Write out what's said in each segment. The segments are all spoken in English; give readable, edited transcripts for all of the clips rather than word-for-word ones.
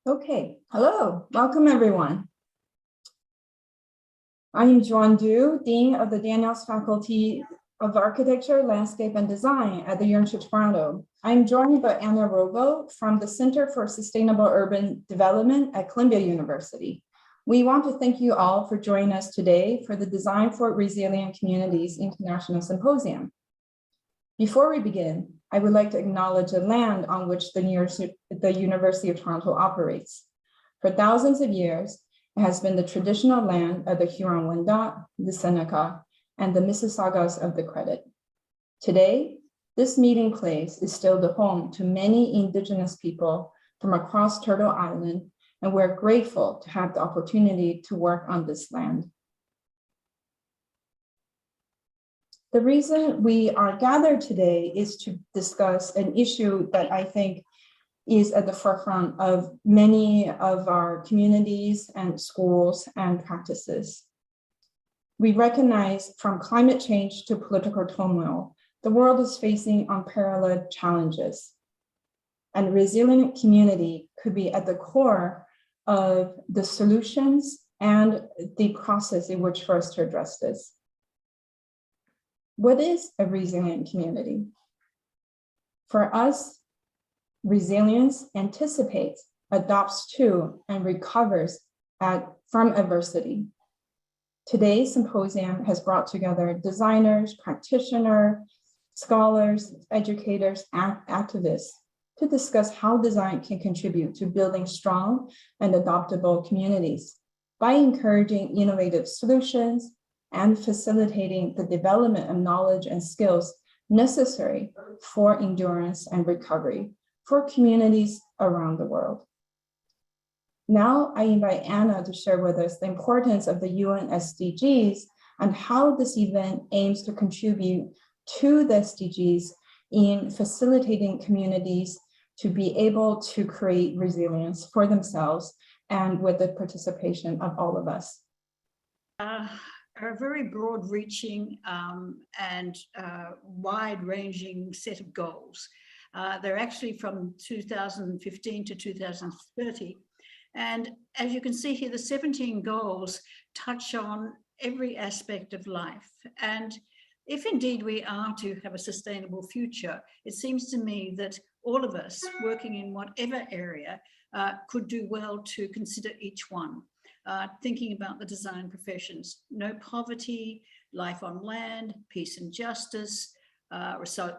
Okay, hello, welcome everyone. I'm Joan Du, Dean of the Daniels Faculty of Architecture, Landscape and Design at the University of Toronto. I'm joined by Anna Robo from the Center for Sustainable Urban Development at Columbia University. We want to thank you all for joining us today for the Design for Resilient Communities International Symposium. Before we begin, I would like to acknowledge the land on which the University of Toronto operates. For thousands of years, it has been the traditional land of the Huron-Wendat, the Seneca, and the Mississaugas of the Credit. Today, this meeting place is still the home to many Indigenous people from across Turtle Island, and we're grateful to have the opportunity to work on this land. The reason we are gathered today is to discuss an issue that I think is at the forefront of many of our communities and schools and practices. We recognize from climate change to political turmoil, the world is facing unparalleled challenges. And resilient community could be at the core of the solutions and the process in which for us to address this. What is a resilient community? For us, resilience anticipates, adapts to, and recovers from adversity. Today's symposium has brought together designers, practitioners, scholars, educators, and activists to discuss how design can contribute to building strong and adaptable communities by encouraging innovative solutions and facilitating the development of knowledge and skills necessary for endurance and recovery for communities around the world. Now I invite Anna to share with us the importance of the UN SDGs and how this event aims to contribute to the SDGs in facilitating communities to be able to create resilience for themselves and with the participation of all of us. A very broad-reaching and wide-ranging set of goals. They're actually from 2015 to 2030. And as you can see here, the 17 goals touch on every aspect of life. And if indeed we are to have a sustainable future, it seems to me that all of us working in whatever area could do well to consider each one. Thinking about the design professions, no poverty, life on land, peace and justice,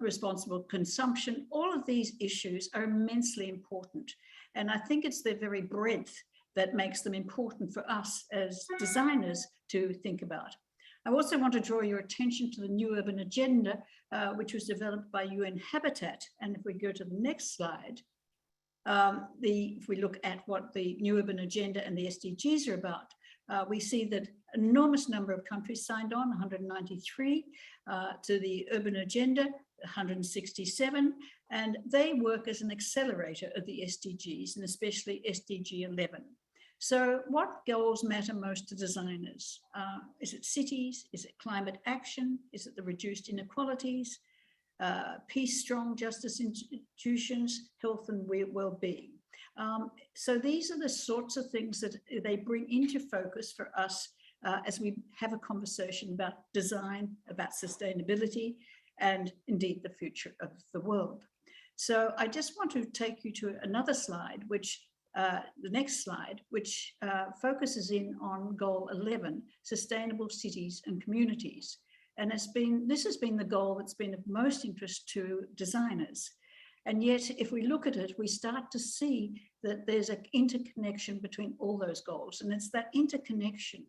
responsible consumption, all of these issues are immensely important. And I think it's their very breadth that makes them important for us as designers to think about. I also want to draw your attention to the New Urban Agenda, which was developed by UN Habitat. And if we go to the next slide, if we look at what the New Urban Agenda and the SDGs are about, we see that an enormous number of countries signed on, 193 to the Urban Agenda, 167, and they work as an accelerator of the SDGs, and especially SDG 11. So what goals matter most to designers? Is it cities? Is it climate action? Is it the reduced inequalities? Peace, strong justice institutions, health and well-being. So these are the sorts of things that they bring into focus for us as we have a conversation about design, about sustainability, and indeed the future of the world. So I just want to take you to another slide, which the next slide, which focuses in on goal 11, sustainable cities and communities. And this has been the goal that's been of most interest to designers. And yet, if we look at it, we start to see that there's an interconnection between all those goals. And it's that interconnection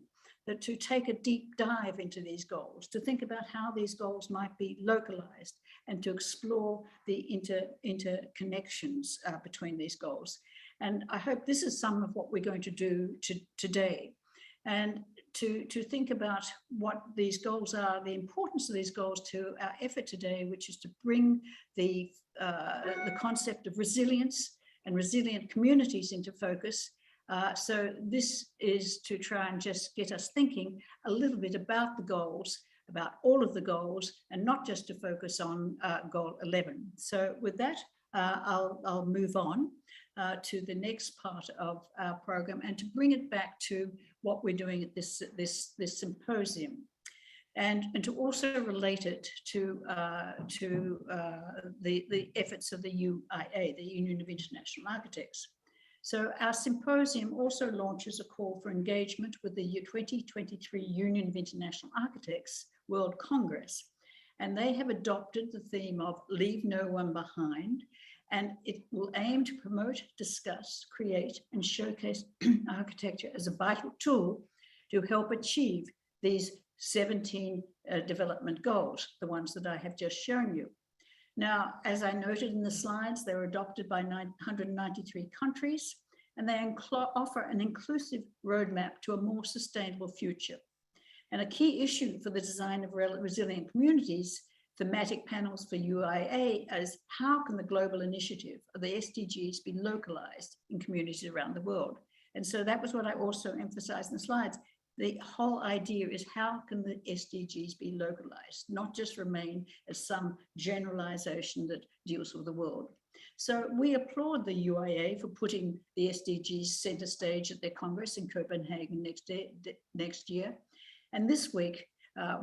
that to take a deep dive into these goals, to think about how these goals might be localized and to explore the interconnections between these goals. And I hope this is some of what we're going to do today. And to think about what these goals are, the importance of these goals to our effort today, which is to bring the concept of resilience and resilient communities into focus. So this is to try and just get us thinking a little bit about the goals, about all of the goals, and not just to focus on goal 11. So with that, I'll move on. to the next part of our program and to bring it back to what we're doing at this symposium. And to also relate it to the efforts of the UIA, the Union of International Architects. So our symposium also launches a call for engagement with the 2023 Union of International Architects World Congress. And they have adopted the theme of Leave No One Behind, and it will aim to promote, discuss, create, and showcase architecture as a vital tool to help achieve these 17 development goals, the ones that I have just shown you. Now, as I noted in the slides, they were adopted by 193 countries, and they offer an inclusive roadmap to a more sustainable future. And a key issue for the design of resilient communities, thematic panels for UIA, is how can the global initiative of the SDGs be localized in communities around the world? And so that was what I also emphasized in the slides. The whole idea is how can the SDGs be localized, not just remain as some generalization that deals with the world. So we applaud the UIA for putting the SDGs center stage at their Congress in Copenhagen next year. And this week,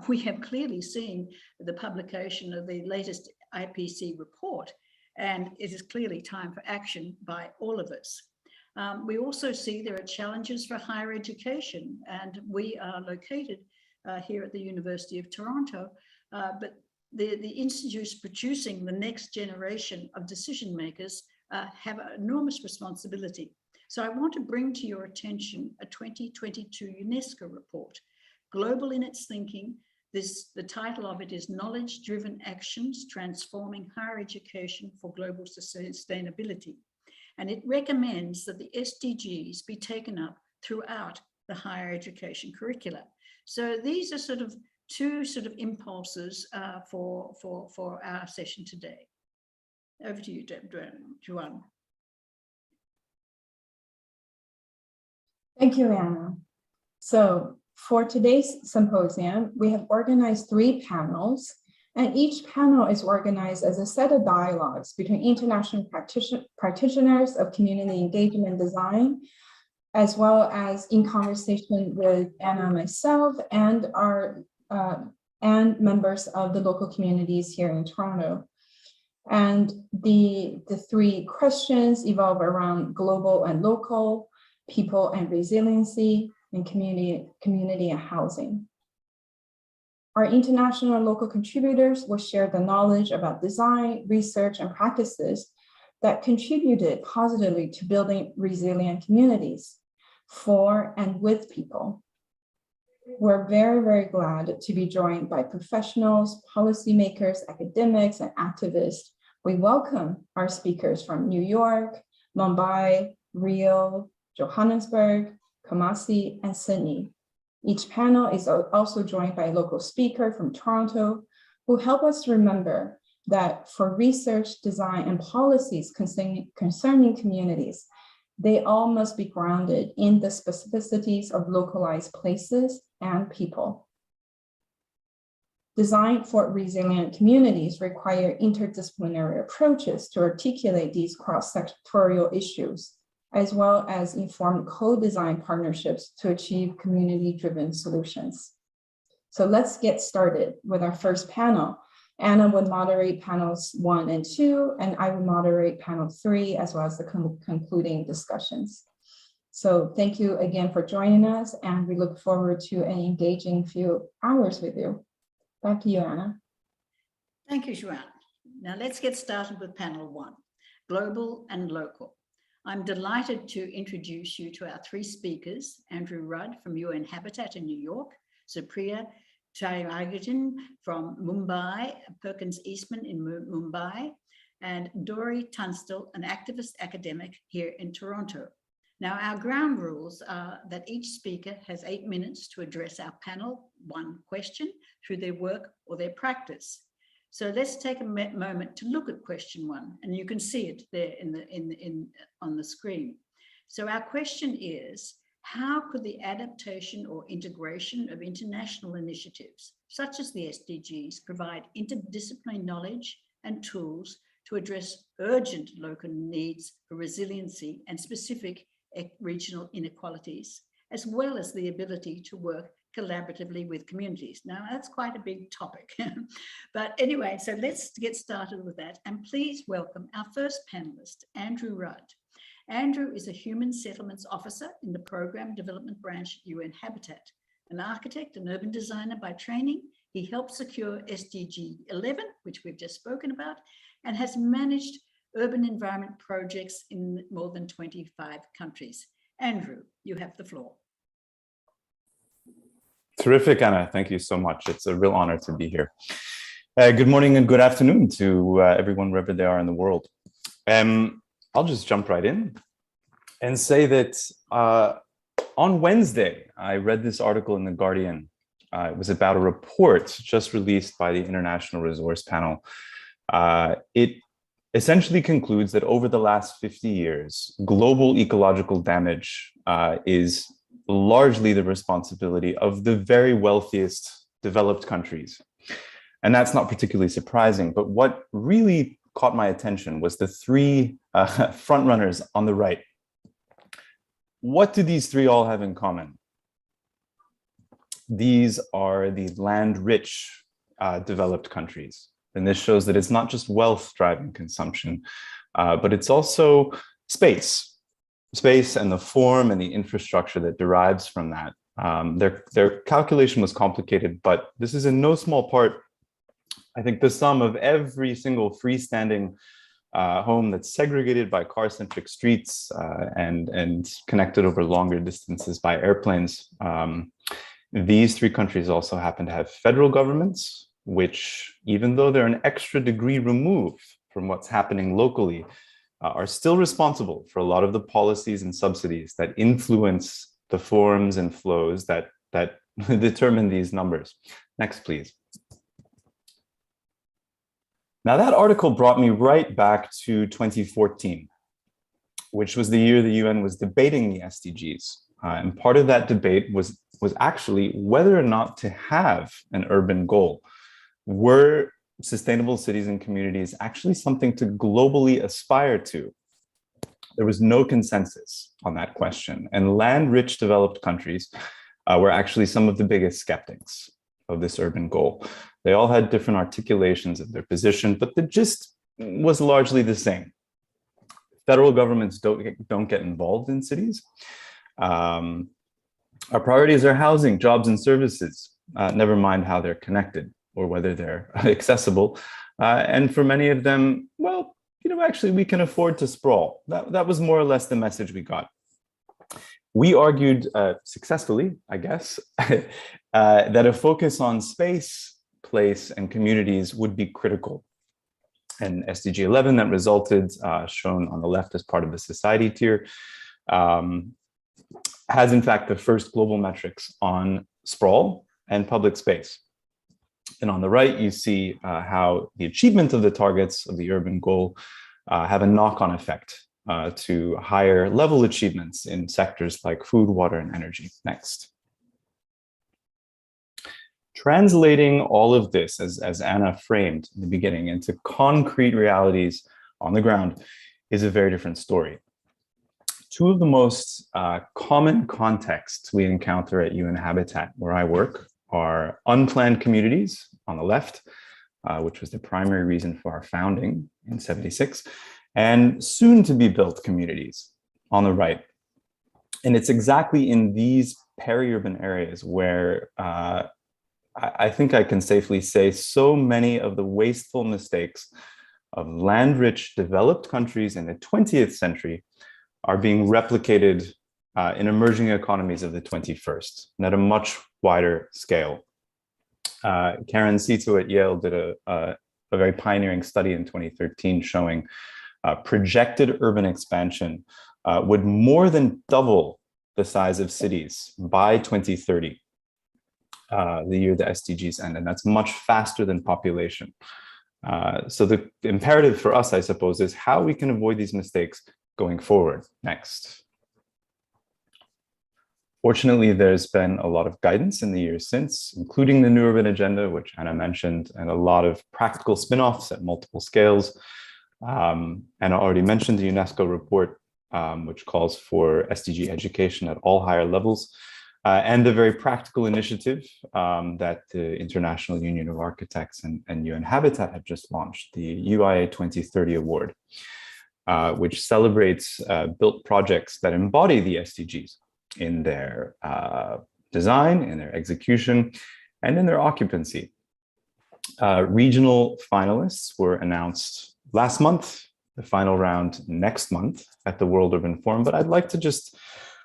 we have clearly seen the publication of the latest IPC report, and it is clearly time for action by all of us. We also see there are challenges for higher education, and we are located here at the University of Toronto, but the institutes producing the next generation of decision makers have an enormous responsibility. So I want to bring to your attention a 2022 UNESCO report, Global in its Thinking. The title of it is Knowledge-Driven Actions Transforming Higher Education for Global Sustainability. And it recommends that the SDGs be taken up throughout the higher education curricula. So these are two impulses for our session today. Over to you, Joanne. Thank you, Anna. So for today's symposium, we have organized 3 panels, and each panel is organized as a set of dialogues between international practitioners of community engagement design, as well as in conversation with Anna and myself and our and members of the local communities here in Toronto. And the 3 questions evolve around global and local, people and resiliency, and community and housing. Our international and local contributors will share the knowledge about design, research, and practices that contributed positively to building resilient communities for and with people. We're very, very glad to be joined by professionals, policymakers, academics, and activists. We welcome our speakers from New York, Mumbai, Rio, Johannesburg, Kumasi, and Sydney. Each panel is also joined by a local speaker from Toronto who help us remember that for research, design, and policies concerning communities, they all must be grounded in the specificities of localized places and people. Design for resilient communities require interdisciplinary approaches to articulate these cross-sectorial issues, as well as informed co-design partnerships to achieve community-driven solutions. So let's get started with our first panel. Anna would moderate panels 1 and 2, and I will moderate panel 3, as well as the concluding discussions. So thank you again for joining us, and we look forward to an engaging few hours with you. Back to you, Anna. Thank you, Joanne. Now let's get started with panel 1, Global and Local. I'm delighted to introduce you to our 3 speakers, Andrew Rudd from UN Habitat in New York, Supriya Chayagajan from Mumbai, Perkins Eastman in Mumbai, and Dori Tunstall, an activist academic here in Toronto. Now, our ground rules are that each speaker has 8 minutes to address our panel 1 question through their work or their practice. So let's take a moment to look at question 1, and you can see it there on the screen. So our question is, how could the adaptation or integration of international initiatives, such as the SDGs, provide interdisciplinary knowledge and tools to address urgent local needs for resiliency and specific regional inequalities, as well as the ability to work collaboratively with communities. Now, that's quite a big topic. But anyway, so let's get started with that. And please welcome our first panelist, Andrew Rudd. Andrew is a Human Settlements Officer in the Program Development Branch at UN Habitat. An architect and urban designer by training, he helped secure SDG 11, which we've just spoken about, and has managed urban environment projects in more than 25 countries. Andrew, you have the floor. Terrific, Anna. Thank you so much. It's a real honor to be here. Good morning and good afternoon to everyone wherever they are in the world. I'll just jump right in and say that on Wednesday, I read this article in The Guardian. It was about a report just released by the International Resource Panel. It essentially concludes that over the last 50 years, global ecological damage is largely the responsibility of the very wealthiest developed countries. And that's not particularly surprising, but what really caught my attention was the three frontrunners on the right. What do these three all have in common? These are the land-rich developed countries. And this shows that it's not just wealth driving consumption, but it's also space and the form and the infrastructure that derives from that. Their calculation was complicated, but this is in no small part, I think, the sum of every single freestanding home that's segregated by car-centric streets and connected over longer distances by airplanes. These three countries also happen to have federal governments, which, even though they're an extra degree removed from what's happening locally, are still responsible for a lot of the policies and subsidies that influence the forms and flows that determine these numbers. Next, please. Now, that article brought me right back to 2014, which was the year the UN was debating the SDGs. And part of that debate was actually whether or not to have an urban goal. Were sustainable cities and communities actually something to globally aspire to? There was no consensus on that question. And land-rich developed countries were actually some of the biggest skeptics of this urban goal. They all had different articulations of their position, but the gist was largely the same. Federal governments don't get involved in cities. Our priorities are housing, jobs, and services, never mind how they're connected or whether they're accessible. And for many of them, well, actually we can afford to sprawl. That was more or less the message we got. We argued successfully, I guess, that a focus on space, place, and communities would be critical. And SDG 11 that resulted, shown on the left as part of the society tier, has in fact the first global metrics on sprawl and public space. And on the right, you see how the achievement of the targets of the urban goal have a knock-on effect to higher level achievements in sectors like food, water, and energy. Next. Translating all of this, as Anna framed in the beginning, into concrete realities on the ground is a very different story. Two of the most common contexts we encounter at UN Habitat, where I work, are unplanned communities on the left, which was the primary reason for our founding in '76, and soon to be built communities on the right. And it's exactly in these peri-urban areas where I think I can safely say so many of the wasteful mistakes of land-rich developed countries in the 20th century are being replicated in emerging economies of the 21st, and at a much wider scale. Karen Sito at Yale did a very pioneering study in 2013 showing projected urban expansion would more than double the size of cities by 2030, the year the SDGs end, and that's much faster than population. So the imperative for us, I suppose, is how we can avoid these mistakes going forward. Next. Fortunately, there's been a lot of guidance in the years since, including the New Urban Agenda, which Anna mentioned, and a lot of practical spin-offs at multiple scales. And I already mentioned the UNESCO report, which calls for SDG education at all higher levels, and the very practical initiative that the International Union of Architects and UN Habitat have just launched, the UIA 2030 Award, which celebrates built projects that embody the SDGs in their design, in their execution, and in their occupancy. Regional finalists were announced last month, the final round next month at the World Urban Forum, but I'd like to just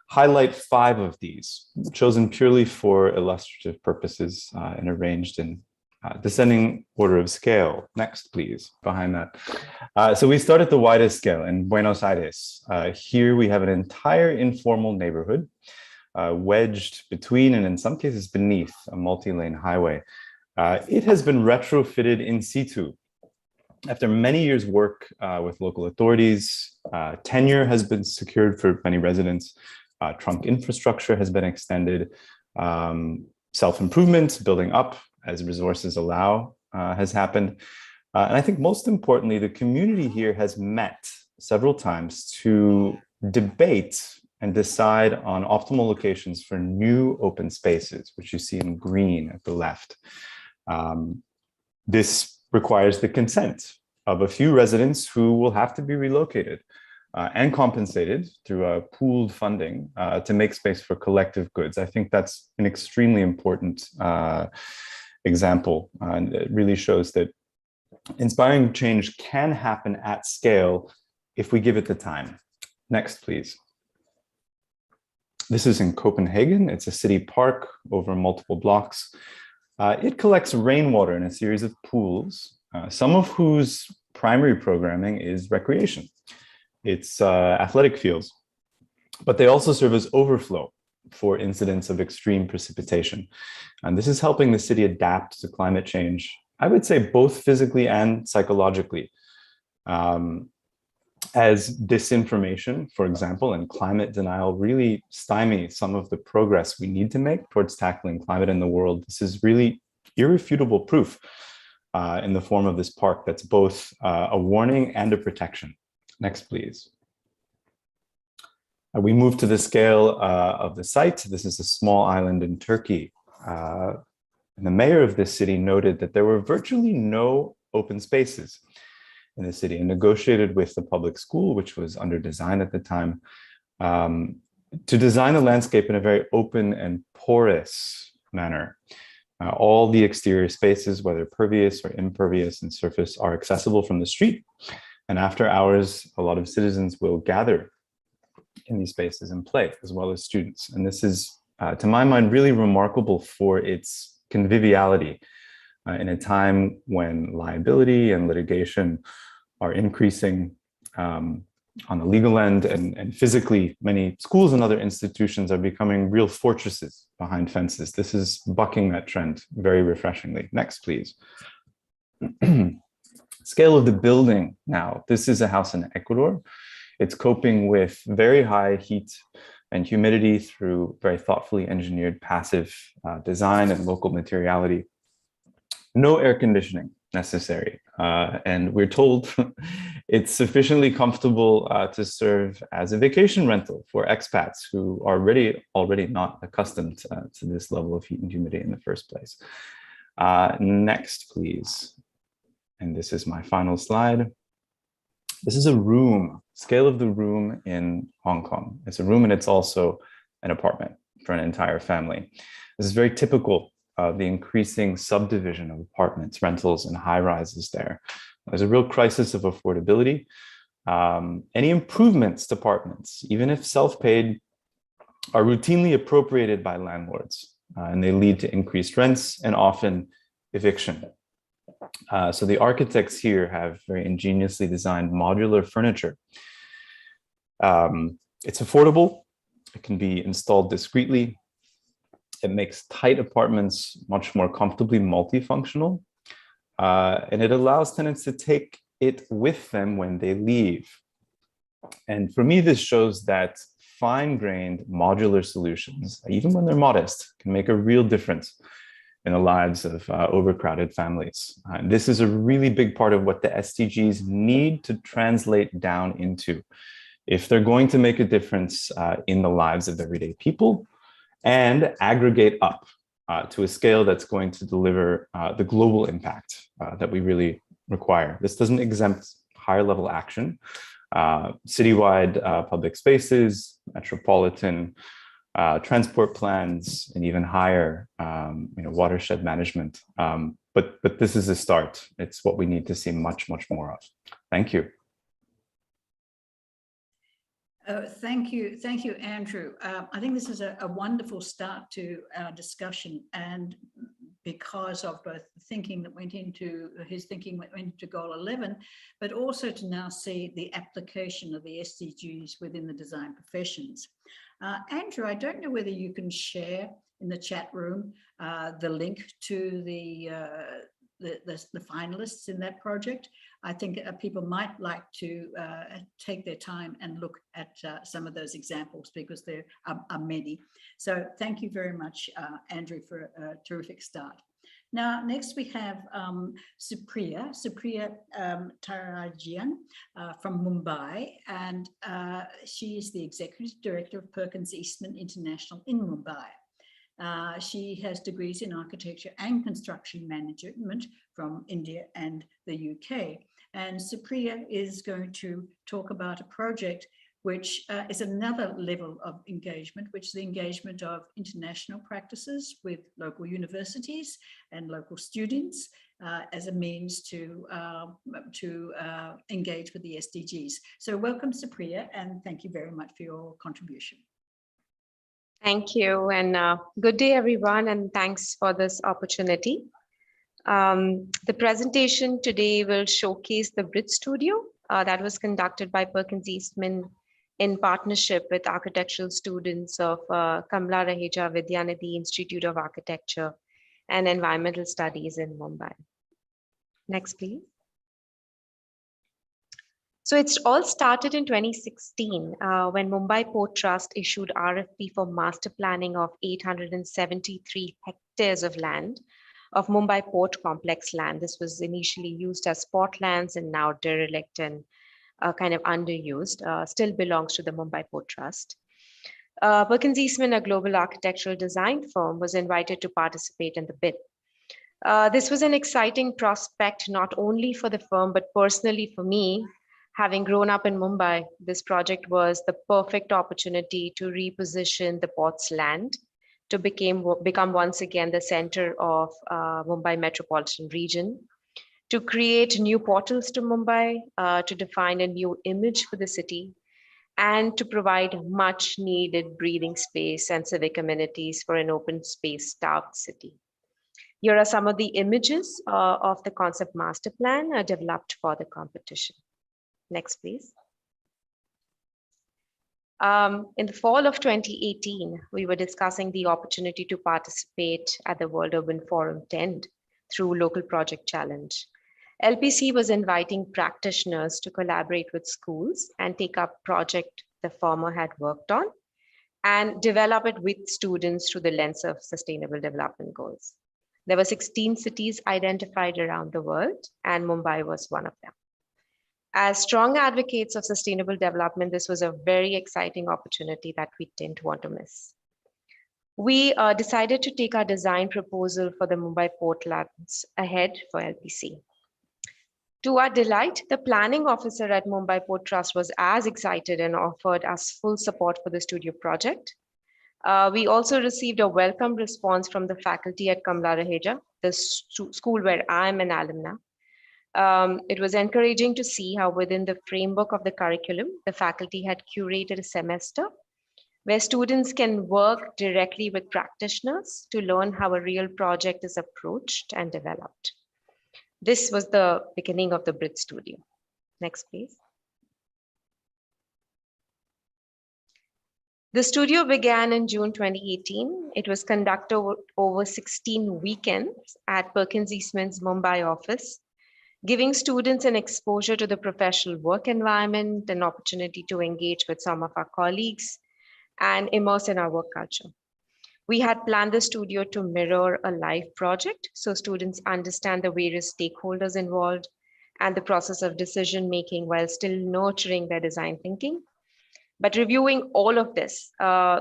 highlight 5 of these, chosen purely for illustrative purposes and arranged in descending order of scale. Next, please, behind that. So we start at the widest scale in Buenos Aires. Here we have an entire informal neighborhood wedged between and in some cases beneath a multi-lane highway. It has been retrofitted in situ. After many years' work with local authorities, tenure has been secured for many residents, trunk infrastructure has been extended, self-improvement, building up as resources allow has happened. And I think most importantly, the community here has met several times to debate and decide on optimal locations for new open spaces, which you see in green at the left. This requires the consent of a few residents who will have to be relocated and compensated through a pooled funding to make space for collective goods. I think that's an extremely important example, and it really shows that inspiring change can happen at scale if we give it the time. Next, please. This is in Copenhagen. It's a city park over multiple blocks. It collects rainwater in a series of pools, some of whose primary programming is recreation. It's athletic fields, but they also serve as overflow for incidents of extreme precipitation. And this is helping the city adapt to climate change, I would say both physically and psychologically. As disinformation, for example, and climate denial really stymie some of the progress we need to make towards tackling climate in the world, this is really irrefutable proof in the form of this park that's both a warning and a protection. Next, please. We move to the scale of the site. This is a small island in Turkey. And the mayor of this city noted that there were virtually no open spaces in the city and negotiated with the public school, which was under design at the time, to design the landscape in a very open and porous manner. All the exterior spaces, whether pervious or impervious in surface, are accessible from the street. And after hours, a lot of citizens will gather in these spaces and play, as well as students. And this is, to my mind, really remarkable for its conviviality in a time when liability and litigation are increasing on the legal end, and physically many schools and other institutions are becoming real fortresses behind fences. This is bucking that trend very refreshingly. Next, please. Scale of the building now. This is a house in Ecuador. It's coping with very high heat and humidity through very thoughtfully engineered passive design and local materiality. No air conditioning necessary. And we're told it's sufficiently comfortable to serve as a vacation rental for expats who are already not accustomed to this level of heat and humidity in the first place. Next, please. And this is my final slide. This is a room, scale of the room in Hong Kong. It's a room and it's also an apartment for an entire family. This is very typical of the increasing subdivision of apartments, rentals, and high rises there. There's a real crisis of affordability. Any improvements to apartments, even if self-paid, are routinely appropriated by landlords, and they lead to increased rents and often eviction. So the architects here have very ingeniously designed modular furniture. It's affordable. It can be installed discreetly. It makes tight apartments much more comfortably multifunctional. And it allows tenants to take it with them when they leave. And for me, this shows that fine-grained modular solutions, even when they're modest, can make a real difference in the lives of overcrowded families. And this is a really big part of what the SDGs need to translate down into if they're going to make a difference in the lives of everyday people and aggregate up to a scale that's going to deliver the global impact that we really require. This doesn't exempt higher level action. Citywide public spaces, metropolitan transport plans, and even higher watershed management. But this is a start. It's what we need to see much, much more of. Thank you. Thank you, Andrew. I think this is a wonderful start to our discussion, and because of both the thinking that went into his thinking went into goal 11, but also to now see the application of the SDGs within the design professions. Andrew, I don't know whether you can share in the chat room the link to the finalists in that project. I think people might like to take their time and look at some of those examples, because there are many. So thank you very much, Andrew, for a terrific start. Now, next we have Supriya Tarajian from Mumbai, and she is the Executive Director of Perkins Eastman International in Mumbai. She has degrees in architecture and construction management from India and the UK. And Supriya is going to talk about a project which is another level of engagement, which is the engagement of international practices with local universities and local students as a means to engage with the SDGs. So welcome, Supriya, and thank you very much for your contribution. Thank you, and good day, everyone, and thanks for this opportunity. The presentation today will showcase the Bridge Studio that was conducted by Perkins Eastman in partnership with architectural students of Kamla Raheja Vidyanidhi Institute of Architecture and Environmental Studies in Mumbai. Next, please. So it's all started in 2016 when Mumbai Port Trust issued RFP for master planning of 873 hectares of land of Mumbai Port Complex land. This was initially used as spot lands and now derelict and kind of underused, still belongs to the Mumbai Port Trust. Perkins Eastman, a global architectural design firm, was invited to participate in the bid. This was an exciting prospect, not only for the firm, but personally for me. Having grown up in Mumbai, this project was the perfect opportunity to reposition the port's land to become once again the center of Mumbai metropolitan region, to create new portals to Mumbai, to define a new image for the city, and to provide much needed breathing space and civic amenities for an open space starved city. Here are some of the images of the concept master plan developed for the competition. Next, please. In the fall of 2018, we were discussing the opportunity to participate at the World Urban Forum 10 through Local Project Challenge. LPC was inviting practitioners to collaborate with schools and take up project the former had worked on and develop it with students through the lens of sustainable development goals. There were 16 cities identified around the world, and Mumbai was one of them. As strong advocates of sustainable development, this was a very exciting opportunity that we didn't want to miss. We decided to take our design proposal for the Mumbai Port lands ahead for LPC. To our delight, the planning officer at Mumbai Port Trust was as excited and offered us full support for the studio project. We also received a welcome response from the faculty at Kamla Raheja, the school where I'm an alumna. It was encouraging to see how within the framework of the curriculum, the faculty had curated a semester where students can work directly with practitioners to learn how a real project is approached and developed. This was the beginning of the Bridge Studio. Next, please. The studio began in June 2018. It was conducted over 16 weekends at Perkins Eastman's Mumbai office, giving students an exposure to the professional work environment, an opportunity to engage with some of our colleagues, and immerse in our work culture. We had planned the studio to mirror a live project, so students understand the various stakeholders involved and the process of decision making while still nurturing their design thinking, but reviewing all of this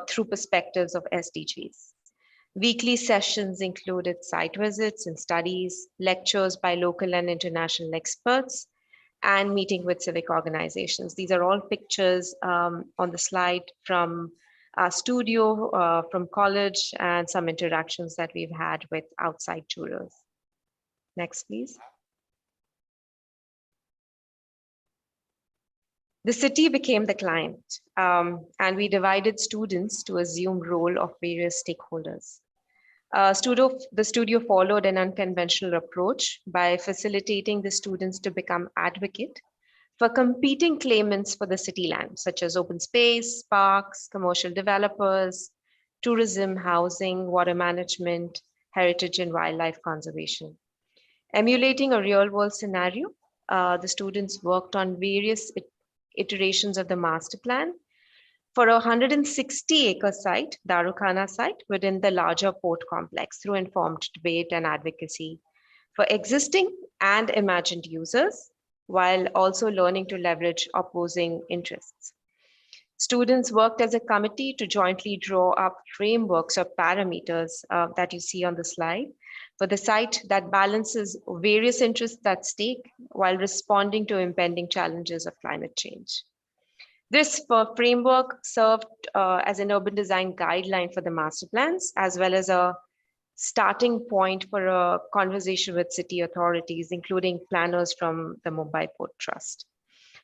through perspectives of SDGs. Weekly sessions included site visits and studies, lectures by local and international experts, and meeting with civic organizations. These are all pictures on the slide from our studio, from college, and some interactions that we've had with outside jurors. Next, please. The city became the client, and we divided students to assume role of various stakeholders. The studio followed an unconventional approach by facilitating the students to become advocate for competing claimants for the city land, such as open space, parks, commercial developers, tourism, housing, water management, heritage and wildlife conservation. Emulating a real-world scenario, the students worked on various iterations of the master plan for a 160-acre site, Darukhana site, within the larger port complex through informed debate and advocacy for existing and imagined users, while also learning to leverage opposing interests. Students worked as a committee to jointly draw up frameworks or parameters that you see on the slide for the site that balances various interests at stake while responding to impending challenges of climate change. This framework served as an urban design guideline for the master plans, as well as a starting point for a conversation with city authorities, including planners from the Mumbai Port Trust.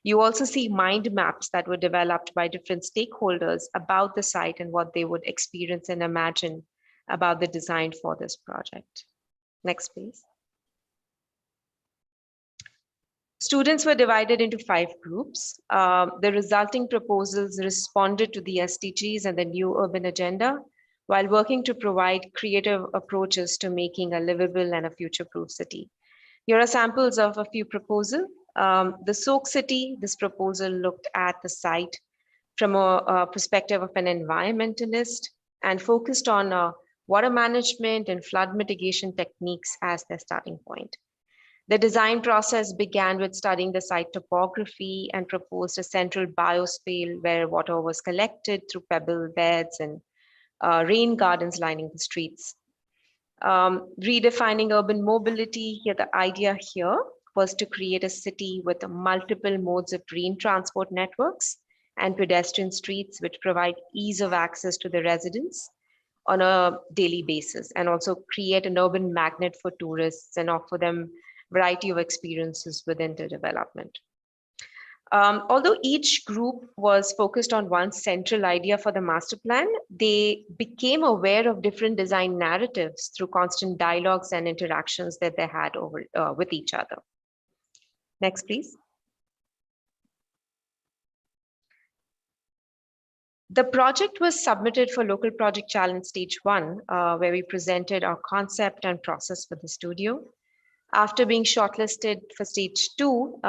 You also see mind maps that were developed by different stakeholders about the site and what they would experience and imagine about the design for this project. Next, please. Students were divided into 5 groups. The resulting proposals responded to the SDGs and the new urban agenda, while working to provide creative approaches to making a livable and a future-proof city. Here are samples of a few proposals. The Soak City, this proposal looked at the site from a perspective of an environmentalist and focused on water management and flood mitigation techniques as their starting point. The design process began with studying the site topography and proposed a central biosphere where water was collected through pebble beds and rain gardens lining the streets. Redefining urban mobility, here the idea here was to create a city with multiple modes of green transport networks and pedestrian streets, which provide ease of access to the residents on a daily basis, and also create an urban magnet for tourists and offer them variety of experiences within the development. Although each group was focused on one central idea for the master plan, they became aware of different design narratives through constant dialogues and interactions that they had with each other. Next, please. The project was submitted for Local Project Challenge Stage 1, where we presented our concept and process for the studio. After being shortlisted for Stage 2,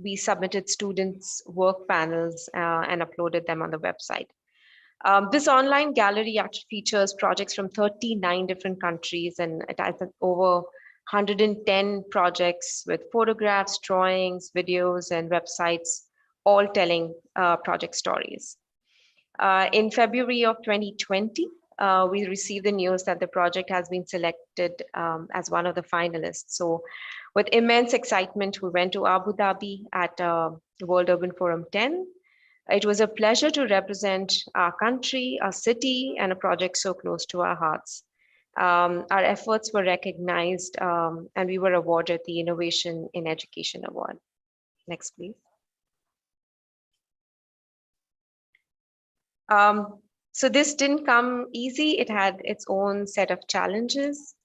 we submitted students' work panels and uploaded them on the website. This online gallery actually features projects from 39 different countries, and it has over 110 projects with photographs, drawings, videos, and websites, all telling project stories. In February of 2020, we received the news that the project has been selected as one of the finalists. So with immense excitement, we went to Abu Dhabi at World Urban Forum 10. It was a pleasure to represent our country, our city, and a project so close to our hearts. Our efforts were recognized and we were awarded the Innovation in Education Award. Next, please. So this didn't come easy. It had its own set of challenges.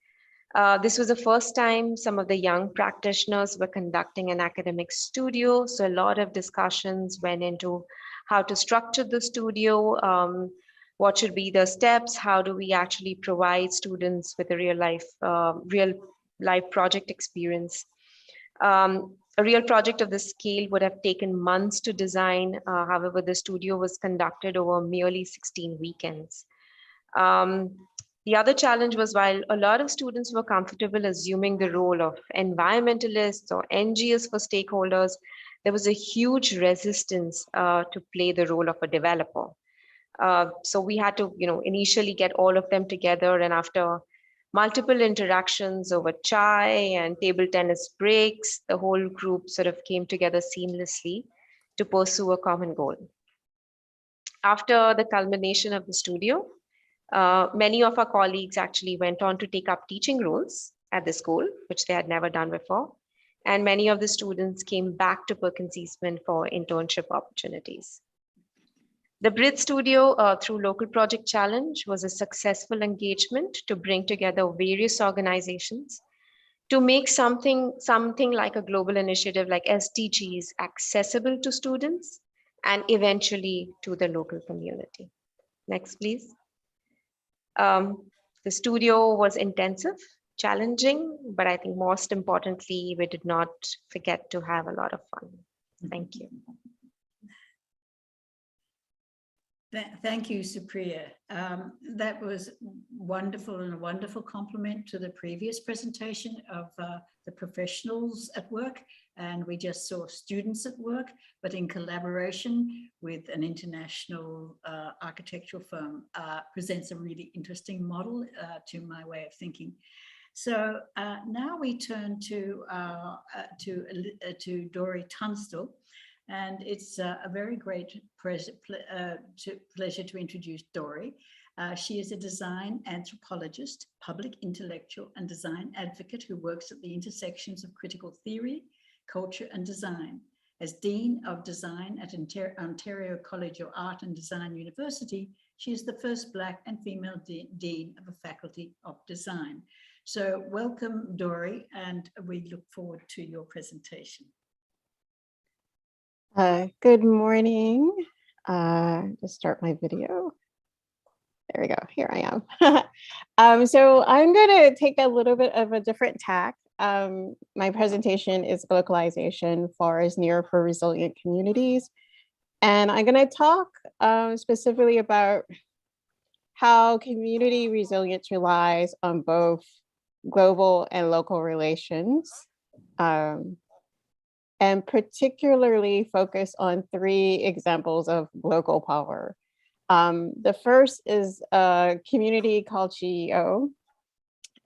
This was the first time some of the young practitioners were conducting an academic studio. So a lot of discussions went into how to structure the studio, what should be the steps, how do we actually provide students with a real life project experience. A real project of this scale would have taken months to design. However, the studio was conducted over merely 16 weekends. The other challenge was while a lot of students were comfortable assuming the role of environmentalists or NGOs for stakeholders, there was a huge resistance to play the role of a developer. So we had to, initially get all of them together, and after multiple interactions over chai and table tennis breaks, the whole group sort of came together seamlessly to pursue a common goal. After the culmination of the studio, many of our colleagues actually went on to take up teaching roles at the school, which they had never done before. And many of the students came back to Perkins Eastman for internship opportunities. The Brit Studio, through Local Project Challenge, was a successful engagement to bring together various organizations to make something like a global initiative like SDGs accessible to students and eventually to the local community. Next, please. The studio was intensive, challenging, but I think most importantly, we did not forget to have a lot of fun. Thank you. Thank you, Supriya. That was wonderful and a wonderful compliment to the previous presentation of the professionals at work. And we just saw students at work, but in collaboration with an international architectural firm, presents a really interesting model to my way of thinking. So now we turn to Dori Tunstall. And it's a very great pleasure to introduce Dori. She is a design anthropologist, public intellectual, and design advocate who works at the intersections of critical theory, culture, and design. As Dean of Design at Ontario College of Art and Design University, she is the first Black and female Dean of a Faculty of Design. So welcome, Dori, and we look forward to your presentation. Good morning. Just start my video. There we go. Here I am. So I'm going to take a little bit of a different tack. My presentation is localization far as near for resilient communities. And I'm going to talk specifically about how community resilience relies on both global and local relations. And particularly focus on 3 examples of local power. The first is a community called CEO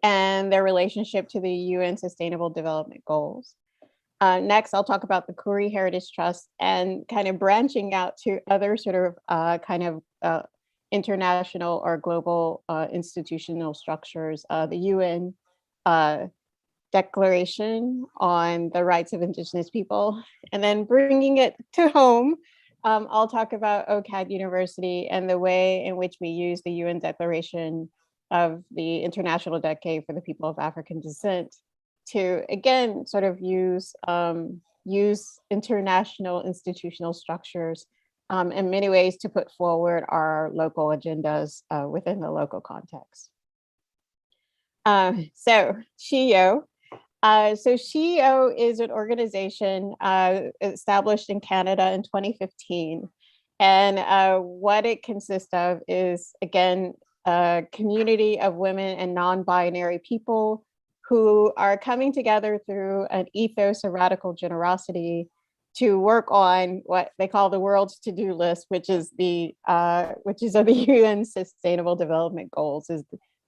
and their relationship to the UN Sustainable Development Goals. Next, I'll talk about the Koori Heritage Trust and kind of branching out to other sort of international or global institutional structures, the UN Declaration on the Rights of Indigenous People, and then bringing it to home, I'll talk about OCAD University and the way in which we use the UN Declaration of the International Decade for the People of African Descent to, again, sort of use international institutional structures in many ways to put forward our local agendas within the local context. So SHEO. So SHEO is an organization established in Canada in 2015. And what it consists of is, again, a community of women and non-binary people who are coming together through an ethos of radical generosity to work on what they call the world's to-do list, which is of the UN Sustainable Development Goals, is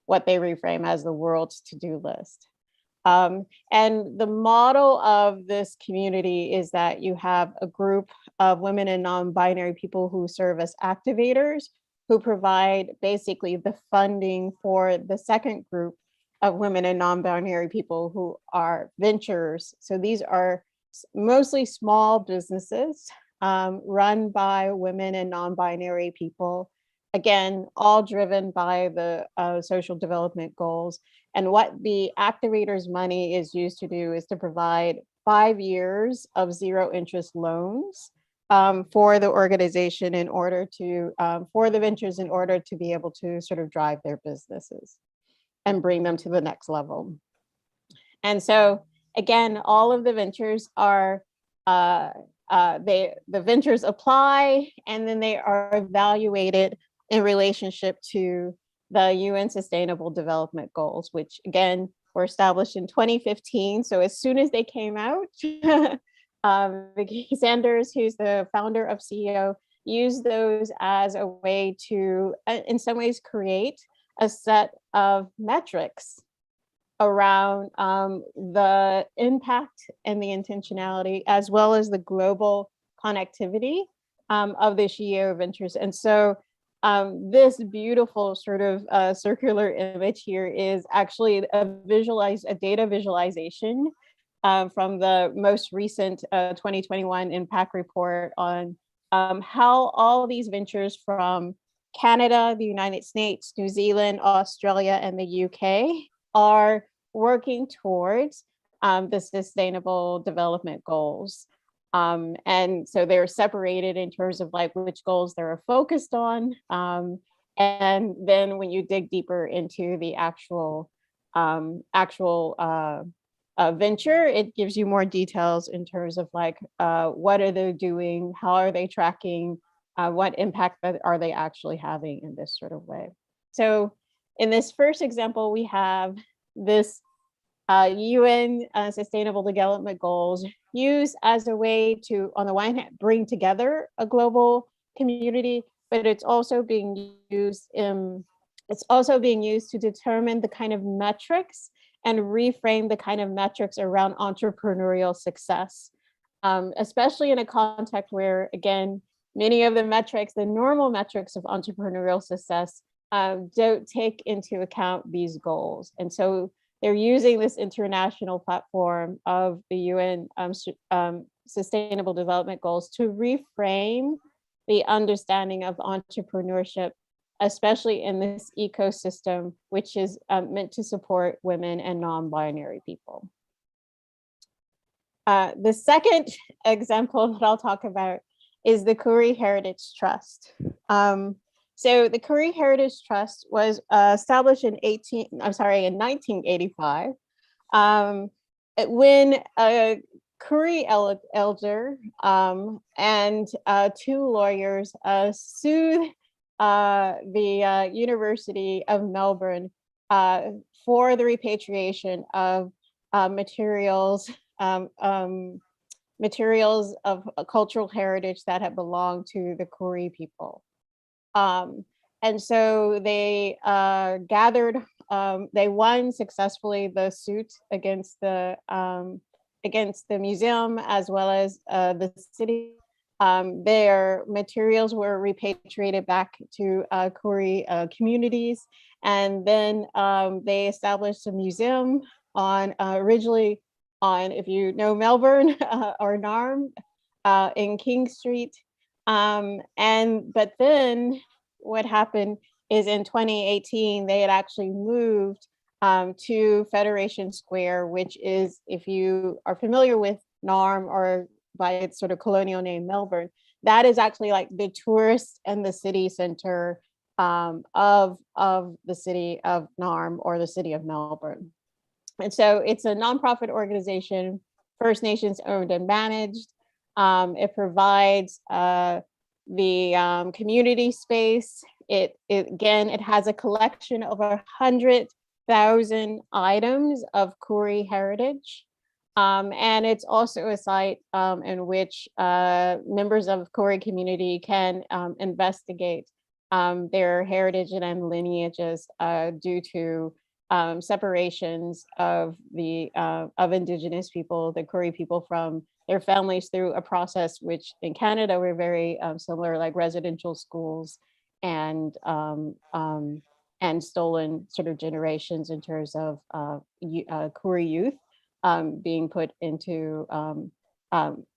what they reframe as the world's to-do list. And the model of this community is that you have a group of women and non-binary people who serve as activators, who provide basically the funding for the second group of women and non-binary people who are ventures. So these are mostly small businesses run by women and non-binary people, again, all driven by the social development goals. And what the activators' money is used to do is to provide 5 years of zero interest loans for the organization in order to, for the ventures in order to be able to sort of drive their businesses and bring them to the next level. And so again, all of the ventures are, the ventures apply and then they are evaluated in relationship to the UN Sustainable Development Goals, which again were established in 2015. So as soon as they came out, Vicky Sanders, who's the founder of CEO, used those as a way to, in some ways, create a set of metrics around the impact and the intentionality, as well as the global connectivity of this year of interest. And so this beautiful sort of circular image here is actually a data visualization from the most recent 2021 impact report on how all these ventures from Canada, the United States, New Zealand, Australia, and the UK are working towards the Sustainable Development Goals. And so they're separated in terms of like which goals they're focused on. And then when you dig deeper into the actual venture, it gives you more details in terms of like what are they doing, how are they tracking, what impact are they actually having in this sort of way. So in this first example, we have this UN Sustainable Development Goals used as a way to, on the one hand, bring together a global community, but it's also being used to determine the kind of metrics and reframe the kind of metrics around entrepreneurial success, especially in a context where, again, many of the metrics, the normal metrics of entrepreneurial success, don't take into account these goals. And so they're using this international platform of the UN Sustainable Development Goals to reframe the understanding of entrepreneurship, especially in this ecosystem, which is meant to support women and non-binary people. The second example that I'll talk about is the Koori Heritage Trust. So the Koori Heritage Trust was established in 1985, when a Koori elder and two lawyers sued the University of Melbourne for the repatriation of materials of cultural heritage that had belonged to the Koori people. And so they they won successfully the suit against the museum as well as the city. Their materials were repatriated back to Koori communities, and then they established a museum on originally on, if you know Melbourne or Narm, in King Street. But then what happened is in 2018, they had actually moved to Federation Square, which is, if you are familiar with Narm or by its sort of colonial name, Melbourne, that is actually like the tourist and the city center of the city of Narm or the city of Melbourne. And so it's a nonprofit organization, First Nations owned and managed. It provides the community space. It has a collection of 100,000 items of Koori heritage. And it's also a site in which members of Koori community can investigate their heritage and lineages due to separations of the of Indigenous people, the Koori people, from their families through a process which in Canada we're very similar, like residential schools and stolen sort of generations in terms of Koori youth being put into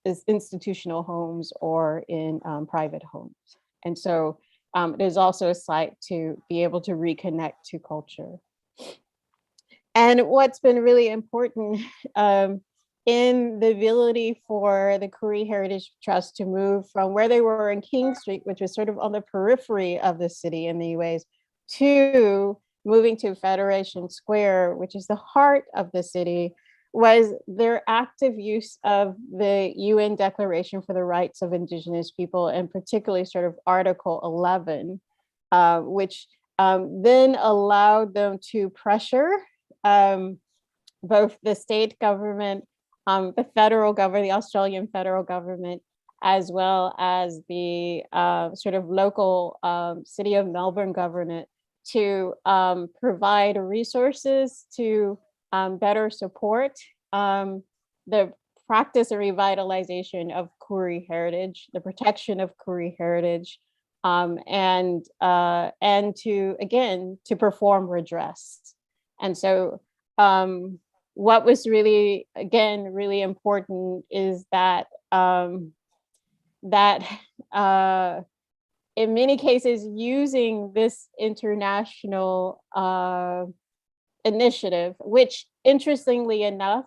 institutional homes or in private homes. And so there's also a site to be able to reconnect to culture. And what's been really important in the ability for the Koori Heritage Trust to move from where they were in King Street, which was sort of on the periphery of the city in the ways, to moving to Federation Square, which is the heart of the city, was their active use of the UN Declaration for the Rights of Indigenous People, and particularly sort of Article 11, which then allowed them to pressure both the state government, the federal government, the Australian federal government, as well as the sort of local City of Melbourne government to provide resources to better support the practice of revitalization of Koori heritage, the protection of Koori heritage, and to, again, to perform redress. And so what was really, again, really important is that in many cases, using this international initiative, which interestingly enough,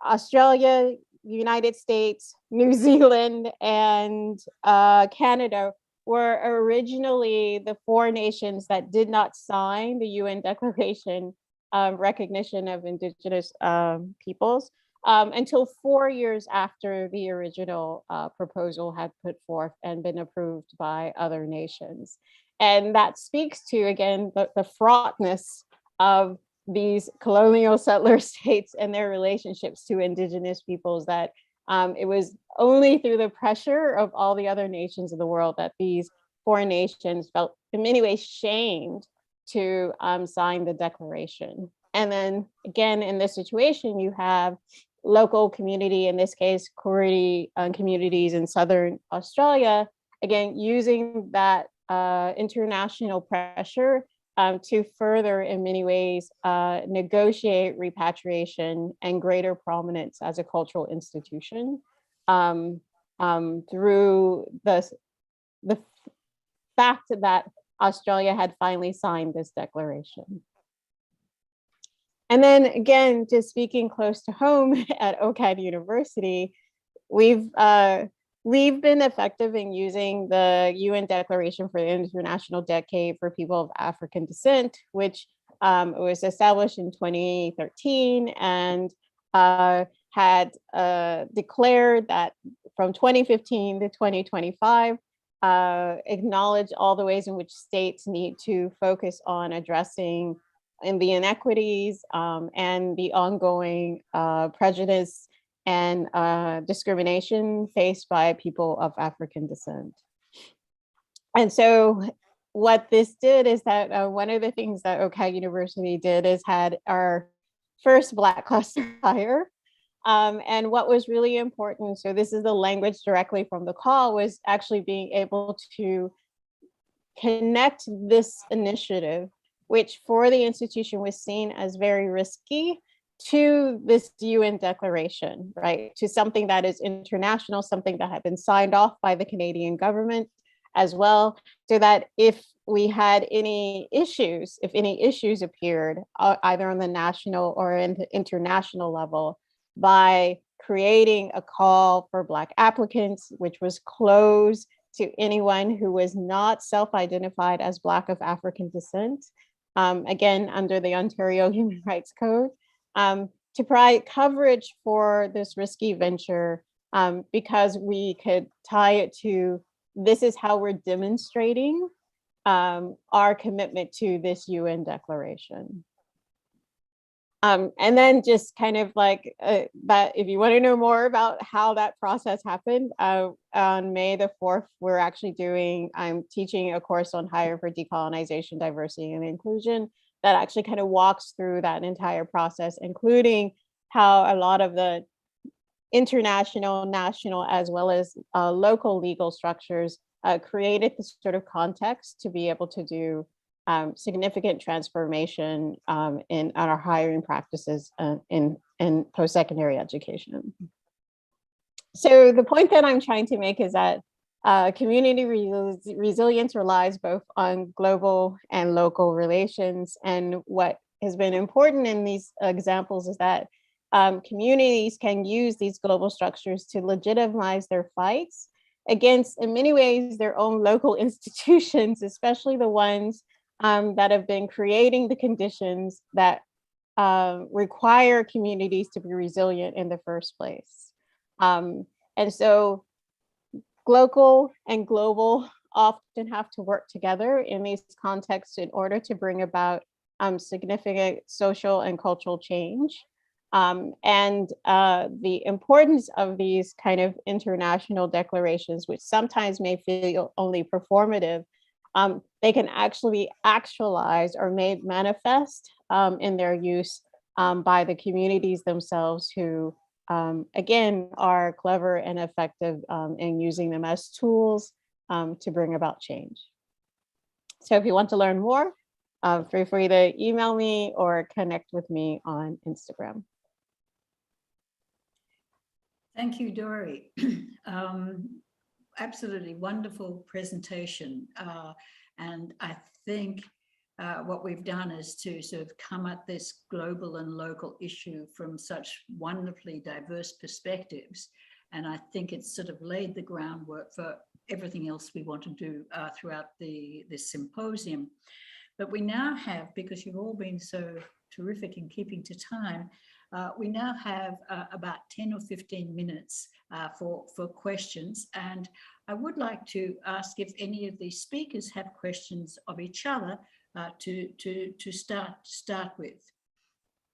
Australia, United States, New Zealand, and Canada were originally the 4 nations that did not sign the UN Declaration recognition of Indigenous peoples until 4 years after the original proposal had put forth and been approved by other nations. And that speaks to, again, the fraughtness of these colonial settler states and their relationships to Indigenous peoples, that it was only through the pressure of all the other nations of the world that these 4 nations felt in many ways shamed to sign the declaration. And then again, in this situation, you have local community, in this case, Koori communities in Southern Australia, again, using that international pressure to further, in many ways, negotiate repatriation and greater prominence as a cultural institution through the fact that Australia had finally signed this declaration. And then again, just speaking close to home at OCAD University, we've been effective in using the UN Declaration for the International Decade for People of African Descent, which was established in 2013 and had declared that from 2015 to 2025, acknowledge all the ways in which states need to focus on addressing the inequities and the ongoing prejudice and discrimination faced by people of African descent. And so what this did is that one of the things that OCAD University did is had our first Black cluster hire. And what was really important, so this is the language directly from the call, was actually being able to connect this initiative, which for the institution was seen as very risky, to this UN declaration, right? To something that is international, something that had been signed off by the Canadian government as well, so that if we had any issues, if any issues appeared, either on the national or in the international level, by creating a call for Black applicants, which was closed to anyone who was not self-identified as Black of African descent, again, under the Ontario Human Rights Code, to provide coverage for this risky venture, because we could tie it to, this is how we're demonstrating our commitment to this UN declaration. And then just kind of like that, if you want to know more about how that process happened, on May the 4th, we're actually I'm teaching a course on Hire for Decolonization, Diversity, and Inclusion that actually kind of walks through that entire process, including how a lot of the international, national, as well as local legal structures created this sort of context to be able to do significant transformation in our hiring practices in post-secondary education. So the point that I'm trying to make is that community resilience relies both on global and local relations. And what has been important in these examples is that communities can use these global structures to legitimize their fights against, in many ways, their own local institutions, especially the ones that have been creating the conditions that require communities to be resilient in the first place. And so local and global often have to work together in these contexts in order to bring about significant social and cultural change. And the importance of these kind of international declarations, which sometimes may feel only performative, they can actually be actualized or made manifest in their use by the communities themselves who, again, are clever and effective in using them as tools to bring about change. So if you want to learn more, feel free to email me or connect with me on Instagram. Thank you, Dory. Absolutely wonderful presentation. And I think what we've done is to sort of come at this global and local issue from such wonderfully diverse perspectives. And I think it's sort of laid the groundwork for everything else we want to do throughout this symposium. But we now have, because you've all been so terrific in keeping to time, we now have about 10 or 15 minutes for questions. And I would like to ask if any of the speakers have questions of each other to start with.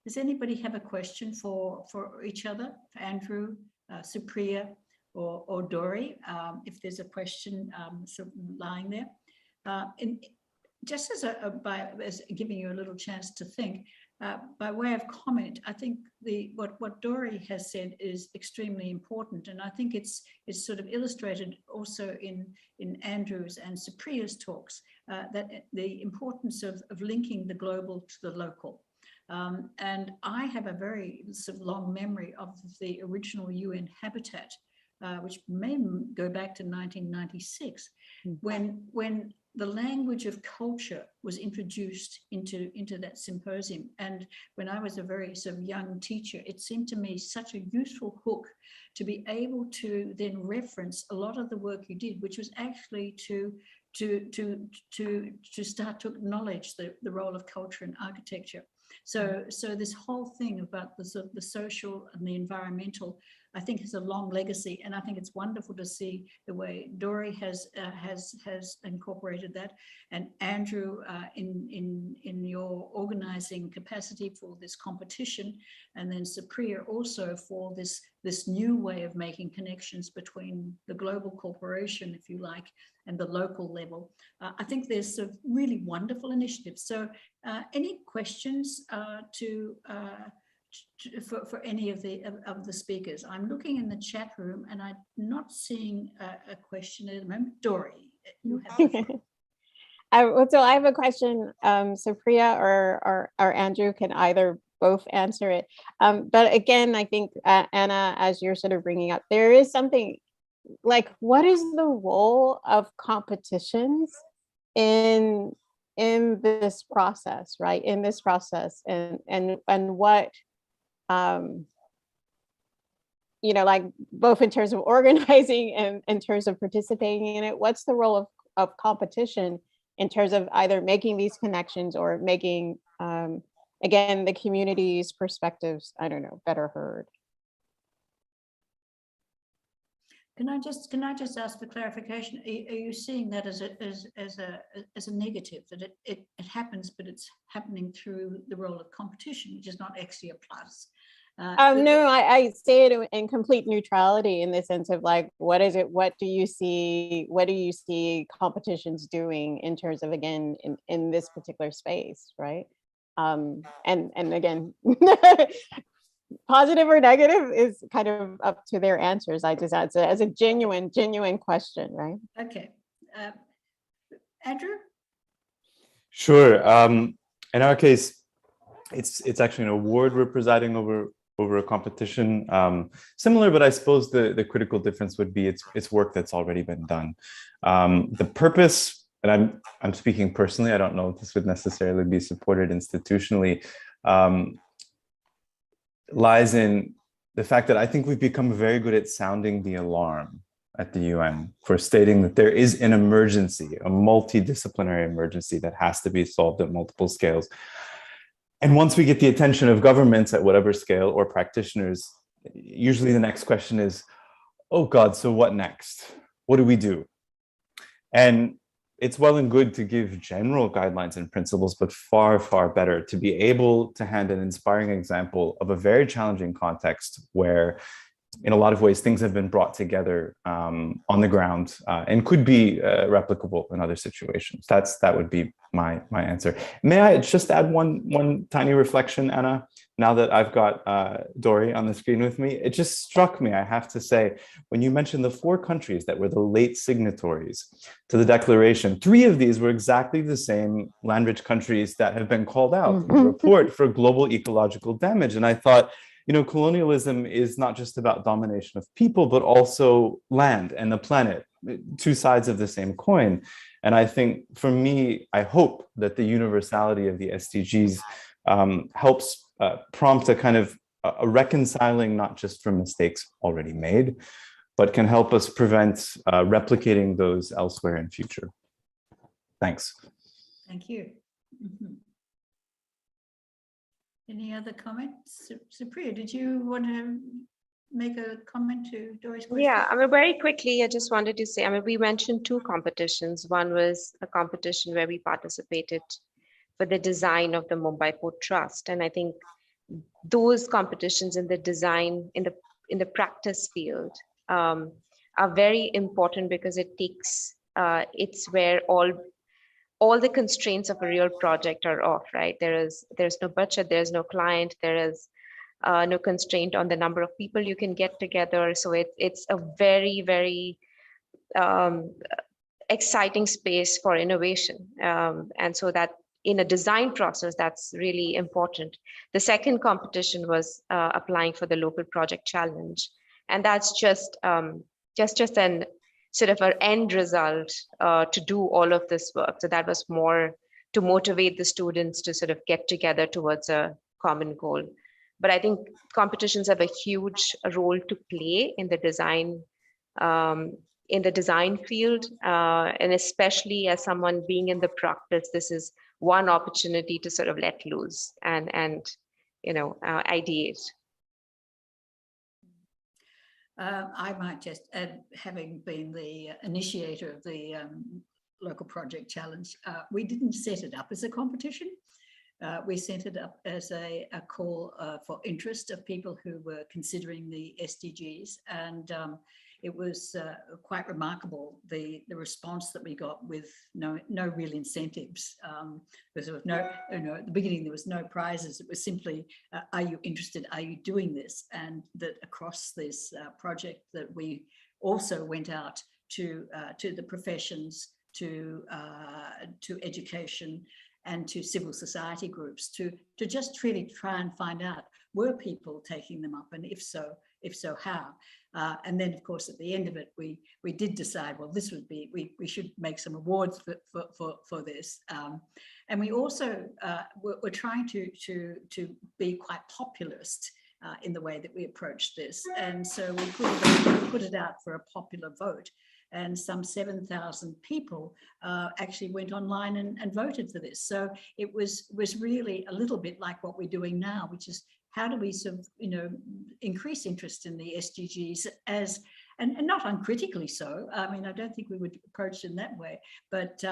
Does anybody have a question for each other, for Andrew, Supriya, or Dory? If there's a question sort of lying there. Just as as giving you a little chance to think, by way of comment, I think what Dory has said is extremely important, and I think it's sort of illustrated also in Andrew's and Supriya's talks, that the importance of linking the global to the local. And I have a very sort of long memory of the original UN Habitat, which may go back to 1996, when the language of culture was introduced into that symposium. And when I was a very sort of young teacher, it seemed to me such a useful hook to be able to then reference a lot of the work you did, which was actually to start to acknowledge the role of culture and architecture. So this whole thing about the social and the environmental, I think, has a long legacy, and I think it's wonderful to see the way Dory has incorporated that, and Andrew in your organizing capacity for this competition, and then Supriya also for this new way of making connections between the global corporation, if you like, and the local level. I think there's some really wonderful initiatives. So any questions for any of the speakers? I'm looking in the chat room and I'm not seeing a question at the moment. Dory, you have the floor. So I have a question. Supriya or Andrew can either both answer it. But again, I think Anna, as you're sort of bringing up, there is something like, what is the role of competitions in this process, right? In this process, and what, you know, like both in terms of organizing and in terms of participating in it, what's the role of competition in terms of either making these connections or making, again, the community's perspectives, I don't know, better heard? Can I just ask for clarification? Are you seeing that as a negative, that it happens, but it's happening through the role of competition, which is not actually a plus? No, I say it in complete neutrality, in the sense of like, what is it? What do you see competitions doing in terms of, again, in this particular space, right? And again, positive or negative is kind of up to their answers. I just add as a genuine question, right? Okay. Andrew? Sure. In our case, it's actually an award we're presiding over a competition. Similar, but I suppose the critical difference would be it's work that's already been done. The purpose, and I'm speaking personally, I don't know if this would necessarily be supported institutionally, lies in the fact that I think we've become very good at sounding the alarm at the UN for stating that there is an emergency, a multidisciplinary emergency that has to be solved at multiple scales. And once we get the attention of governments at whatever scale, or practitioners, usually the next question is, oh God, so what next? What do we do? And it's well and good to give general guidelines and principles, but far, far better to be able to hand an inspiring example of a very challenging context where, in a lot of ways, things have been brought together on the ground and could be replicable in other situations. That would be my answer. May I just add one tiny reflection, Anna? Now that I've got Dory on the screen with me, it just struck me, I have to say, when you mentioned the 4 countries that were the late signatories to the declaration, 3 of these were exactly the same land-rich countries that have been called out in the report for global ecological damage. And I thought, you know, colonialism is not just about domination of people, but also land and the planet, 2 sides of the same coin. And I think, for me, I hope that the universality of the SDGs helps prompt a kind of a reconciling, not just from mistakes already made, but can help us prevent replicating those elsewhere in future. Thanks. Thank you. Any other comments? Supriya, did you want to make a comment to Dory's question? Yeah, I mean, very quickly, I just wanted to say, I mean, we mentioned 2 competitions. One was a competition where we participated for the design of the Mumbai Port Trust. And I think those competitions in the design, in the practice field are very important, because it takes, it's where all the constraints of a real project are off, right? There's no budget, there's no client, there is no constraint on the number of people you can get together. So it's a very, very exciting space for innovation. And so that in a design process, that's really important. The second competition was applying for the local project challenge. And that's just an sort of an end result to do all of this work. So that was more to motivate the students to sort of get together towards a common goal. But I think competitions have a huge role to play in the design field, and especially as someone being in the practice, this is one opportunity to sort of let loose and you know, ideate. I might just add, having been the initiator of the local project challenge, we didn't set it up as a competition. We set it up as a call for interest of people who were considering the SDGs, and it was quite remarkable, the response that we got, with no real incentives. Because there was no, you know, at the beginning there was no prizes. It was simply, are you interested? Are you doing this? And that across this project, that we also went out to the professions, to education, and to civil society groups to just really try and find out, were people taking them up, and if so, how? And then, of course, at the end of it, we did decide, well, this would be, we should make some awards for this. And we also were trying to be quite populist in the way that we approached this. And so we put it out for a popular vote. And some 7,000 people actually went online and voted for this. So it was really a little bit like what we're doing now, which is, how do we sort of, you know, increase interest in the SDGs as, and not uncritically so. I mean, I don't think we would approach it in that way, but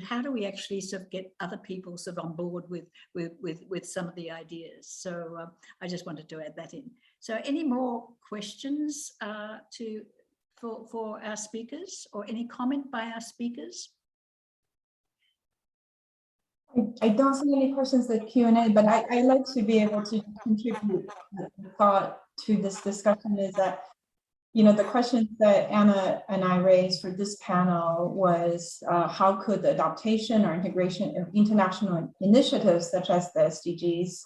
how do we actually sort of get other people sort of on board with some of the ideas? So I just wanted to add that in. So any more questions for our speakers, or any comment by our speakers? I don't see any questions at Q&A, but I like to be able to contribute a thought to this discussion. Is that, you know, the questions that Anna and I raised for this panel was how could the adaptation or integration of international initiatives such as the SDGs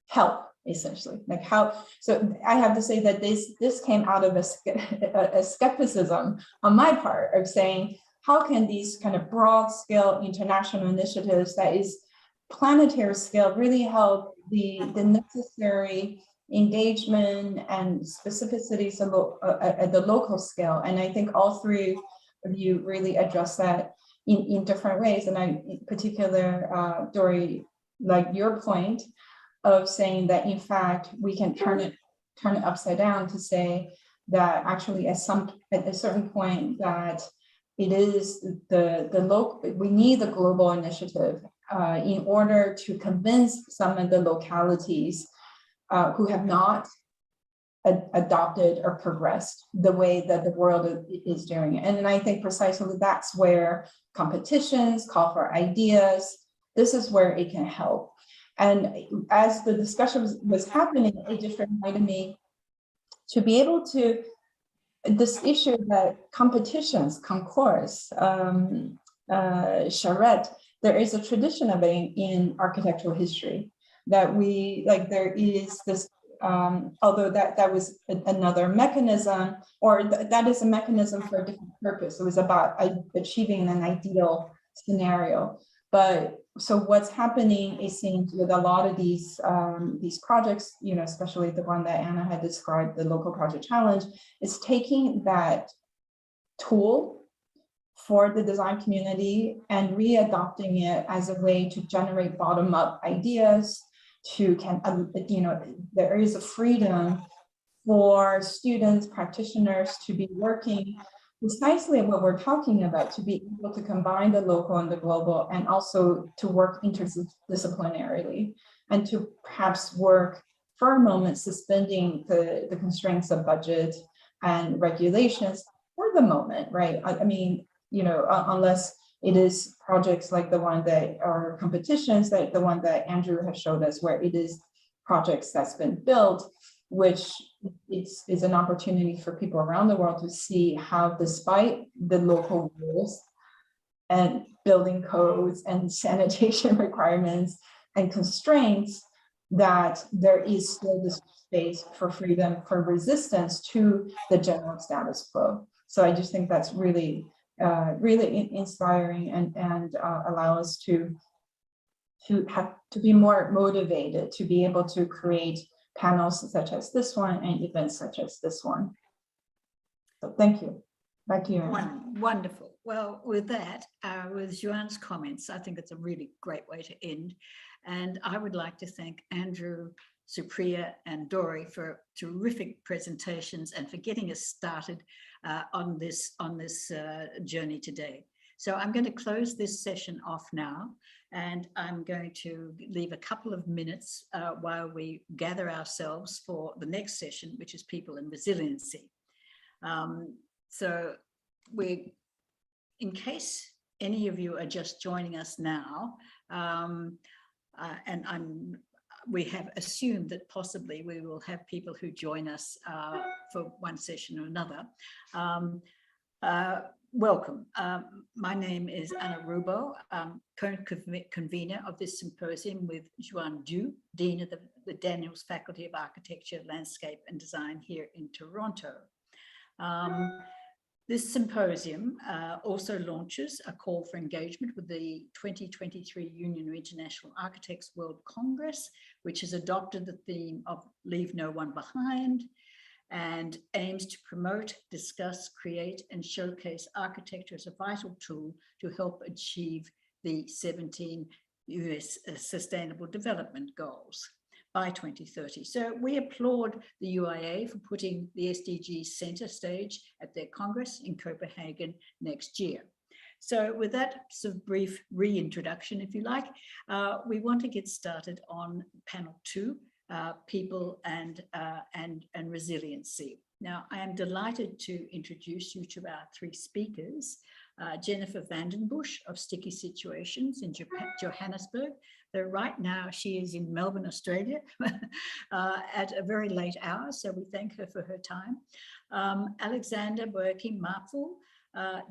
help, essentially, like how? So I have to say that this came out of a skepticism on my part of saying, how can these kind of broad scale international initiatives that is planetary scale really help the necessary engagement and specificities at the local scale? And I think all 3 of you really address that in different ways. And I, in particular, Dory, like your point of saying that, in fact, we can turn it upside down to say that actually at a certain point that it is the local, we need the global initiative in order to convince some of the localities who have not adopted or progressed the way that the world is doing it. And I think precisely that's where competitions, call for ideas, this is where it can help. And as the discussion was happening, it just reminded me to be able to, this issue that competitions, concours, charrette, there is a tradition of it in architectural history that we, like there is this, although that was another mechanism, or that is a mechanism for a different purpose. It was about achieving an ideal scenario. But so what's happening, it seems, with a lot of these projects, you know, especially the one that Anna had described, the local project challenge, is taking that tool for the design community and readopting it as a way to generate bottom-up ideas, to you know, there is a freedom for students, practitioners to be working precisely what we're talking about, to be able to combine the local and the global, and also to work interdisciplinarily, and to perhaps work for a moment suspending the constraints of budget and regulations for the moment, right? I mean, you know, unless it is projects like the one that are competitions, that the one that Andrew has showed us, where it is projects that's been built, which is an opportunity for people around the world to see how, despite the local rules and building codes and sanitation requirements and constraints, that there is still this space for freedom, for resistance to the general status quo. So I just think that's really, really inspiring, and allow us to be more motivated to be able to create panels such as this one and events such as this one. So thank you. Back to you, Anna. Wonderful. Well, with that, with Joanne's comments, I think it's a really great way to end. And I would like to thank Andrew, Supriya, and Dory for terrific presentations and for getting us started on this journey today. So I'm going to close this session off now, and I'm going to leave a couple of minutes while we gather ourselves for the next session, which is People and Resiliency. So in case any of you are just joining us now, and we have assumed that possibly we will have people who join us for one session or another. Welcome. My name is Anna Rubo, current convener of this symposium with Joanne Du, Dean of the Daniels Faculty of Architecture, Landscape and Design here in Toronto. This symposium also launches a call for engagement with the 2023 Union of International Architects World Congress, which has adopted the theme of Leave No One Behind, and aims to promote, discuss, create, and showcase architecture as a vital tool to help achieve the 17 US Sustainable Development Goals by 2030. So we applaud the UIA for putting the SDGs center stage at their Congress in Copenhagen next year. So with that sort of brief reintroduction, if you like, we want to get started on panel 2, People and Resiliency. Now, I am delighted to introduce you to our 3 speakers. Jennifer Vandenbush of Sticky Situations in Johannesburg. Though right now she is in Melbourne, Australia at a very late hour, so we thank her for her time. Alexander Boyaki Mafu,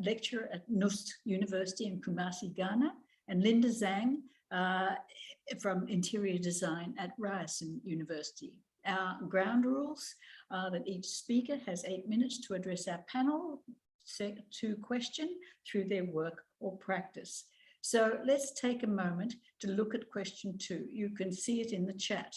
lecturer at NUST University in Kumasi, Ghana, and Linda Zhang from Interior Design at Ryerson University. Our ground rules are that each speaker has 8 minutes to address our panel, to question through their work or practice. So let's take a moment to look at question 2. You can see it in the chat.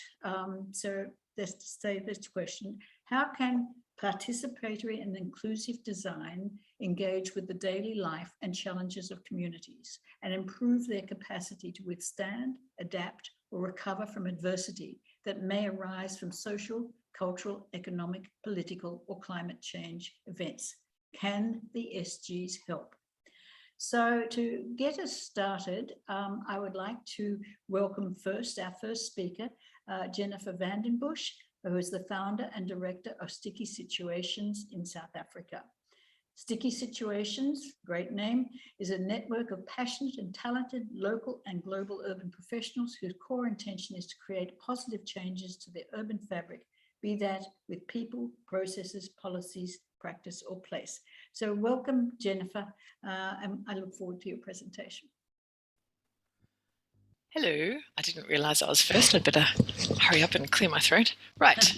So let's say this question: how can participatory and inclusive design engage with the daily life and challenges of communities and improve their capacity to withstand, adapt, or recover from adversity that may arise from social, cultural, economic, political, or climate change events? Can the SDGs help? So to get us started, I would like to welcome first our first speaker, Jennifer Vandenbush, who is the founder and director of Sticky Situations in South Africa. Sticky Situations, great name, is a network of passionate and talented local and global urban professionals whose core intention is to create positive changes to their urban fabric, be that with people, processes, policies, practice, or place. So welcome, Jennifer, and I look forward to your presentation. Hello, I didn't realize I was first. I'd better hurry up and clear my throat. Right.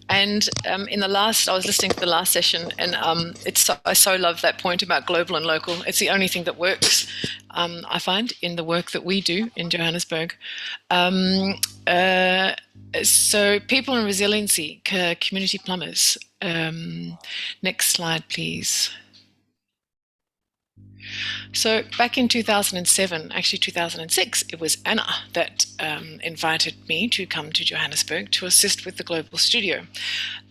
And in the last, I was listening to the last session, and I so love that point about global and local. It's the only thing that works, I find, in the work that we do in Johannesburg. So people and resiliency, community plumbers. Next slide, please. So back in 2007, actually 2006, it was Anna that invited me to come to Johannesburg to assist with the Global Studio.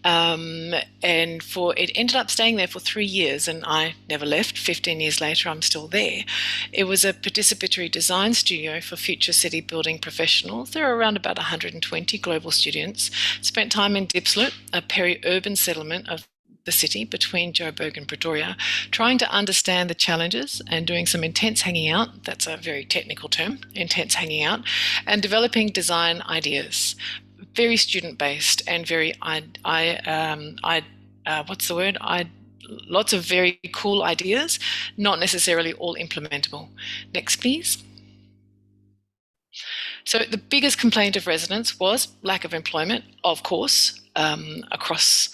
And it ended up staying there for 3 years, and I never left. 15 years later, I'm still there. It was a participatory design studio for future city building professionals. There are around about 120 global students. Spent time in Diepsloot, a peri-urban settlement of the city between Joburg and Pretoria, trying to understand the challenges and doing some intense hanging out. That's a very technical term, intense hanging out, and developing design ideas. Very student-based and very, lots of very cool ideas, not necessarily all implementable. Next, please. So the biggest complaint of residents was lack of employment, of course, across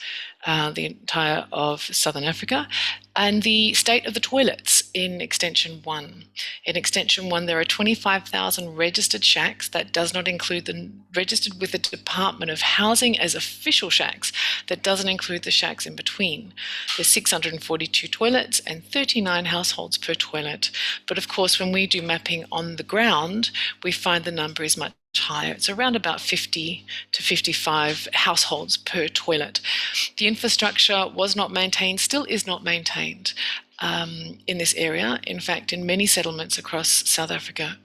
the entire of Southern Africa, and the state of the toilets in Extension 1. In Extension 1, there are 25,000 registered shacks. That does not include the registered with the Department of Housing as official shacks. That doesn't include the shacks in between. There's 642 toilets and 39 households per toilet. But of course, when we do mapping on the ground, we find the number is much higher. It's around about 50 to 55 households per toilet. The infrastructure was not maintained, still is not maintained in this area. In fact, in many settlements across South Africa,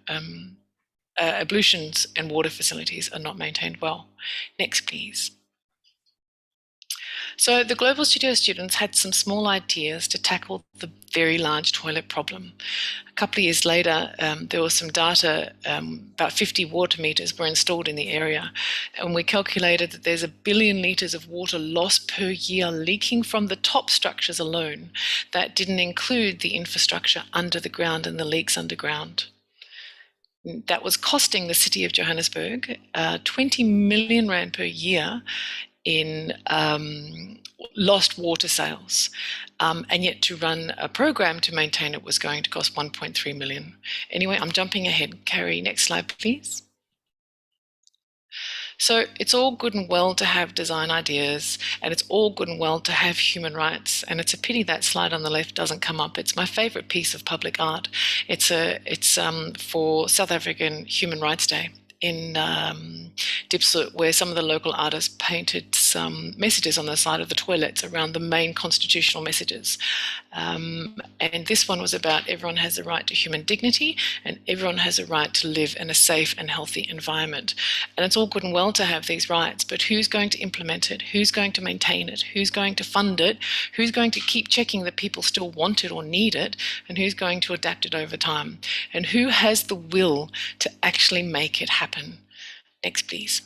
ablutions and water facilities are not maintained well. Next, please. So the Global Studio students had some small ideas to tackle the very large toilet problem. A couple of years later, there was some data, about 50 water meters were installed in the area, and we calculated that there's 1 billion litres of water lost per year leaking from the top structures alone. That didn't include the infrastructure under the ground and the leaks underground. That was costing the city of Johannesburg 20 million rand per year in lost water sales, and yet to run a program to maintain it was going to cost 1.3 million. Anyway, I'm jumping ahead. Carrie, next slide, please. So it's all good and well to have design ideas, and it's all good and well to have human rights, and it's a pity that slide on the left doesn't come up. It's my favorite piece of public art. It's for South African Human Rights Day in Diepsloot, where some of the local artists painted some messages on the side of the toilets around the main constitutional messages. And this one was about everyone has a right to human dignity and everyone has a right to live in a safe and healthy environment. And it's all good and well to have these rights, but who's going to implement it? Who's going to maintain it? Who's going to fund it? Who's going to keep checking that people still want it or need it? And who's going to adapt it over time? And who has the will to actually make it happen? Next, please.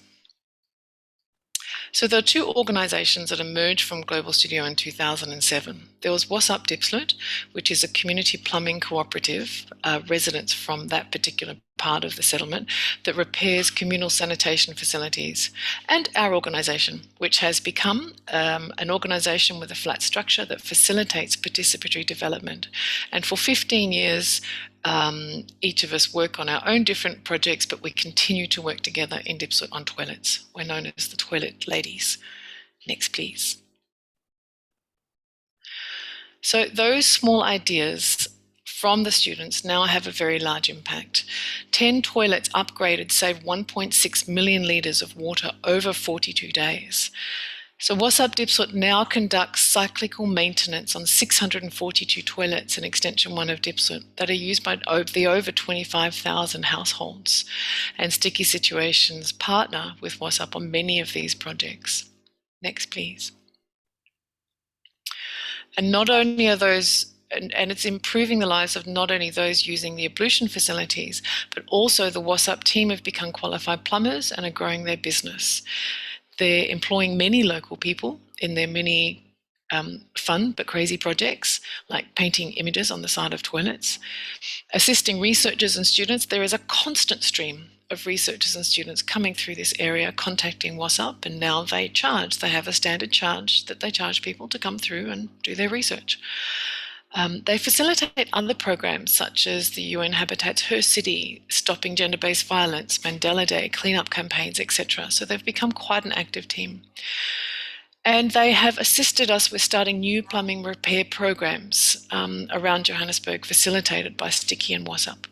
So there are two organisations that emerged from Global Studio in 2007. There was What's Up Diepsloot, which is a community plumbing cooperative, residents from that particular part of the settlement, that repairs communal sanitation facilities, and our organisation, which has become an organisation with a flat structure that facilitates participatory development. And for 15 years, each of us work on our own different projects, but we continue to work together in Diepsloot on toilets. We're known as the Toilet Ladies. Next, please. So those small ideas from the students now have a very large impact. 10 toilets upgraded saved 1.6 million litres of water over 42 days. So WhatsApp Dipswit now conducts cyclical maintenance on 642 toilets in Extension 1 of Dipswit that are used by the over 25,000 households. And Sticky Situations partner with WhatsApp on many of these projects. Next, please. And not only are those, and it's improving the lives of not only those using the ablution facilities, but also the WhatsApp team have become qualified plumbers and are growing their business. They're employing many local people in their many fun but crazy projects, like painting images on the side of toilets. Assisting researchers and students, there is a constant stream of researchers and students coming through this area, contacting WhatsApp, and now they charge. They have a standard charge that they charge people to come through and do their research. They facilitate other programs such as the UN Habitat's Her City, Stopping Gender-Based Violence, Mandela Day, cleanup campaigns, etc. So they've become quite an active team. And they have assisted us with starting new plumbing repair programs around Johannesburg, facilitated by Sticky and WhatsApp.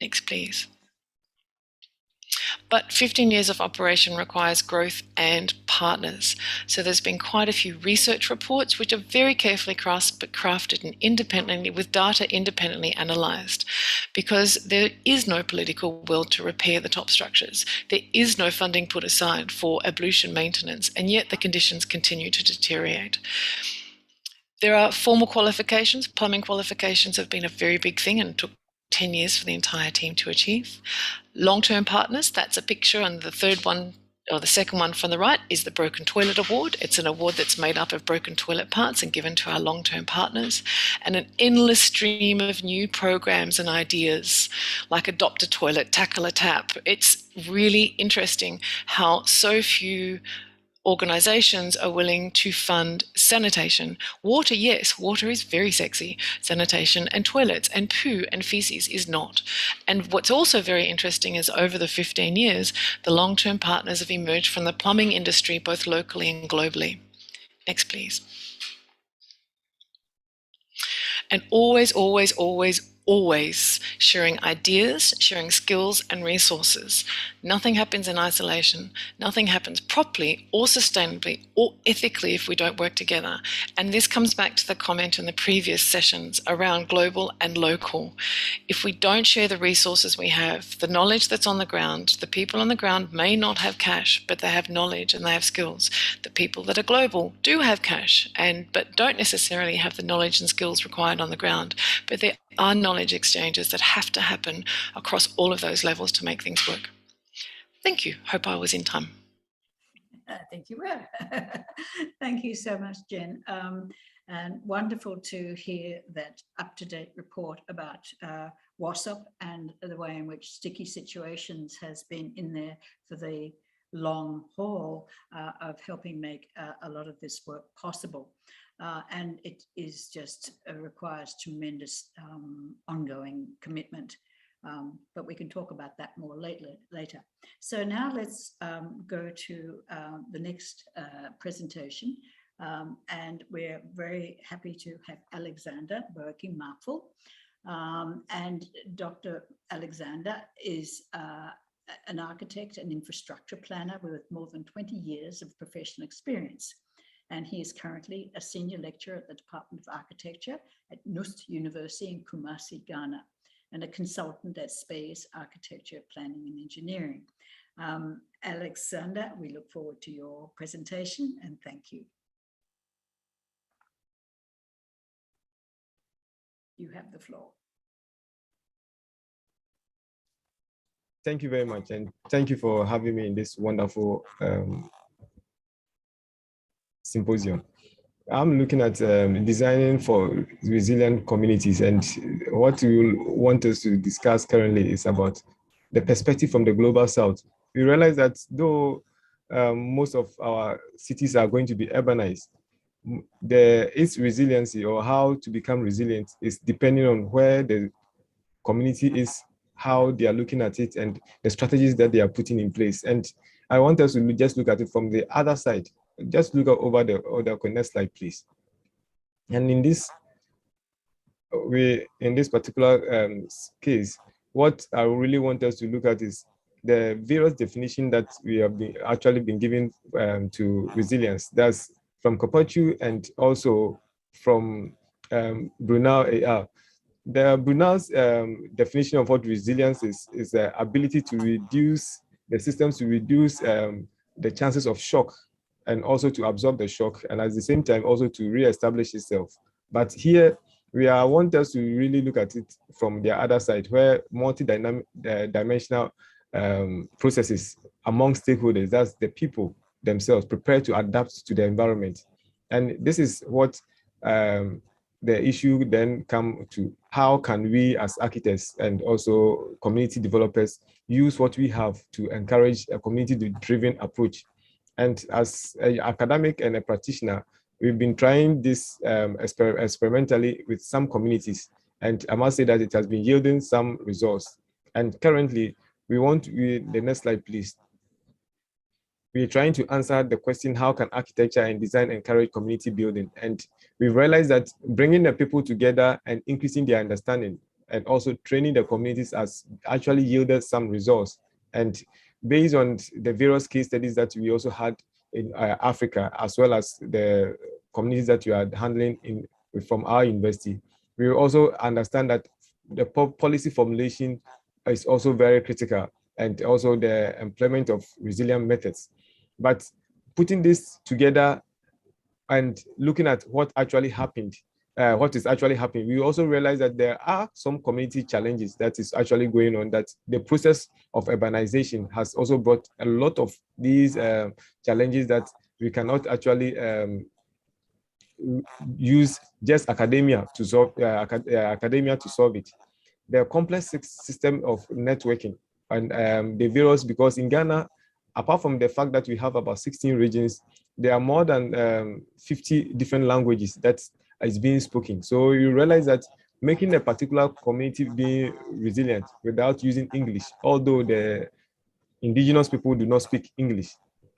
Next, please. But 15 years of operation requires growth and partners. So there's been quite a few research reports which are very carefully crafted and independently, with data independently analysed, because there is no political will to repair the top structures. There is no funding put aside for ablution maintenance, and yet the conditions continue to deteriorate. There are formal qualifications. Plumbing qualifications have been a very big thing and took 10 years for the entire team to achieve. Long-term partners, that's a picture, and the third one, or the second one from the right, is the Broken Toilet Award. It's an award that's made up of broken toilet parts and given to our long-term partners, and an endless stream of new programs and ideas, like Adopt a Toilet, Tackle a Tap. It's really interesting how so few organizations are willing to fund sanitation. Water, yes, water is very sexy. Sanitation and toilets and poo and feces is not. And what's also very interesting is over the 15 years, the long-term partners have emerged from the plumbing industry, both locally and globally. Next, please. And always, always, always, always sharing ideas, sharing skills and resources. Nothing happens in isolation. Nothing happens properly or sustainably or ethically if we don't work together. And this comes back to the comment in the previous sessions around global and local. If we don't share the resources we have, the knowledge that's on the ground, the people on the ground may not have cash, but they have knowledge and they have skills. The people that are global do have cash, but don't necessarily have the knowledge and skills required on the ground. But there are knowledge exchanges that have to happen across all of those levels to make things work. Thank you. Hope I was in time. I think you were. Thank you so much, Jen. And wonderful to hear that up-to-date report about WhatsApp and the way in which Sticky Situations has been in there for the long haul of helping make a lot of this work possible. And it is just requires tremendous ongoing commitment. But we can talk about that more later. So now let's go to the next presentation. And we're very happy to have Alexander Berkey-Markfull. And Dr. Alexander is an architect and infrastructure planner with more than 20 years of professional experience. And he is currently a senior lecturer at the Department of Architecture at NUST University in Kumasi, Ghana, and a consultant at Space Architecture, Planning and Engineering. Alexander, we look forward to your presentation and thank you. You have the floor. Thank you very much, and thank you for having me in this wonderful symposium. I'm looking at designing for resilient communities, and what we want us to discuss currently is about the perspective from the global south. We realize that though most of our cities are going to be urbanized, its resiliency or how to become resilient is depending on where the community is, how they are looking at it, and the strategies that they are putting in place. And I want us to just look at it from the other side. Just look over the next slide, please. And in this particular case, what I really want us to look at is the various definition that we have actually been given to resilience. That's from Kopachu and also from Brunel AR. The Brunel's definition of what resilience is the ability to reduce the systems, to reduce the chances of shock, and also to absorb the shock, and at the same time also to re-establish itself. But here we want us to really look at it from the other side, where multi-dimensional processes among stakeholders, that's the people themselves, prepare to adapt to the environment. And this is what the issue then come to: how can we as architects and also community developers use what we have to encourage a community-driven approach? And as an academic and a practitioner, we've been trying this experimentally with some communities, and I must say that it has been yielding some results. And currently, the next slide, please. We're trying to answer the question, how can architecture and design encourage community building? And we've realized that bringing the people together and increasing their understanding and also training the communities has actually yielded some results. And based on the various case studies that we also had in Africa, as well as the communities that we are handling from our university, we also understand that the policy formulation is also very critical, and also the employment of resilient methods. But putting this together and looking at what actually happened, what is actually happening, we also realize that there are some community challenges that is actually going on, that the process of urbanization has also brought a lot of these challenges that we cannot actually use just academia to solve it. The complex system of networking and the various, because in Ghana, apart from the fact that we have about 16 regions, there are more than 50 different languages that is being spoken. So you realize that making a particular community being resilient without using English, although the indigenous people do not speak English,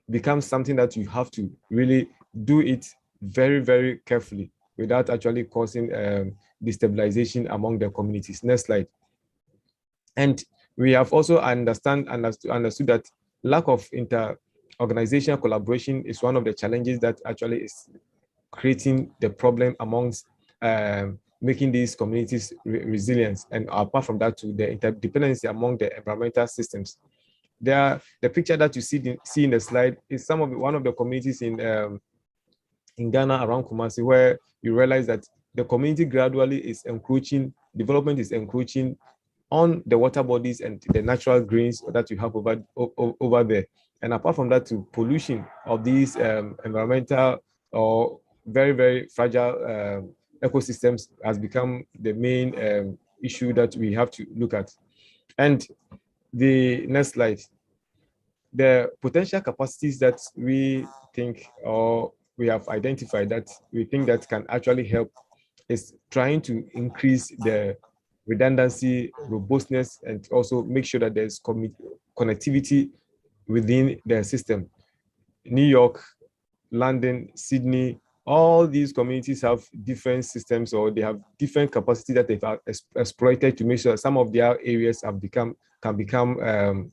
becomes something that you have to really do it very, very carefully without actually causing destabilization among the communities. Next slide. And we have also understood that lack of inter-organizational collaboration is one of the challenges that actually is creating the problem amongst making these communities resilient. And apart from that, too, the interdependency among the environmental systems. The picture that you see in the slide is one of the communities in Ghana around Kumasi, where you realize that the community gradually is encroaching, development is encroaching on the water bodies and the natural greens that you have over there. And apart from that, too, pollution of these environmental or very, very fragile ecosystems has become the main issue that we have to look at. And the next slide. The potential capacities that we think or we have identified that we think that can actually help is trying to increase the redundancy, robustness, and also make sure that there's connectivity within the system. New York, London, Sydney, all these communities have different systems, or they have different capacity that they've exploited to make sure some of their areas can become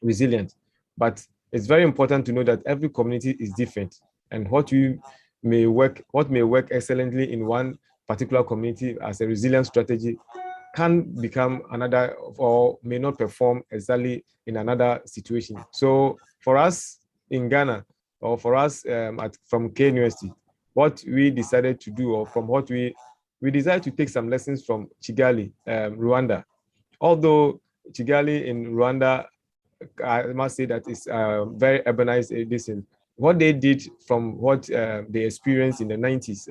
resilient. But it's very important to know that every community is different, and what may work excellently in one particular community as a resilience strategy can become another, or may not perform exactly in another situation. So for us in Ghana, or for us from KNUST, what we decided to do, or from what we decided to take some lessons from Kigali, Rwanda. Although Kigali in Rwanda, I must say that it's very urbanized edition. What they did from what they experienced in the 90s,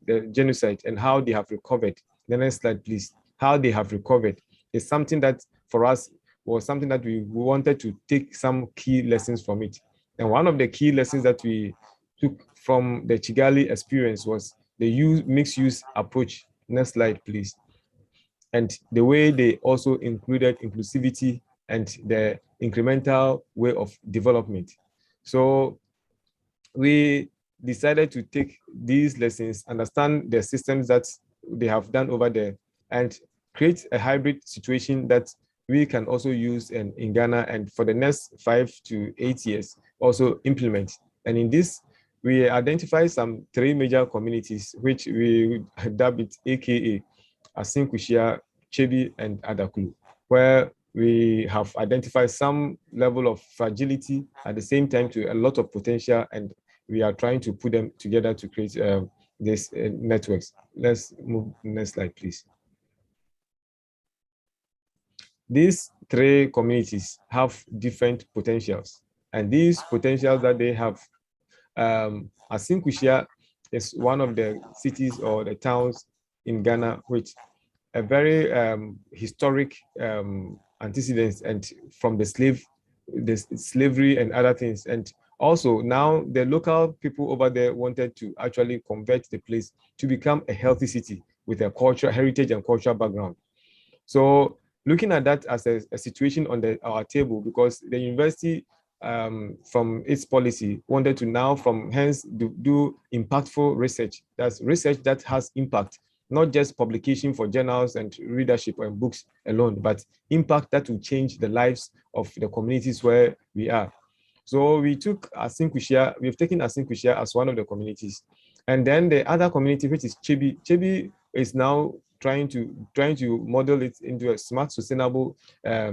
the genocide, and how they have recovered. The next slide, please. How they have recovered is something that for us was something that we wanted to take some key lessons from it. And one of the key lessons that we took from the Kigali experience was the mixed use approach. Next slide, please. And the way they also included inclusivity and the incremental way of development. So we decided to take these lessons, understand the systems that they have done over there, and create a hybrid situation that we can also use in Ghana, and for the next 5 to 8 years also implement. And in this, we identify some 3 major communities, which we dub it AKA, Asinkushia, Chebi, and Adakulu, where we have identified some level of fragility at the same time to a lot of potential, and we are trying to put them together to create these networks. Let's move next slide, please. These 3 communities have different potentials, and these potentials that they have, Asinkushia is one of the cities or the towns in Ghana which a very historic antecedents and from the slavery and other things. And also now the local people over there wanted to actually convert the place to become a healthy city with a cultural heritage and cultural background. So looking at that as a situation on our table, because the university from its policy wanted to now from hence do impactful research. That's research that has impact, not just publication for journals and readership and books alone, but impact that will change the lives of the communities where we are. So we took Asinkushia, we've taken Asinkushia as one of the communities. And then the other community, which is Chebi. Chebi is now trying to model it into a smart, sustainable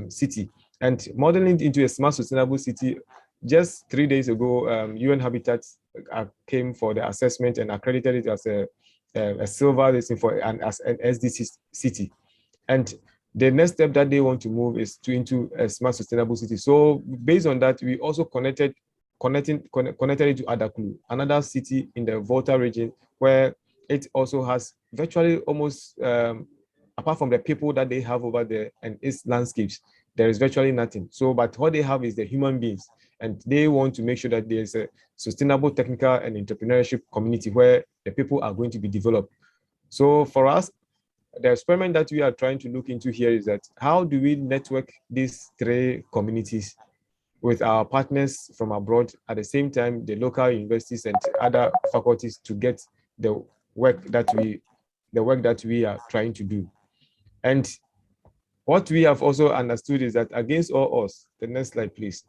city. And modeling it into a smart, sustainable city, just 3 days ago, UN Habitat came for the assessment and accredited it as a silver listing as an SDG city. And the next step that they want to move is into a smart, sustainable city. So based on that, we also connected it to Adakulu, another city in the Volta region, where it also has virtually almost, apart from the people that they have over there and its landscapes, there is virtually nothing. So, but what they have is the human beings, and they want to make sure that there's a sustainable technical and entrepreneurship community where the people are going to be developed. So for us, the experiment that we are trying to look into here is that how do we network these 3 communities with our partners from abroad, at the same time the local universities and other faculties, to get the work that we are trying to do. And what we have also understood is that against all odds, the next slide please,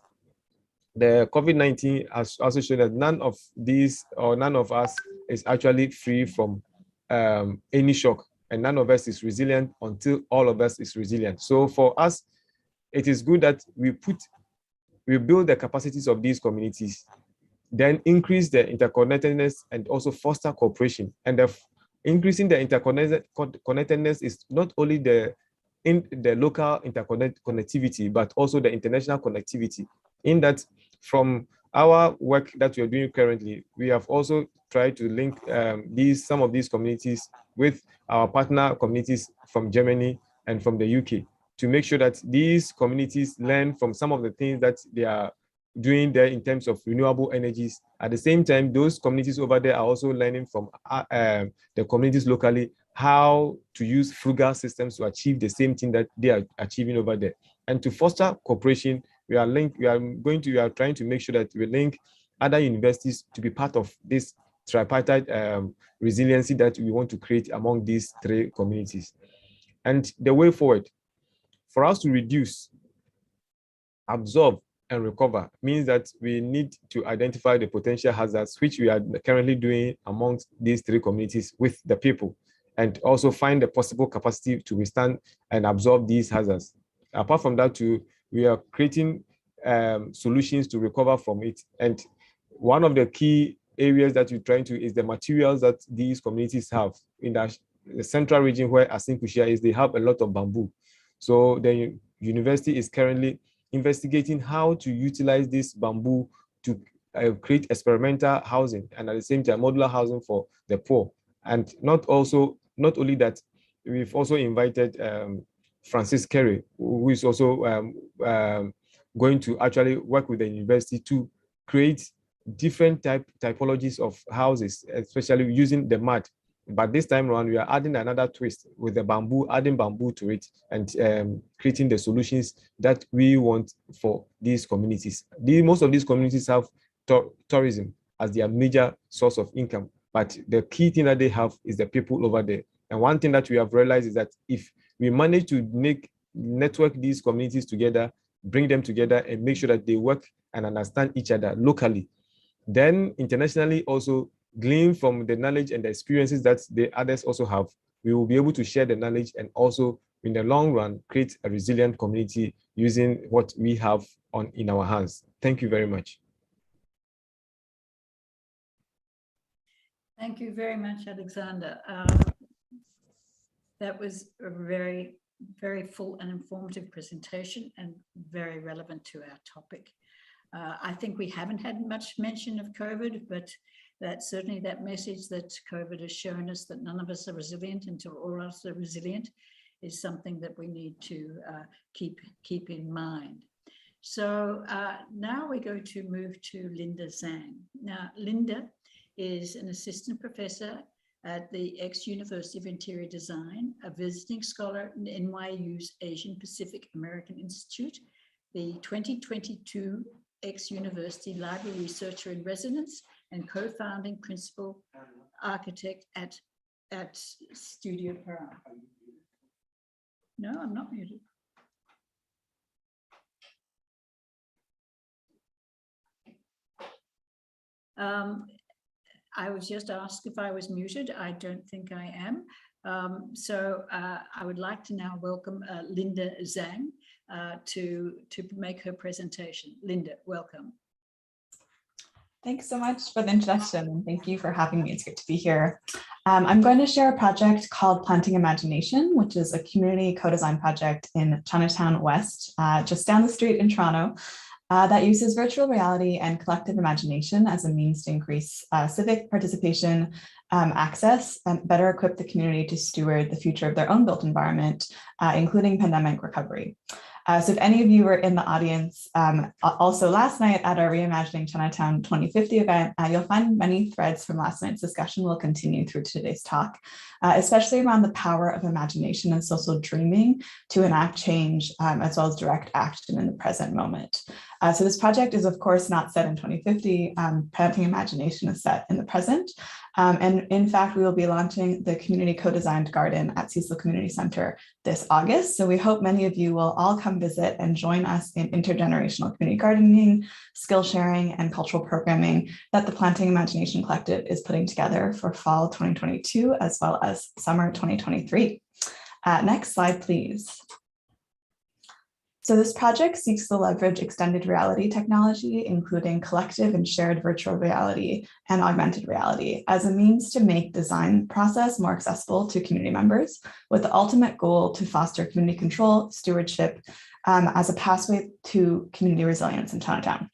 the COVID-19 has also shown that none of these or none of us is actually free from any shock, and none of us is resilient until all of us is resilient. So for us, it is good that we build the capacities of these communities, then increase the interconnectedness and also foster cooperation. And increasing the interconnectedness is not only in the local interconnectivity, but also the international connectivity. In that, from our work that we are doing currently, we have also tried to link some of these communities with our partner communities from Germany and from the UK, to make sure that these communities learn from some of the things that they are doing there in terms of renewable energies. At the same time, those communities over there are also learning from the communities locally how to use frugal systems to achieve the same thing that they are achieving over there. And to foster cooperation, we are trying to make sure that we link other universities to be part of this tripartite resiliency that we want to create among these 3 communities. And the way forward for us to reduce, absorb, and recover means that we need to identify the potential hazards, which we are currently doing amongst these 3 communities with the people, and also find the possible capacity to withstand and absorb these hazards. Apart from that, we are creating solutions to recover from it. And one of the key areas that we're trying to is the materials that these communities have. In the central region where Asinkushia is, they have a lot of bamboo. So the university is currently investigating how to utilize this bamboo to create experimental housing, and at the same time modular housing for the poor. And not only that, we've also invited Francis Kerry, who is also going to actually work with the university to create different typologies of houses, especially using the mud. But this time around, we are adding another twist with the bamboo, adding bamboo to it, and creating the solutions that we want for these communities. Most of these communities have tourism as their major source of income, but the key thing that they have is the people over there. And one thing that we have realized is that if we manage to make network these communities together, bring them together, and make sure that they work and understand each other locally. Then internationally also glean from the knowledge and the experiences that the others also have. We will be able to share the knowledge and also in the long run, create a resilient community using what we have in our hands. Thank you very much. Thank you very much, Alexander. That was a very, very full and informative presentation and very relevant to our topic. I think we haven't had much mention of COVID, but that's certainly that message that COVID has shown us that none of us are resilient until all of us are resilient is something that we need to keep in mind. So now we're going to move to Linda Zhang. Now, Linda is an assistant professor at the University of Interior Design, a visiting scholar in NYU's Asian Pacific American Institute, the 2022 University Library Researcher in Residence, and co-founding principal architect at Studio Pearl. No, I'm not muted. I was just asked if I was muted. I don't think I am. So I would like to now welcome Linda Zhang to make her presentation. Linda, welcome. Thanks so much for the introduction, and thank you for having me. It's great to be here. I'm going to share a project called Planting Imagination, which is a community co-design project in Chinatown West, just down the street in Toronto, that uses virtual reality and collective imagination as a means to increase civic participation, access, and better equip the community to steward the future of their own built environment, including pandemic recovery. So if any of you were in the audience also last night at our Reimagining Chinatown 2050 event, you'll find many threads from last night's discussion will continue through today's talk, especially around the power of imagination and social dreaming to enact change, as well as direct action in the present moment. So this project is, of course, not set in 2050. Planting Imagination is set in the present. And in fact, we will be launching the community co-designed garden at Cecil Community Center this August. So we hope many of you will all come visit and join us in intergenerational community gardening, skill sharing, and cultural programming that the Planting Imagination Collective is putting together for fall 2022, as well as summer 2023. Next slide, please. So this project seeks to leverage extended reality technology, including collective and shared virtual reality and augmented reality, as a means to make design process more accessible to community members, with the ultimate goal to foster community control, stewardship, as a pathway to community resilience in Chinatown.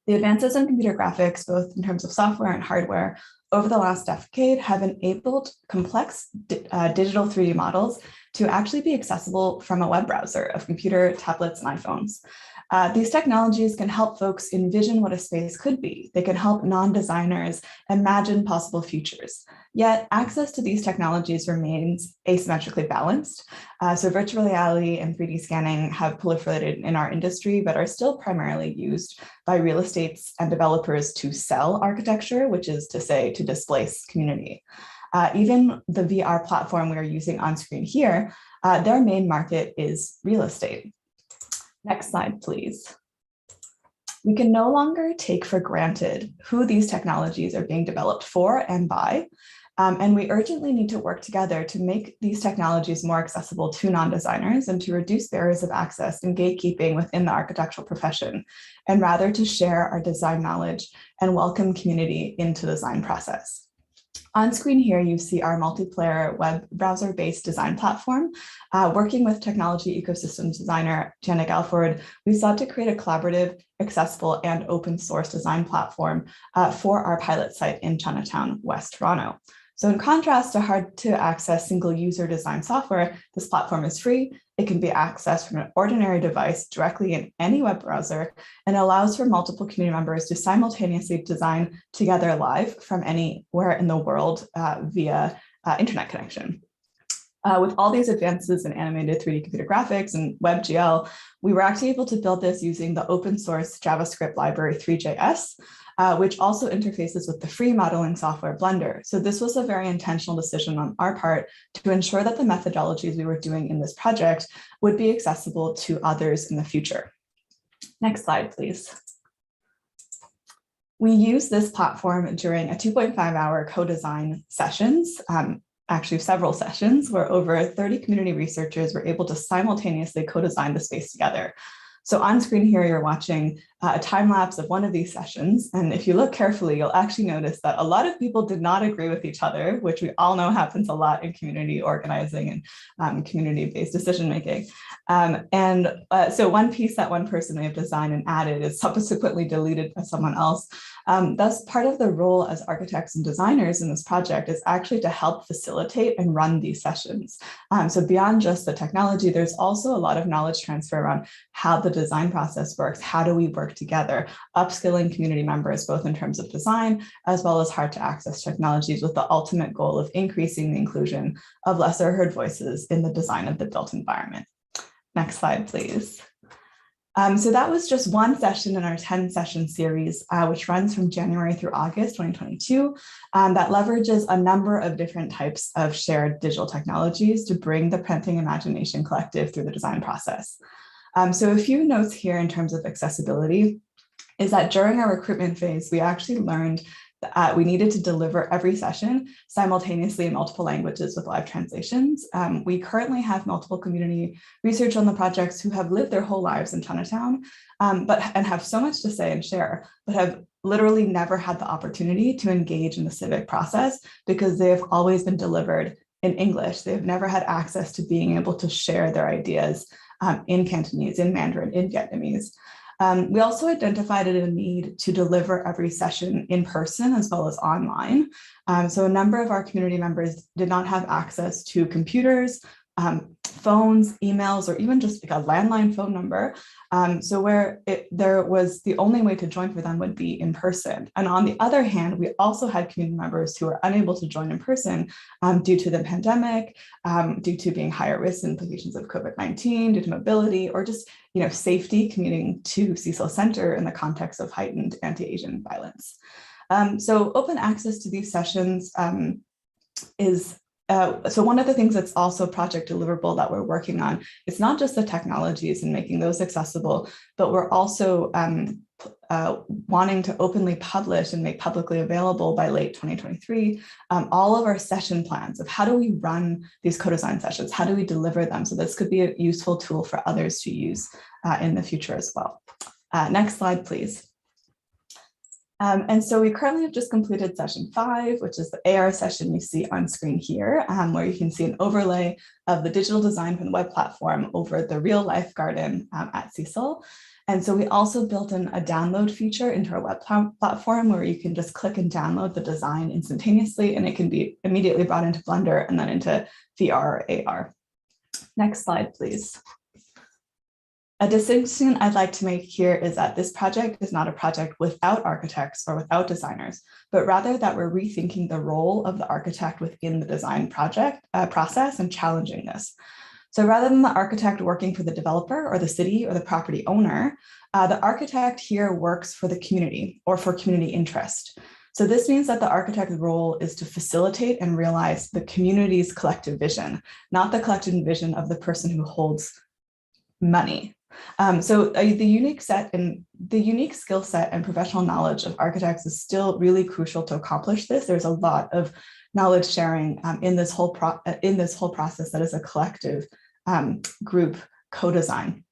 The advances in computer graphics, both in terms of software and hardware, over the last decade have enabled complex digital 3D models to actually be accessible from a web browser of computer, tablets, and iPhones. These technologies can help folks envision what a space could be. They can help non-designers imagine possible futures. Yet access to these technologies remains asymmetrically balanced. So virtual reality and 3D scanning have proliferated in our industry, but are still primarily used by real estates and developers to sell architecture, which is to say, to displace community. Even the VR platform we are using on screen here, their main market is real estate. Next slide, please. We can no longer take for granted who these technologies are being developed for and by, and we urgently need to work together to make these technologies more accessible to non-designers and to reduce barriers of access and gatekeeping within the architectural profession, and rather to share our design knowledge and welcome community into the design process. On screen here, you see our multiplayer web browser-based design platform. Working with technology ecosystems designer Janet Galford, we sought to create a collaborative, accessible, and open source design platform for our pilot site in Chinatown, West Toronto. So in contrast to hard to access single user design software, this platform is free. It can be accessed from an ordinary device directly in any web browser, and allows for multiple community members to simultaneously design together live from anywhere in the world via internet connection. With all these advances in animated 3D computer graphics and WebGL, we were actually able to build this using the open source JavaScript library 3JS, which also interfaces with the free modeling software Blender. So this was a very intentional decision on our part to ensure that the methodologies we were doing in this project would be accessible to others in the future. Next slide, please. We used this platform during a 2.5-hour co-design sessions, actually several sessions, where over 30 community researchers were able to simultaneously co-design the space together. So on screen here, you're watching a time lapse of one of these sessions. And if you look carefully, you'll actually notice that a lot of people did not agree with each other, which we all know happens a lot in community organizing and community-based decision-making. So one piece that one person may have designed and added is subsequently deleted by someone else. Thus, part of the role as architects and designers in this project is actually to help facilitate and run these sessions. So beyond just the technology, there's also a lot of knowledge transfer around how the design process works. How do we work together, upskilling community members, both in terms of design, as well as hard to access technologies, with the ultimate goal of increasing the inclusion of lesser heard voices in the design of the built environment. Next slide, please. So that was just one session in our 10-session series, which runs from January through August 2022, that leverages a number of different types of shared digital technologies to bring the Planting Imagination Collective through the design process. So a few notes here in terms of accessibility is that during our recruitment phase, we actually learned that we needed to deliver every session simultaneously in multiple languages with live translations. We currently have multiple community research on the projects who have lived their whole lives in Chinatown, and have so much to say and share, but have literally never had the opportunity to engage in the civic process because they have always been delivered in English. They've never had access to being able to share their ideas in Cantonese, in Mandarin, in Vietnamese. We also identified a need to deliver every session in person as well as online. So a number of our community members did not have access to computers, phones, emails, or even just like a landline phone number. So where there was the only way to join for them would be in person. And on the other hand, we also had community members who were unable to join in person due to the pandemic, due to being higher risk implications of COVID-19, due to mobility, or just safety commuting to Cecil Center in the context of heightened anti-Asian violence. So open access to these sessions is so one of the things that's also project deliverable that we're working on, it's not just the technologies and making those accessible, but we're also wanting to openly publish and make publicly available by late 2023, all of our session plans of how do we run these co-design sessions, how do we deliver them? So this could be a useful tool for others to use in the future as well. Next slide, please. And so we currently have just completed session 5, which is the AR session you see on screen here, where you can see an overlay of the digital design from the web platform over the real life garden at Cecil. And so we also built in a download feature into our web platform where you can just click and download the design instantaneously, and it can be immediately brought into Blender and then into VR or AR. Next slide, please. A distinction I'd like to make here is that this project is not a project without architects or without designers, but rather that we're rethinking the role of the architect within the design project process and challenging this. So rather than the architect working for the developer or the city or the property owner, the architect here works for the community or for community interest. So this means that the architect's role is to facilitate and realize the community's collective vision, not the collective vision of the person who holds money. So the unique skill set and professional knowledge of architects is still really crucial to accomplish this. There's a lot of knowledge sharing in this whole process that is a collective group co-design.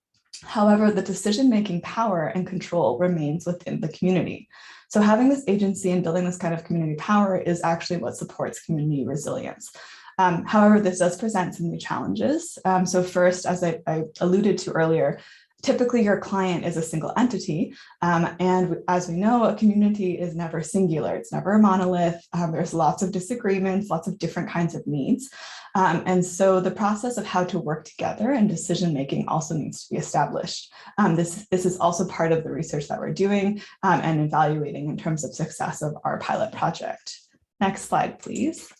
However, the decision-making power and control remains within the community. So having this agency and building this kind of community power is actually what supports community resilience. However, this does present some new challenges. So first, as I alluded to earlier, typically your client is a single entity. And as we know, a community is never singular. It's never a monolith. There's lots of disagreements, lots of different kinds of needs. And so the process of how to work together and decision-making also needs to be established. This is also part of the research that we're doing and evaluating in terms of success of our pilot project. Next slide, please.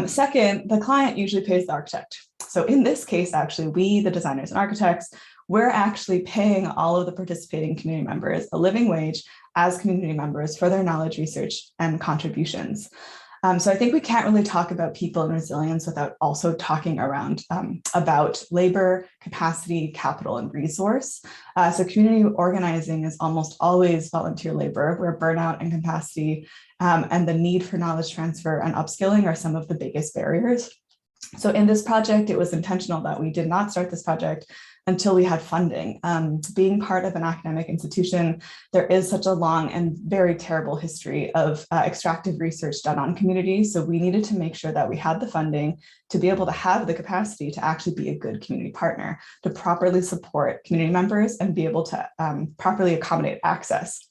Second, the client usually pays the architect. So in this case, actually, we, the designers and architects, we're actually paying all of the participating community members a living wage as community members for their knowledge, research, and contributions. So I think we can't really talk about people and resilience without also talking about labor, capacity, capital, and resource. So community organizing is almost always volunteer labor, where burnout and capacity and the need for knowledge transfer and upskilling are some of the biggest barriers. So in this project, it was intentional that we did not start this project until we had funding. Being part of an academic institution, there is such a long and very terrible history of extractive research done on communities. So we needed to make sure that we had the funding to be able to have the capacity to actually be a good community partner, to properly support community members and be able to properly accommodate access.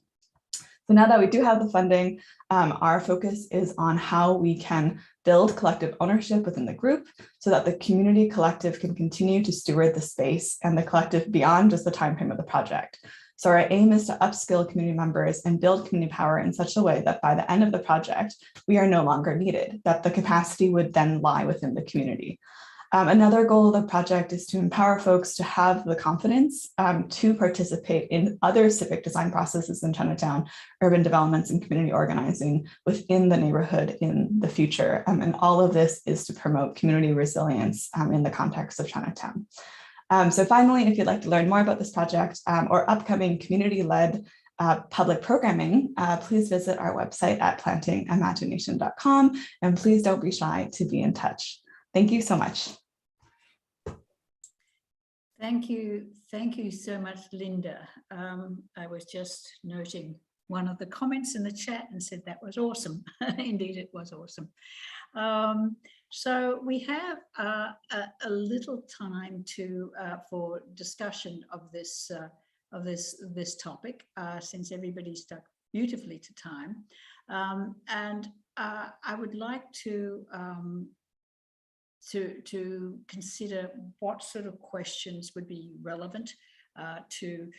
So now that we do have the funding, our focus is on how we can build collective ownership within the group so that the community collective can continue to steward the space and the collective beyond just the timeframe of the project. So our aim is to upskill community members and build community power in such a way that by the end of the project, we are no longer needed, that the capacity would then lie within the community. Another goal of the project is to empower folks to have the confidence to participate in other civic design processes in Chinatown, urban developments, and community organizing within the neighborhood in the future. And all of this is to promote community resilience in the context of Chinatown. So finally, if you'd like to learn more about this project or upcoming community-led public programming, please visit our website at plantingimagination.com, and please don't be shy to be in touch. Thank you so much. Thank you so much, Linda. I was just noting one of the comments in the chat and said that was awesome. Indeed, it was awesome. So we have a little time for discussion of this topic, since everybody stuck beautifully to time, and I would like to consider what sort of questions would be relevant to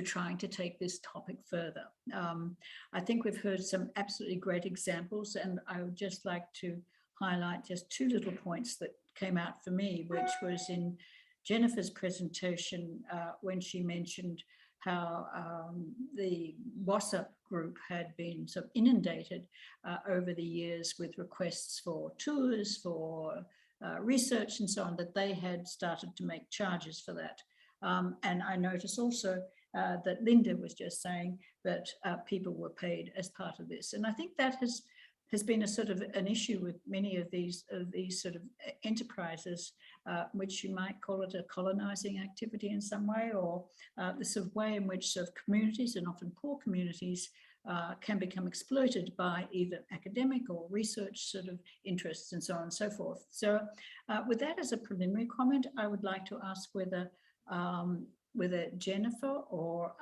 trying to take this topic further. I think we've heard some absolutely great examples, and I would just like to highlight just two little points that came out for me, which was in Jennifer's presentation when she mentioned how the WhatsApp group had been sort of inundated over the years with requests for tours, for research and so on, that they had started to make charges for that. And I noticed also that Linda was just saying that people were paid as part of this. And I think that has been a sort of an issue with many of these sort of enterprises, which you might call it a colonizing activity in some way, or the sort of way in which sort of communities, and often poor communities, can become exploited by either academic or research sort of interests and so on and so forth. So with that as a preliminary comment, I would like to ask whether Jennifer or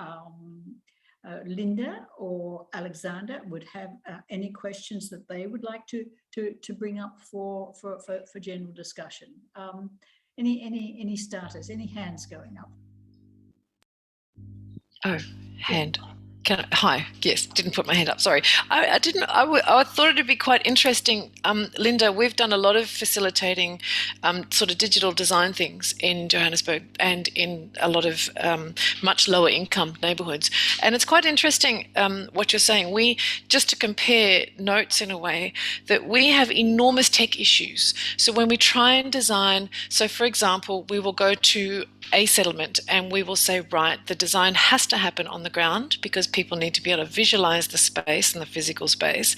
Linda or Alexander would have any questions that they would like to bring up for general discussion. Any starters, any hands going up? Oh, hand. Hi, yes, didn't put my hand up, sorry. I thought it'd be quite interesting. Linda, we've done a lot of facilitating sort of digital design things in Johannesburg and in a lot of much lower income neighborhoods. And it's quite interesting what you're saying. Just to compare notes in a way, that we have enormous tech issues. So when we try and design, so for example, we will go to a settlement and we will say, right, the design has to happen on the ground because people need to be able to visualize the space and the physical space,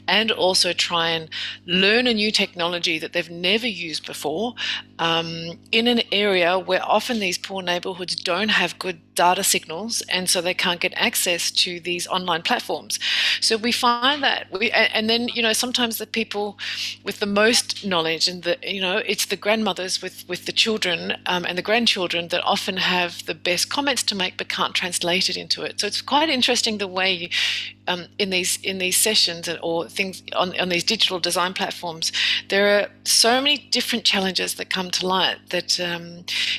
and also try and learn a new technology that they've never used before in an area where often these poor neighborhoods don't have good data signals, and so they can't get access to these online platforms. So we find that and then, you know, sometimes the people with the most knowledge, and it's the grandmothers with the children and the grandchildren that often have the best comments to make but can't translate it into it. So it's quite interesting the way in these sessions or things on these digital design platforms, there are so many different challenges that come to light that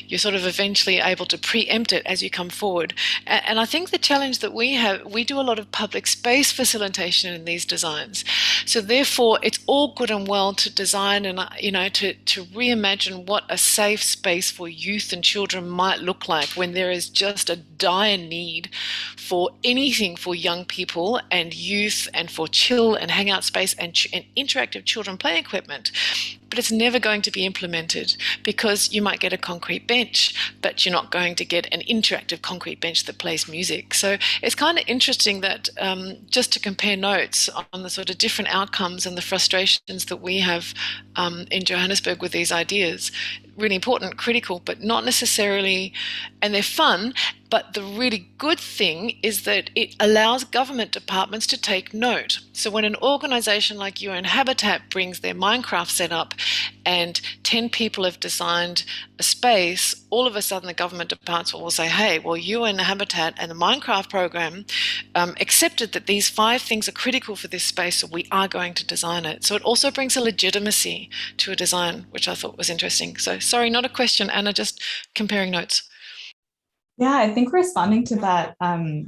you're sort of eventually able to preempt it as you come forward. And I think the challenge that we have, we do a lot of public space facilitation in these designs. So therefore, it's all good and well to design and to reimagine what a safe space for youth and children might look like when there is just a dire need for anything for young people and youth and for chill and hangout space and interactive children play equipment. But it's never going to be implemented because you might get a concrete bench, but you're not going to get an interactive concrete bench that plays music. So it's kind of interesting that just to compare notes on the sort of different outcomes and the frustrations that we have in Johannesburg with these ideas, really important, critical, but not necessarily, and they're fun. But the really good thing is that it allows government departments to take note. So when an organization like UN Habitat brings their Minecraft setup and 10 people have designed a space, all of a sudden the government departments will say, hey, well, UN Habitat and the Minecraft program accepted that these 5 things are critical for this space, so we are going to design it. So it also brings a legitimacy to a design, which I thought was interesting. So sorry, not a question, Anna, just comparing notes. Yeah, I think responding to that,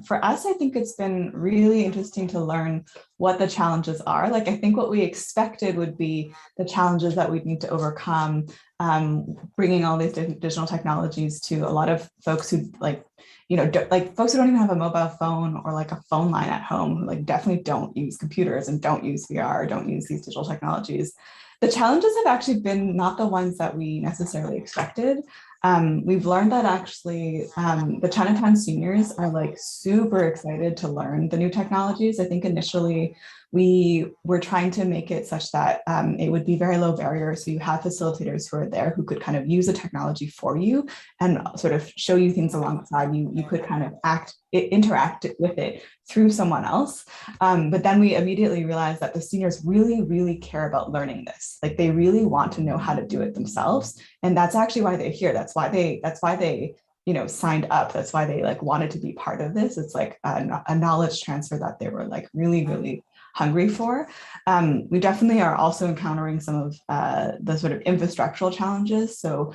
for us, I think it's been really interesting to learn what the challenges are. Like, I think what we expected would be the challenges that we'd need to overcome, bringing all these digital technologies to a lot of folks who like folks who don't even have a mobile phone or like a phone line at home, who like definitely don't use computers and don't use VR, don't use these digital technologies. The challenges have actually been not the ones that we necessarily expected. We've learned that actually the Chinatown seniors are like super excited to learn the new technologies. I think initially we were trying to make it such that it would be very low barrier. So you have facilitators who are there who could kind of use the technology for you and sort of show you things alongside you. You could kind of interact with it through someone else. But then we immediately realized that the seniors really, really care about learning this. Like they really want to know how to do it themselves. And that's actually why they're here. That's why they signed up. That's why they like wanted to be part of this. It's like a knowledge transfer that they were like really, really hungry for. We definitely are also encountering some of the sort of infrastructural challenges. So,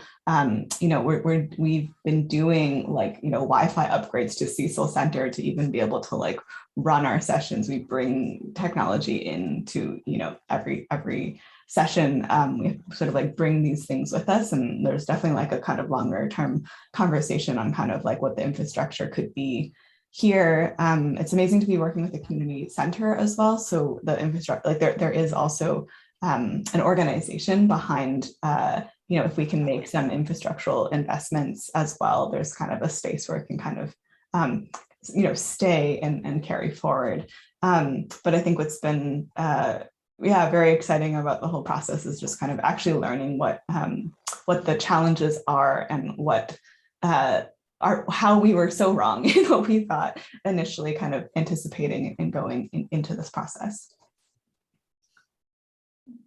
we've been doing like, Wi-Fi upgrades to Cecil Center to even be able to like run our sessions. We bring technology into, every session. We sort of like bring these things with us. And there's definitely like a kind of longer term conversation on kind of like what the infrastructure could be here. It's amazing to be working with the community center as well. So the infrastructure, like there is also an organization behind, if we can make some infrastructural investments as well, there's kind of a space where it can kind of, stay and carry forward. But I think what's been, very exciting about the whole process is just kind of actually learning what the challenges are and what how we were so wrong in what we thought initially, kind of anticipating and going into this process.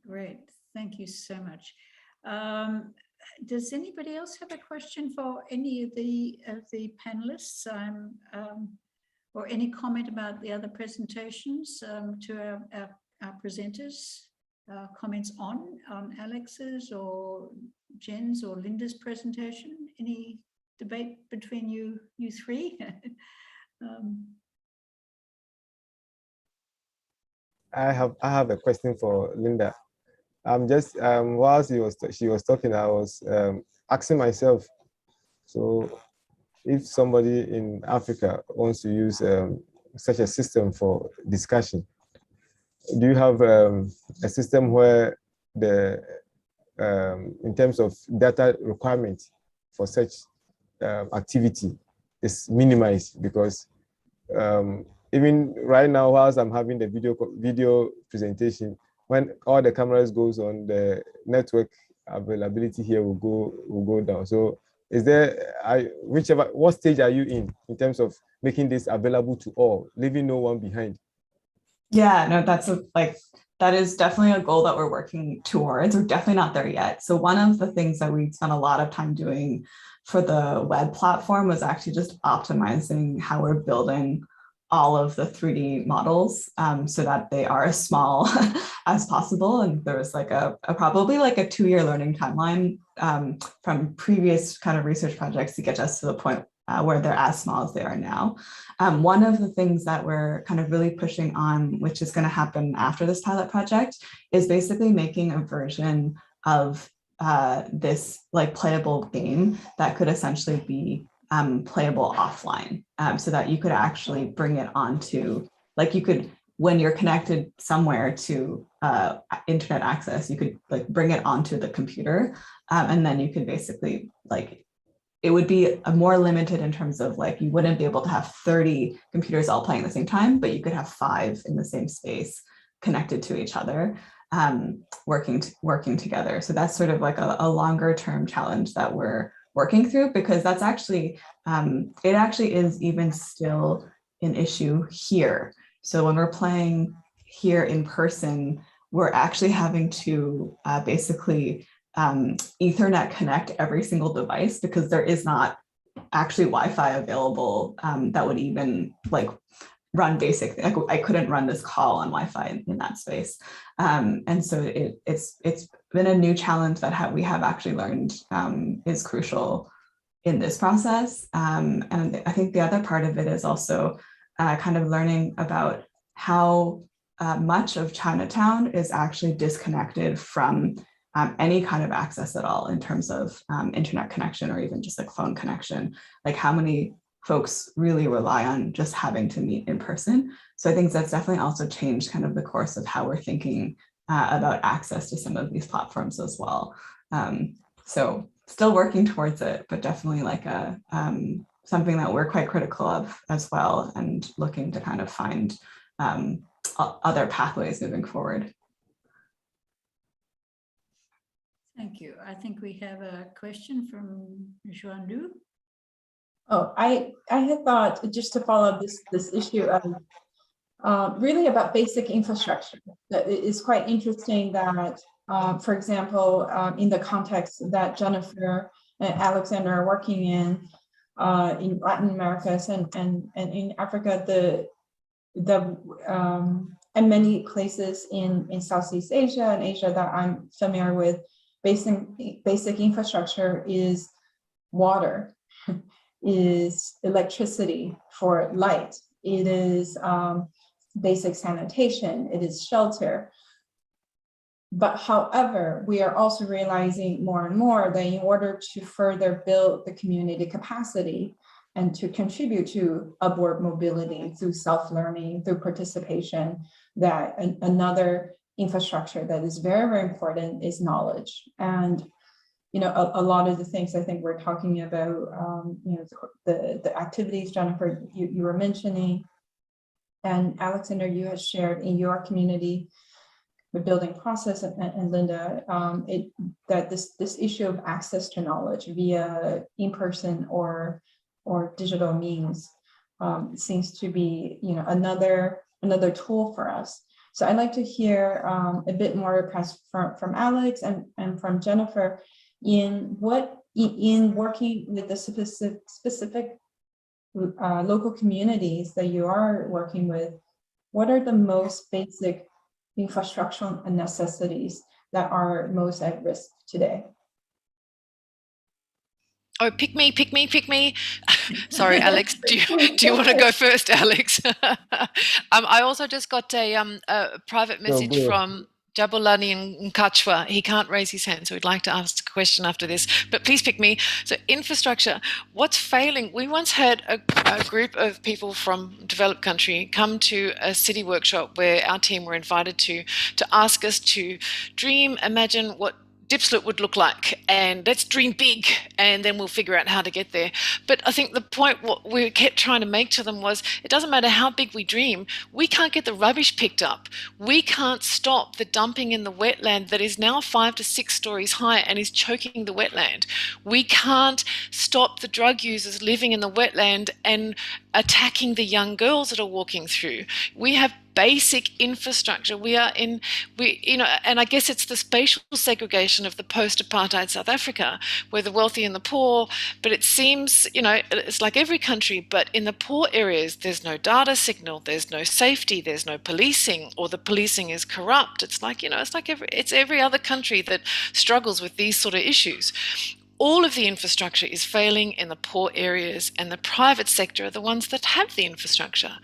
Great, thank you so much. Does anybody else have a question for any of the panelists, or any comment about the other presentations to our presenters? Comments on Alex's or Jen's or Linda's presentation? Any debate between you three? I have a question for Linda. Just whilst she was talking, I was asking myself, so if somebody in Africa wants to use such a system for discussion, do you have a system where the in terms of data requirement for such activity is minimized? Because even right now, whilst I'm having the video presentation, when all the cameras goes on, the network availability here will go down. So is there, what stage are you in terms of making this available to all, leaving no one behind? Yeah, no, that is definitely a goal that we're working towards. We're definitely not there yet. So one of the things that we spent a lot of time doing for the web platform was actually just optimizing how we're building all of the 3D models so that they are as small as possible. And there was like probably like a 2-year learning timeline from previous kind of research projects to get us to the point where they're as small as they are now. One of the things that we're kind of really pushing on, which is going to happen after this pilot project, is basically making a version of this like playable game that could essentially be playable offline, so that you could actually bring it onto, like you could, when you're connected somewhere to internet access, you could like bring it onto the computer, and then you could basically like, it would be a more limited in terms of like, you wouldn't be able to have 30 computers all playing at the same time, but you could have 5 in the same space connected to each other, working together. So that's sort of like a longer term challenge that we're working through, because that's actually, it actually is even still an issue here. So when we're playing here in person, we're actually having to basically Ethernet connect every single device, because there is not actually Wi-Fi available that would even like run basic. I couldn't run this call on Wi-Fi in that space, and so it's been a new challenge that we have actually learned is crucial in this process. And I think the other part of it is also kind of learning about how much of Chinatown is actually disconnected from any kind of access at all in terms of internet connection, or even just like phone connection. Like how many folks really rely on just having to meet in person. So I think that's definitely also changed kind of the course of how we're thinking about access to some of these platforms as well. So still working towards it, but definitely like something that we're quite critical of as well, and looking to kind of find other pathways moving forward. Thank you. I think we have a question from Juan Lu. Oh, I had thought, just to follow up this issue of really about basic infrastructure. That is quite interesting that, for example, in the context that Jennifer and Alexander are working in Latin America and in Africa, and many places in Southeast Asia and Asia that I'm familiar with, basic infrastructure is water, is electricity for light, it is basic sanitation, it is shelter. But however, we are also realizing more and more that in order to further build the community capacity and to contribute to upward mobility through self-learning, through participation, that another infrastructure that is very, very important is knowledge. And you know, a lot of the things I think we're talking about, you know, the activities, Jennifer, you were mentioning, and Alexander, you had shared in your community, the building process, and Linda, that this issue of access to knowledge via in-person or digital means seems to be, you know, another tool for us. So I'd like to hear a bit more perhaps from Alex and from Jennifer in working with the specific local communities that you are working with. What are the most basic infrastructural necessities that are most at risk today? Oh, pick me. Sorry, Alex, do you want to go first, Alex? I also just got a private message from Jabulani Nkachwa. He can't raise his hand, so he'd like to ask a question after this, but please pick me. So infrastructure, what's failing? We once had a group of people from developed country come to a city workshop where our team were invited to ask us to dream, imagine what Dipslet would look like, and let's dream big, and then we'll figure out how to get there. But I think the point what we kept trying to make to them was, it doesn't matter how big we dream, we can't get the rubbish picked up. We can't stop the dumping in the wetland that is now 5 to 6 stories high and is choking the wetland. We can't stop the drug users living in the wetland and attacking the young girls that are walking through. We have basic infrastructure. And I guess it's the spatial segregation of the post-apartheid South Africa, where the wealthy and the poor, but it seems, it's like every country, but in the poor areas, there's no data signal, there's no safety, there's no policing, or the policing is corrupt. It's like, it's every other country that struggles with these sort of issues. All of the infrastructure is failing in the poor areas, and the private sector are the ones that have the infrastructure.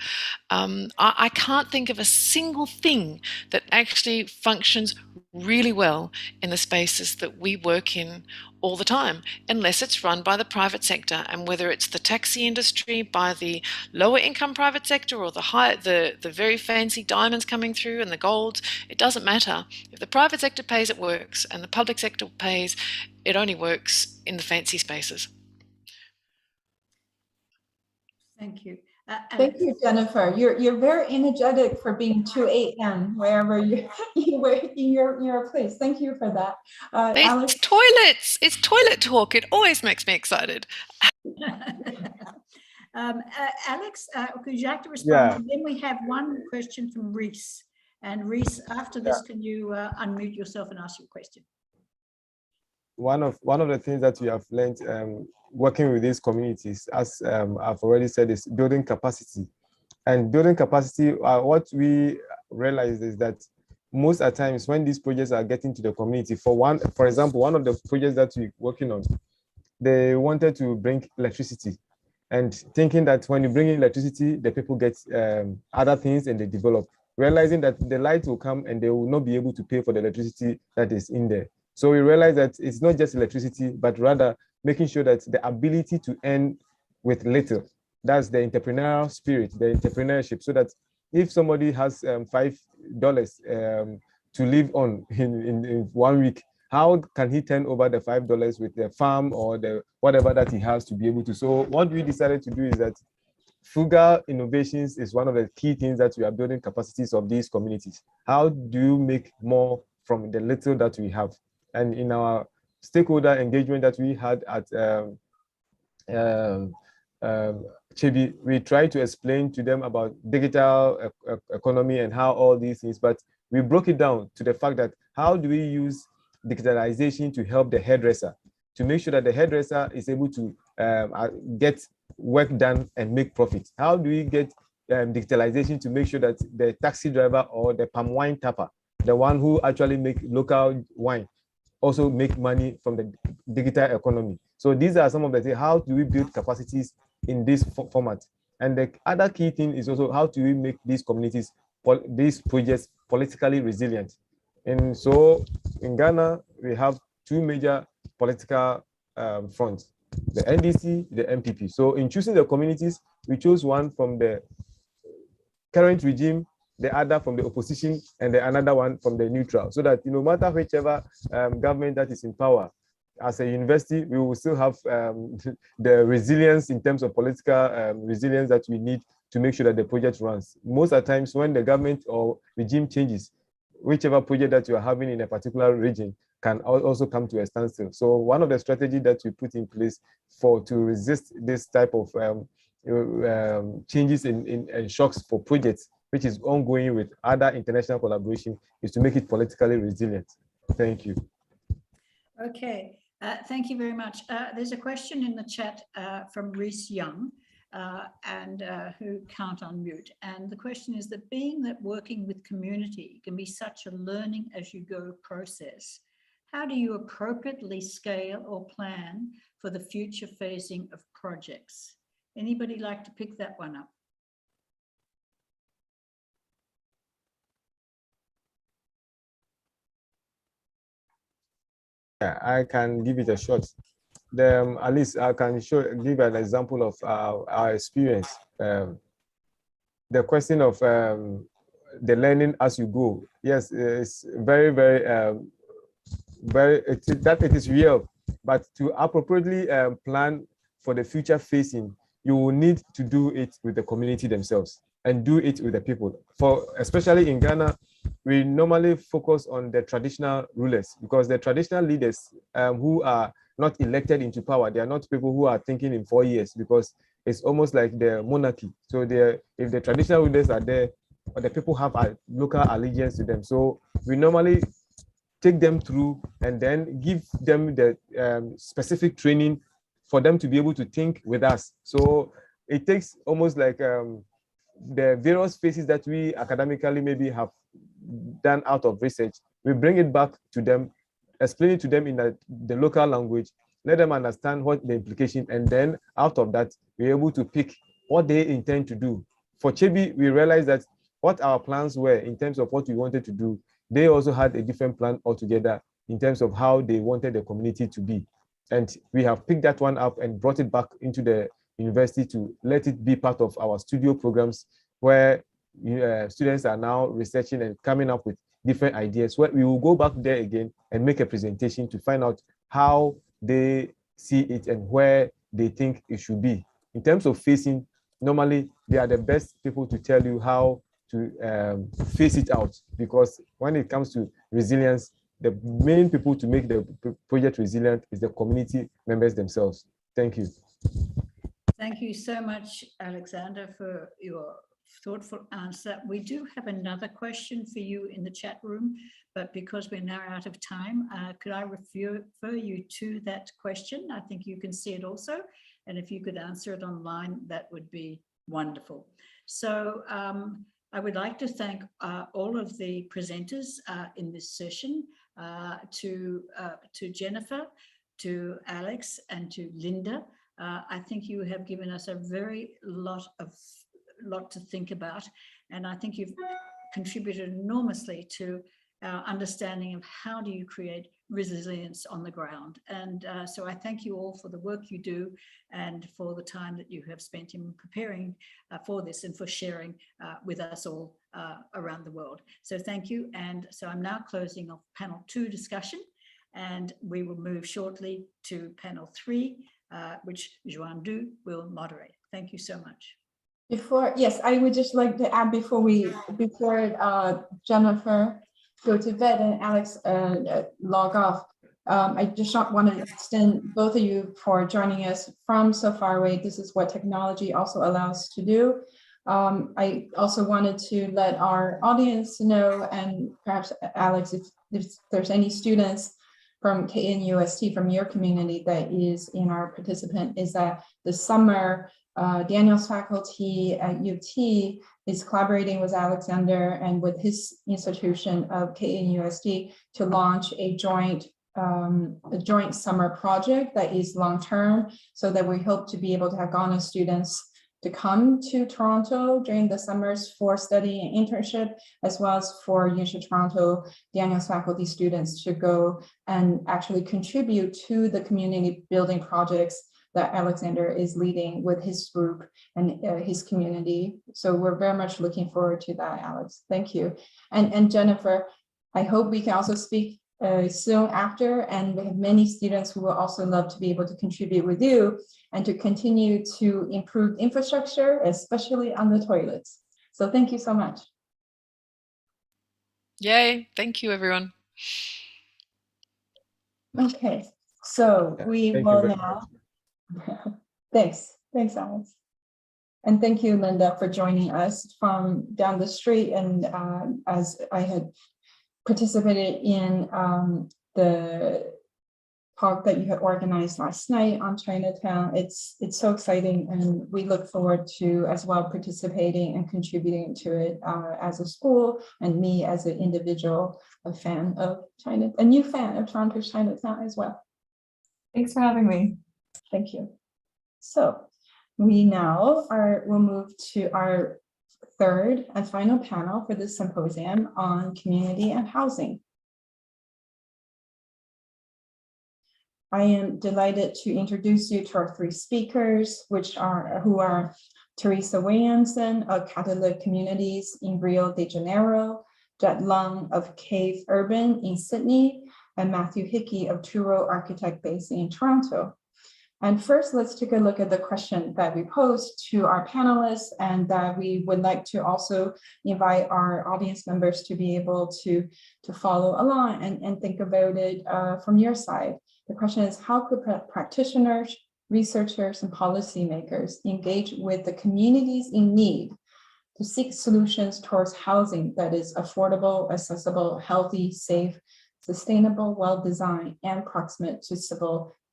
I can't think of a single thing that actually functions really well in the spaces that we work in all the time, unless it's run by the private sector. And whether it's the taxi industry by the lower income private sector or the very fancy diamonds coming through and the golds, it doesn't matter. If the private sector pays, it works, and the public sector pays, it only works in the fancy spaces. Thank you. Thank you, Jennifer. You're very energetic for being 2 a.m. wherever you were in your place. Thank you for that. Alex? It's toilet talk. It always makes me excited. Alex, could you have to respond? Yeah. And then we have one question from Reese. And Reese, after this, can you unmute yourself and ask your question? One of the things that we have learned working with these communities, as I've already said, is building capacity. And building capacity, what we realize is that most at times when these projects are getting to the community, for example, one of the projects that we're working on, they wanted to bring electricity, and thinking that when you bring in electricity, the people get other things and they develop, realizing that the light will come and they will not be able to pay for the electricity that is in there. So we realize that it's not just electricity, but rather making sure that the ability to earn with little, that's the entrepreneurial spirit, the entrepreneurship, so that if somebody has $5 to live on in 1 week, how can he turn over the $5 with the farm or the whatever that he has to be able to? So what we decided to do is that frugal innovations is one of the key things that we are building capacities of these communities. How do you make more from the little that we have? And in our stakeholder engagement that we had at Chibi, we tried to explain to them about digital economy and how all these things, but we broke it down to the fact that how do we use digitalization to help the hairdresser, to make sure that the hairdresser is able to get work done and make profit? How do we get digitalization to make sure that the taxi driver or the palm wine tapper, the one who actually make local wine, also make money from the digital economy? So these are some of the things. How do we build capacities in this format? And the other key thing is also how do we make these communities, these projects politically resilient? And so in Ghana, we have two major political fronts, the NDC, the MPP. So in choosing the communities, we chose one from the current regime, the other from the opposition, and the another one from the neutral, so that no matter whichever government that is in power, as a university, we will still have the resilience in terms of political resilience that we need to make sure that the project runs. Most of the times when the government or regime changes, whichever project that you are having in a particular region can also come to a standstill. So one of the strategies that we put in place to resist this type of changes and shocks for projects, which is ongoing with other international collaboration, is to make it politically resilient. Thank you. Okay, thank you very much. There's a question in the chat from Reese Young, who can't unmute. And the question is that being that working with community can be such a learning as you go process, how do you appropriately scale or plan for the future phasing of projects? Anybody like to pick that one up? Yeah, I can give it a shot. At least I can give an example of our experience. The question of the learning as you go, yes, it's very, very, it is real. But to appropriately plan for the future facing, you will need to do it with the community themselves and do it with the people. Especially in Ghana, we normally focus on the traditional rulers, because the traditional leaders who are not elected into power, they are not people who are thinking in 4 years, because it's almost like the monarchy. So if the traditional rulers are there, the people have a local allegiance to them. So we normally take them through and then give them the specific training for them to be able to think with us. So it takes almost like the various phases that we academically maybe have done out of research, we bring it back to them, explain it to them in the local language, let them understand what the implication, and then out of that, we're able to pick what they intend to do. For Chebi, we realized that what our plans were in terms of what we wanted to do they also had a different plan altogether in terms of how they wanted the community to be. And we have picked that one up and brought it back into the university to let it be part of our studio programs, where students are now researching and coming up with different ideas, where we will go back there again and make a presentation to find out how they see it and where they think it should be. In terms of facing, normally they are the best people to tell you how to face it out, because when it comes to resilience, the main people to make the project resilient is the community members themselves. Thank you. Thank you so much, Alexander, for your thoughtful answer. We do have another question for you in the chat room, but because we're now out of time, could I refer you to that question? I think you can see it also. And if you could answer it online, that would be wonderful. So I would like to thank all of the presenters in this session, to Jennifer, to Alex, and to Linda. I think you have given us a very lot to think about, and I think you've contributed enormously to our understanding of how do you create resilience on the ground. And so I thank you all for the work you do and for the time that you have spent in preparing for this and for sharing with us all around the world. So thank you. And so I'm now closing off panel 2 discussion, and we will move shortly to panel 3, which Joanne Du will moderate. Thank you so much. Yes, I would just like to add before Jennifer go to bed and Alex log off. I just want to extend both of you for joining us from so far away. This is what technology also allows us to do. I also wanted to let our audience know, and perhaps Alex, if there's any students from KNUST, from your community that is in our participant, is that this summer, Daniel's faculty at UT is collaborating with Alexander and with his institution of KNUST to launch a joint summer project that is long-term, so that we hope to be able to have Ghana students to come to Toronto during the summers for study and internship, as well as for University of Toronto, Daniel's faculty students to go and actually contribute to the community building projects that Alexander is leading with his group and his community. So we're very much looking forward to that, Alex. Thank you. And Jennifer, I hope we can also speak soon after, and we have many students who will also love to be able to contribute with you and to continue to improve infrastructure, especially on the toilets. So thank you so much. Yay, thank you everyone. Okay, so we will now. Thanks, Alex. And thank you, Linda, for joining us from down the street. And as I had participated in the talk that you had organized last night on Chinatown, it's so exciting, and we look forward to as well participating and contributing to it as a school, and me as an individual, a new fan of Toronto's Chinatown as well. Thanks for having me. Thank you. So we now will move to our third and final panel for this symposium on community and housing. I am delighted to introduce you to our 3 speakers, who are Teresa Williamson of Catholic Communities in Rio de Janeiro, Jet Lung of Cave Urban in Sydney, and Matthew Hickey of Truro Architect based in Toronto. And first, let's take a look at the question that we posed to our panelists, and that we would like to also invite our audience members to be able to follow along and think about it from your side. The question is, how could practitioners, researchers, and policymakers engage with the communities in need to seek solutions towards housing that is affordable, accessible, healthy, safe, sustainable, well-designed, and proximate to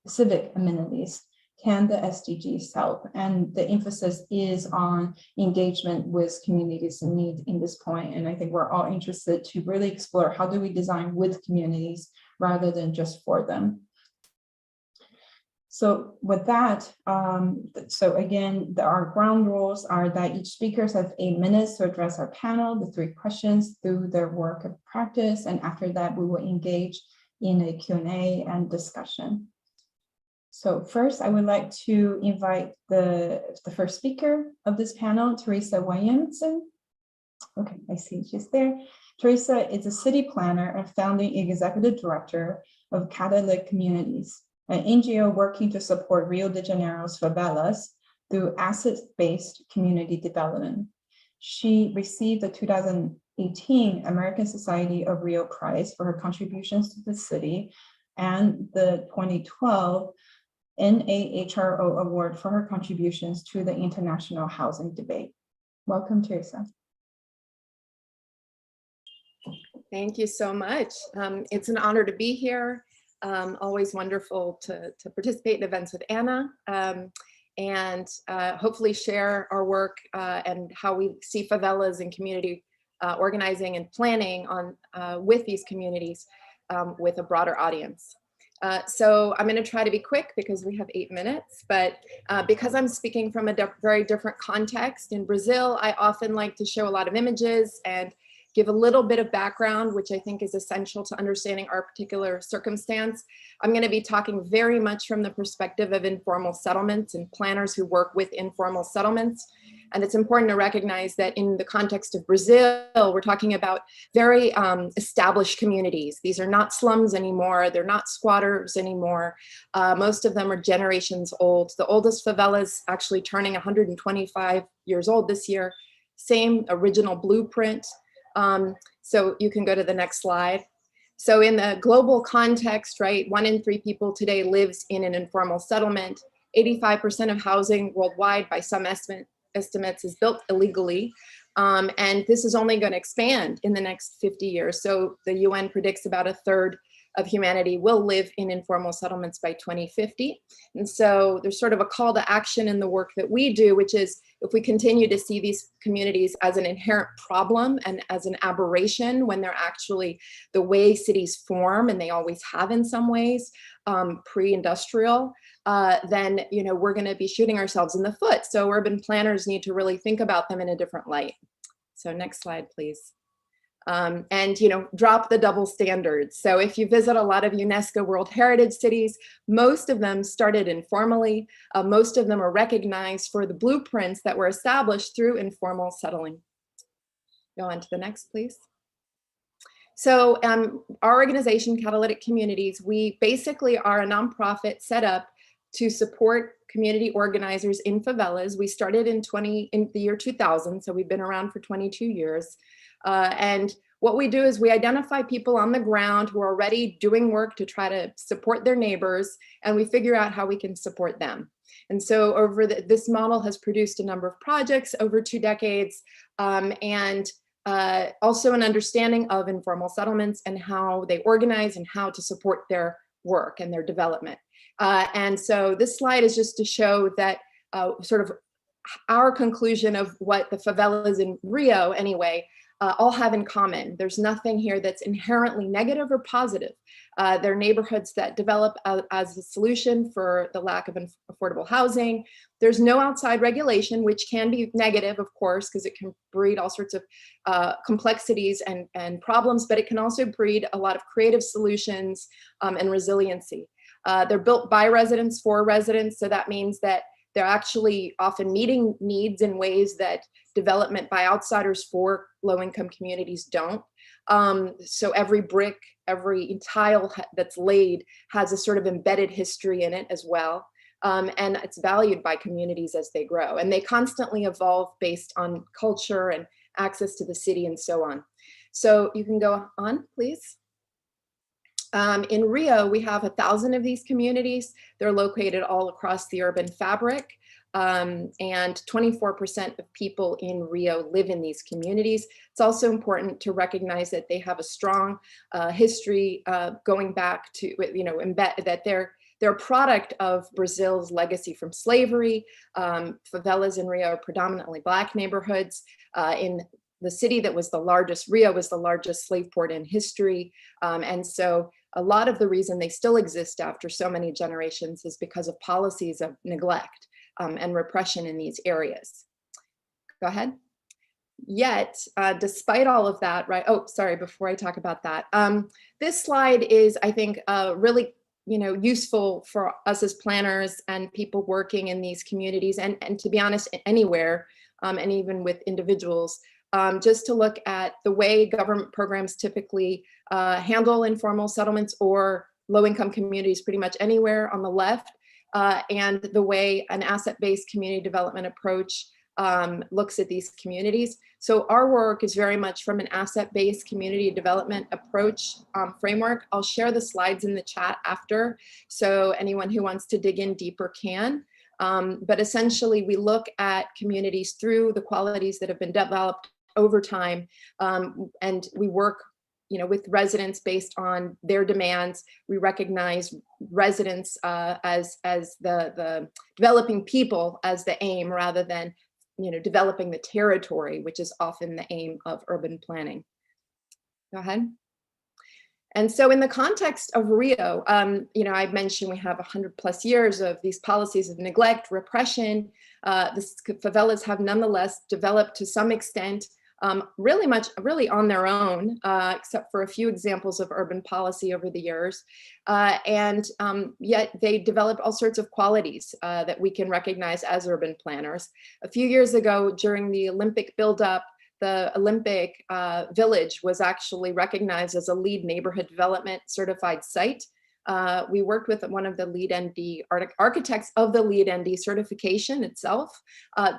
civic amenities? Can the SDGs help? And the emphasis is on engagement with communities in need in this point. And I think we're all interested to really explore, how do we design with communities rather than just for them? So with that, so again, our ground rules are that each speaker has 8 minutes to address our panel, the 3 questions through their work of practice. And after that, we will engage in a Q&A and discussion. So first, I would like to invite the first speaker of this panel, Teresa Williamson. Okay, I see she's there. Teresa is a city planner and founding executive director of Catalytic Communities, an NGO working to support Rio de Janeiro's favelas through asset-based community development. She received the 2018 American Society of Rio Prize for her contributions to the city and the 2012 NAHRO Award for her contributions to the international housing debate. Welcome, Teresa. Thank you so much. It's an honor to be here. Always wonderful to participate in events with Anna and hopefully share our work and how we see favelas and community organizing and planning on with these communities with a broader audience. So I'm going to try to be quick because we have 8 minutes, but because I'm speaking from a very different context in Brazil, I often like to show a lot of images and give a little bit of background, which I think is essential to understanding our particular circumstance. I'm going to be talking very much from the perspective of informal settlements and planners who work with informal settlements. And it's important to recognize that in the context of Brazil, we're talking about very established communities. These are not slums anymore. They're not squatters anymore. Most of them are generations old. The oldest favelas actually turning 125 years old this year. Same original blueprint. So you can go to the next slide. So in the global context, right, 1 in 3 people today lives in an informal settlement. 85% of housing worldwide by some estimates is built illegally. And this is only going to expand in the next 50 years. So the UN predicts about 1/3 of humanity will live in informal settlements by 2050. And so there's sort of a call to action in the work that we do, which is if we continue to see these communities as an inherent problem and as an aberration when they're actually the way cities form, and they always have in some ways, pre-industrial, then we're going to be shooting ourselves in the foot. So urban planners need to really think about them in a different light. So next slide, please. And drop the double standards. So if you visit a lot of UNESCO World Heritage cities, most of them started informally. Most of them are recognized for the blueprints that were established through informal settling. Go on to the next, please. So our organization, Catalytic Communities, we basically are a nonprofit set up to support community organizers in favelas. We started in the year 2000, so we've been around for 22 years. And what we do is we identify people on the ground who are already doing work to try to support their neighbors, and we figure out how we can support them. And so this model has produced a number of projects over 2 decades, and also an understanding of informal settlements and how they organize and how to support their work and their development. And so this slide is just to show that sort of our conclusion of what the favelas in Rio, anyway, all have in common. There's nothing here that's inherently negative or positive. They're neighborhoods that develop as a solution for the lack of affordable housing. There's no outside regulation, which can be negative, of course, because it can breed all sorts of complexities and problems, but it can also breed a lot of creative solutions and resiliency. They're built by residents for residents, so that means that they're actually often meeting needs in ways that development by outsiders for low-income communities don't. So every brick, every tile that's laid has a sort of embedded history in it as well. And it's valued by communities as they grow. And they constantly evolve based on culture and access to the city and so on. So you can go on, please. In Rio, we have 1,000 of these communities. They're located all across the urban fabric. And 24% of people in Rio live in these communities. It's also important to recognize that they have a strong history going back to, that they're a product of Brazil's legacy from slavery. Favelas in Rio are predominantly Black neighborhoods. In the city that was the largest, Rio was the largest slave port in history. And so a lot of the reason they still exist after so many generations is because of policies of neglect and repression in these areas. Go ahead. Yet, despite all of that, right? Oh, sorry, before I talk about that, this slide is, I think, really useful for us as planners and people working in these communities, and to be honest, anywhere, and even with individuals, just to look at the way government programs typically handle informal settlements or low-income communities pretty much anywhere on the left, and the way an asset-based community development approach looks at these communities. So our work is very much from an asset-based community development approach framework. I'll share the slides in the chat after, so anyone who wants to dig in deeper can. But essentially, we look at communities through the qualities that have been developed over time, and we work with residents based on their demands. We recognize residents as the developing people as the aim, rather than developing the territory, which is often the aim of urban planning. Go ahead. And so in the context of Rio, I mentioned we have 100+ years of these policies of neglect, repression. The favelas have nonetheless developed to some extent, really on their own, except for a few examples of urban policy over the years. Yet they developed all sorts of qualities that we can recognize as urban planners. A few years ago, during the Olympic buildup, the Olympic Village was actually recognized as a LEED neighborhood development certified site. We worked with one of the LEED ND architects of the LEED ND certification itself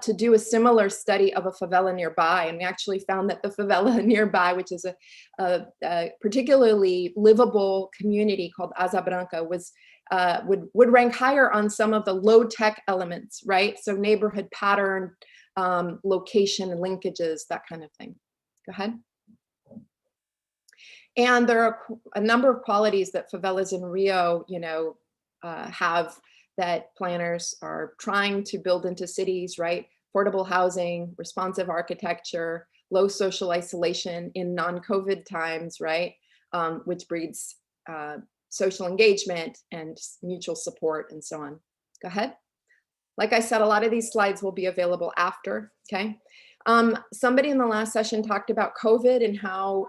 to do a similar study of a favela nearby. And we actually found that the favela nearby, which is a particularly livable community called Asa Branca, would rank higher on some of the low tech elements, right? So neighborhood pattern, location and linkages, that kind of thing. Go ahead. And there are a number of qualities that favelas in Rio, have that planners are trying to build into cities, right? Affordable housing, responsive architecture, low social isolation in non-COVID times, right? Which breeds social engagement and mutual support and so on. Go ahead. Like I said, a lot of these slides will be available after, okay? Somebody in the last session talked about COVID and how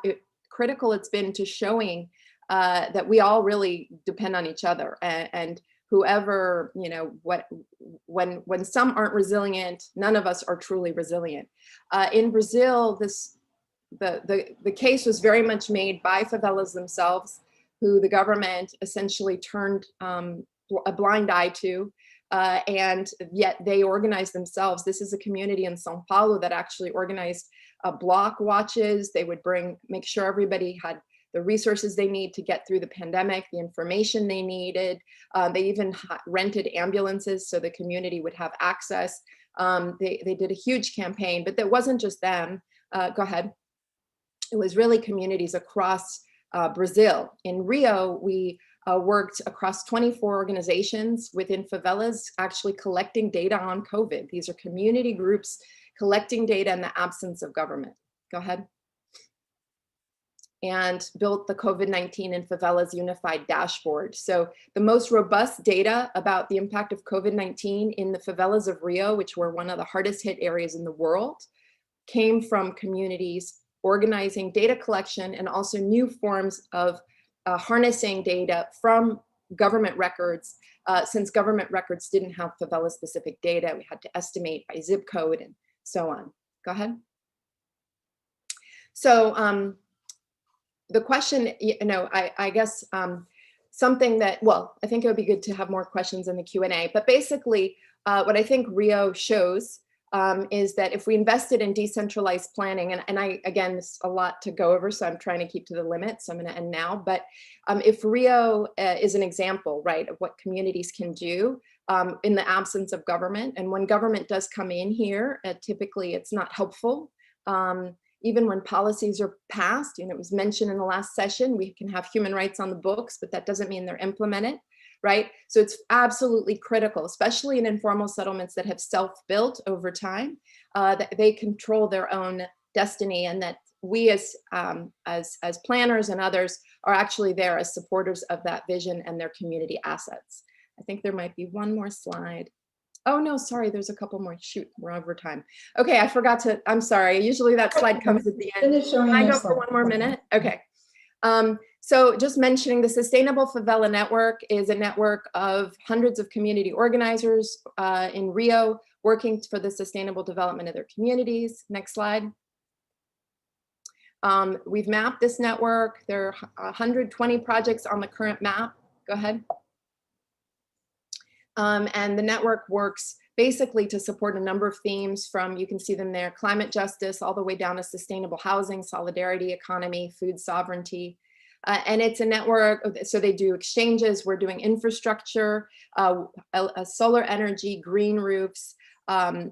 critical it's been to showing that we all really depend on each other, and whoever, when some aren't resilient, none of us are truly resilient. In Brazil, the case was very much made by favelas themselves, who the government essentially turned a blind eye to. And yet they organized themselves. This is a community in São Paulo that actually organized block watches. They would make sure everybody had the resources they need to get through the pandemic, the information they needed. They even rented ambulances so the community would have access. They did a huge campaign, but that wasn't just them. Go ahead. It was really communities across Brazil. In Rio, we worked across 24 organizations within favelas, actually collecting data on COVID. These are community groups collecting data in the absence of government. Go ahead. And built the COVID-19 in favelas unified dashboard. So the most robust data about the impact of COVID-19 in the favelas of Rio, which were one of the hardest hit areas in the world, came from communities organizing data collection and also new forms of harnessing data from government records. Since government records didn't have favela specific data, we had to estimate by zip code and so on. Go ahead. So the question, I guess something that, well, I think it would be good to have more questions in the Q&A, but basically what I think Rio shows is that if we invested in decentralized planning, and again, there's a lot to go over, so I'm trying to keep to the limit, so I'm going to end now. But if Rio is an example, right, of what communities can do in the absence of government, and when government does come in here, typically it's not helpful. Even when policies are passed, it was mentioned in the last session, we can have human rights on the books, but that doesn't mean they're implemented. Right? So it's absolutely critical, especially in informal settlements that have self-built over time, that they control their own destiny, and that we as planners and others are actually there as supporters of that vision and their community assets. I think there might be one more slide. Oh no, sorry, there's a couple more. Shoot, we're over time. Okay, I forgot to, I'm sorry. Usually that slide comes at the end. Can I go for one more minute? Okay. So just mentioning the Sustainable Favela Network is a network of hundreds of community organizers in Rio working for the sustainable development of their communities. Next slide. We've mapped this network. There are 120 projects on the current map. Go ahead. And the network works basically to support a number of themes from, you can see them there, climate justice, all the way down to sustainable housing, solidarity, economy, food sovereignty. And it's a network, so they do exchanges, we're doing infrastructure, solar energy, green roofs,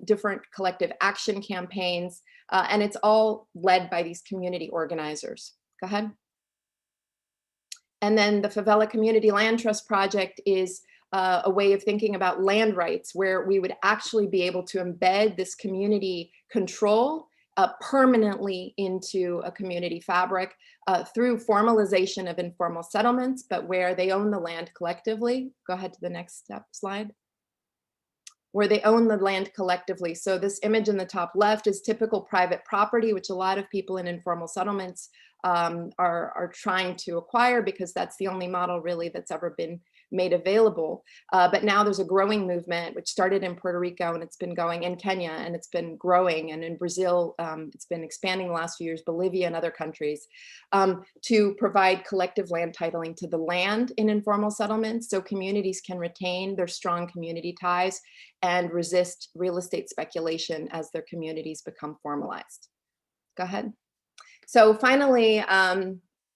different collective action campaigns, and it's all led by these community organizers. Go ahead. And then the Favela Community Land Trust Project is a way of thinking about land rights, where we would actually be able to embed this community control permanently into a community fabric through formalization of informal settlements, but where they own the land collectively. Go ahead to the next slide. Where they own the land collectively. So this image in the top left is typical private property, which a lot of people in informal settlements are trying to acquire, because that's the only model really that's ever been made available. But now there's a growing movement, which started in Puerto Rico, and it's been going in Kenya, and it's been growing. And in Brazil, it's been expanding the last few years, Bolivia and other countries, to provide collective land titling to the land in informal settlements, so communities can retain their strong community ties and resist real estate speculation as their communities become formalized. Go ahead. So finally,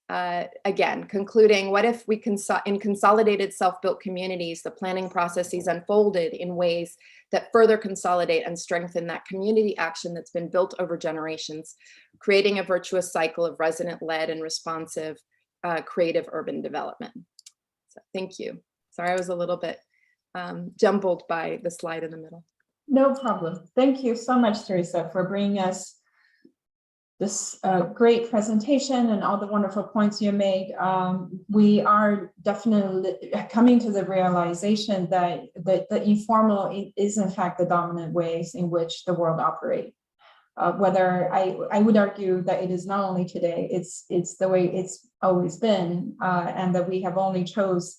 again, concluding, what if we in consolidated self-built communities, the planning processes unfolded in ways that further consolidate and strengthen that community action that's been built over generations, creating a virtuous cycle of resident-led and responsive creative urban development. So thank you. Sorry, I was a little bit jumbled by the slide in the middle. No problem. Thank you so much, Teresa, for bringing us this great presentation and all the wonderful points you made. We are definitely coming to the realization that the informal is in fact the dominant ways in which the world operates. Whether I would argue that it is not only today, it's the way it's always been, and that we have only chose,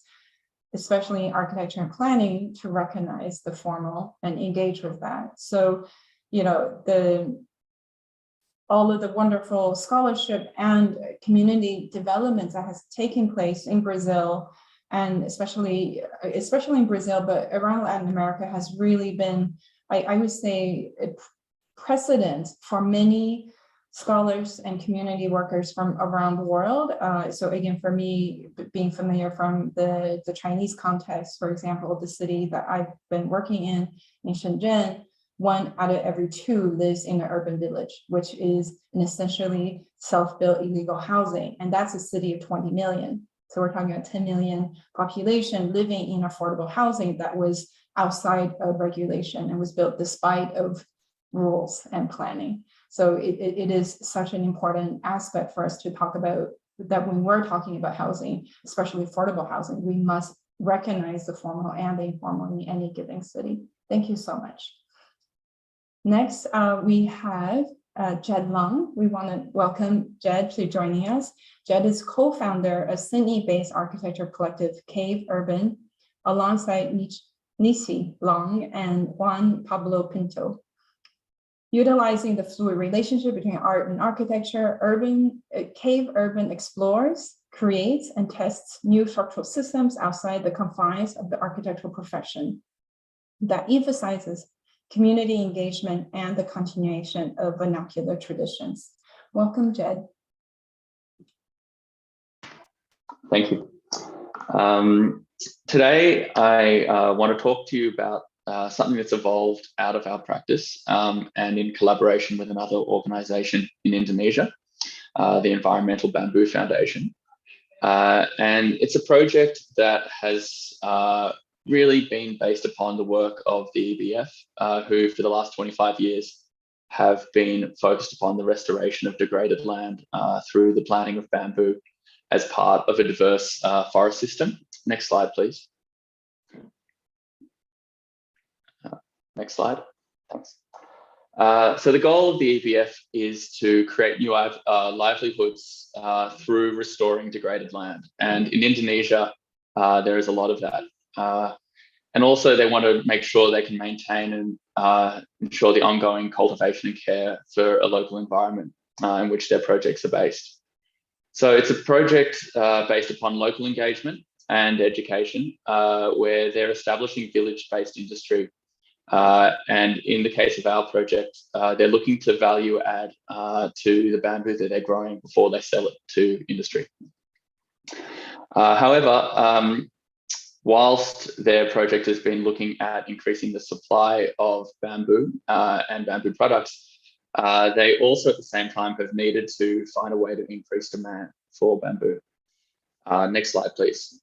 especially in architecture and planning, to recognize the formal and engage with that. So, you know, all of the wonderful scholarship and community development that has taken place in Brazil, and especially in Brazil, but around Latin America, has really been, I would say, a precedent for many scholars and community workers from around the world. So again, for me, being familiar from the Chinese context, for example, the city that I've been working in Shenzhen, 1 out of every 2 lives in an urban village, which is an essentially self-built illegal housing. And that's a city of 20 million. So we're talking about 10 million population living in affordable housing that was outside of regulation and was built despite of rules and planning. So it is such an important aspect for us to talk about, that when we're talking about housing, especially affordable housing, we must recognize the formal and the informal in any given city. Thank you so much. Next, we have Jed Lung. We want to welcome Jed to joining us. Jed is co-founder of Sydney-based architecture collective Cave Urban, alongside Nisi Long and Juan Pablo Pinto. Utilizing the fluid relationship between art and architecture, Cave Urban explores, creates, and tests new structural systems outside the confines of the architectural profession that emphasizes community engagement and the continuation of vernacular traditions. Welcome, Jed. Thank you. Today, I want to talk to you about something that's evolved out of our practice and in collaboration with another organization in Indonesia, the Environmental Bamboo Foundation. And it's a project that has really been based upon the work of the EBF, who for the last 25 years have been focused upon the restoration of degraded land through the planting of bamboo as part of a diverse forest system. Next slide, please. Next slide. Thanks. So the goal of the EBF is to create new livelihoods through restoring degraded land. And in Indonesia, there is a lot of that. And also they want to make sure they can maintain and ensure the ongoing cultivation and care for a local environment in which their projects are based. So it's a project based upon local engagement and education, where they're establishing village-based industry. And in the case of our project, they're looking to value add to the bamboo that they're growing before they sell it to industry. However, whilst their project has been looking at increasing the supply of bamboo and bamboo products, they also at the same time have needed to find a way to increase demand for bamboo. Next slide, please.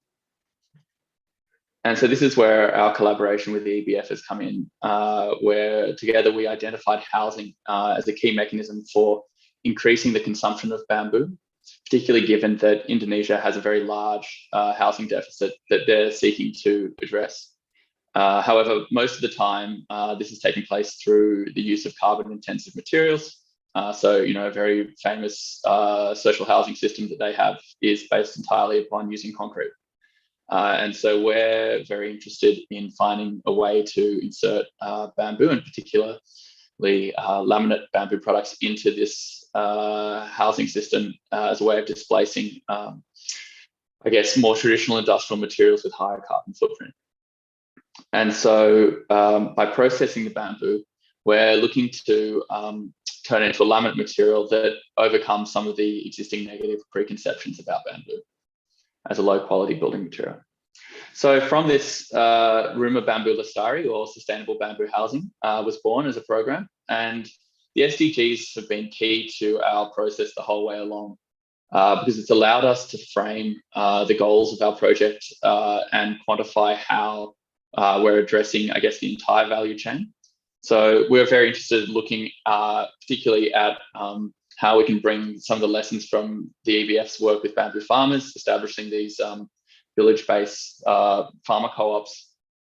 And so this is where our collaboration with the EBF has come in, where together we identified housing as a key mechanism for increasing the consumption of bamboo, particularly given that Indonesia has a very large housing deficit that they're seeking to address. However, most of the time, this is taking place through the use of carbon-intensive materials. So, you know, a very famous social housing system that they have is based entirely upon using concrete. And so we're very interested in finding a way to insert bamboo, and particularly laminate bamboo products, into this housing system as a way of displacing, I guess, more traditional industrial materials with higher carbon footprint. And so by processing the bamboo, we're looking to turn it into a laminate material that overcomes some of the existing negative preconceptions about bamboo as a low quality building material. So from this, Rumah Bambu Lestari, or Sustainable Bamboo Housing, was born as a program, and the SDGs have been key to our process the whole way along, because it's allowed us to frame the goals of our project and quantify how we're addressing, I guess, the entire value chain. So we're very interested in looking particularly at how we can bring some of the lessons from the EBF's work with bamboo farmers, establishing these village-based farmer co-ops,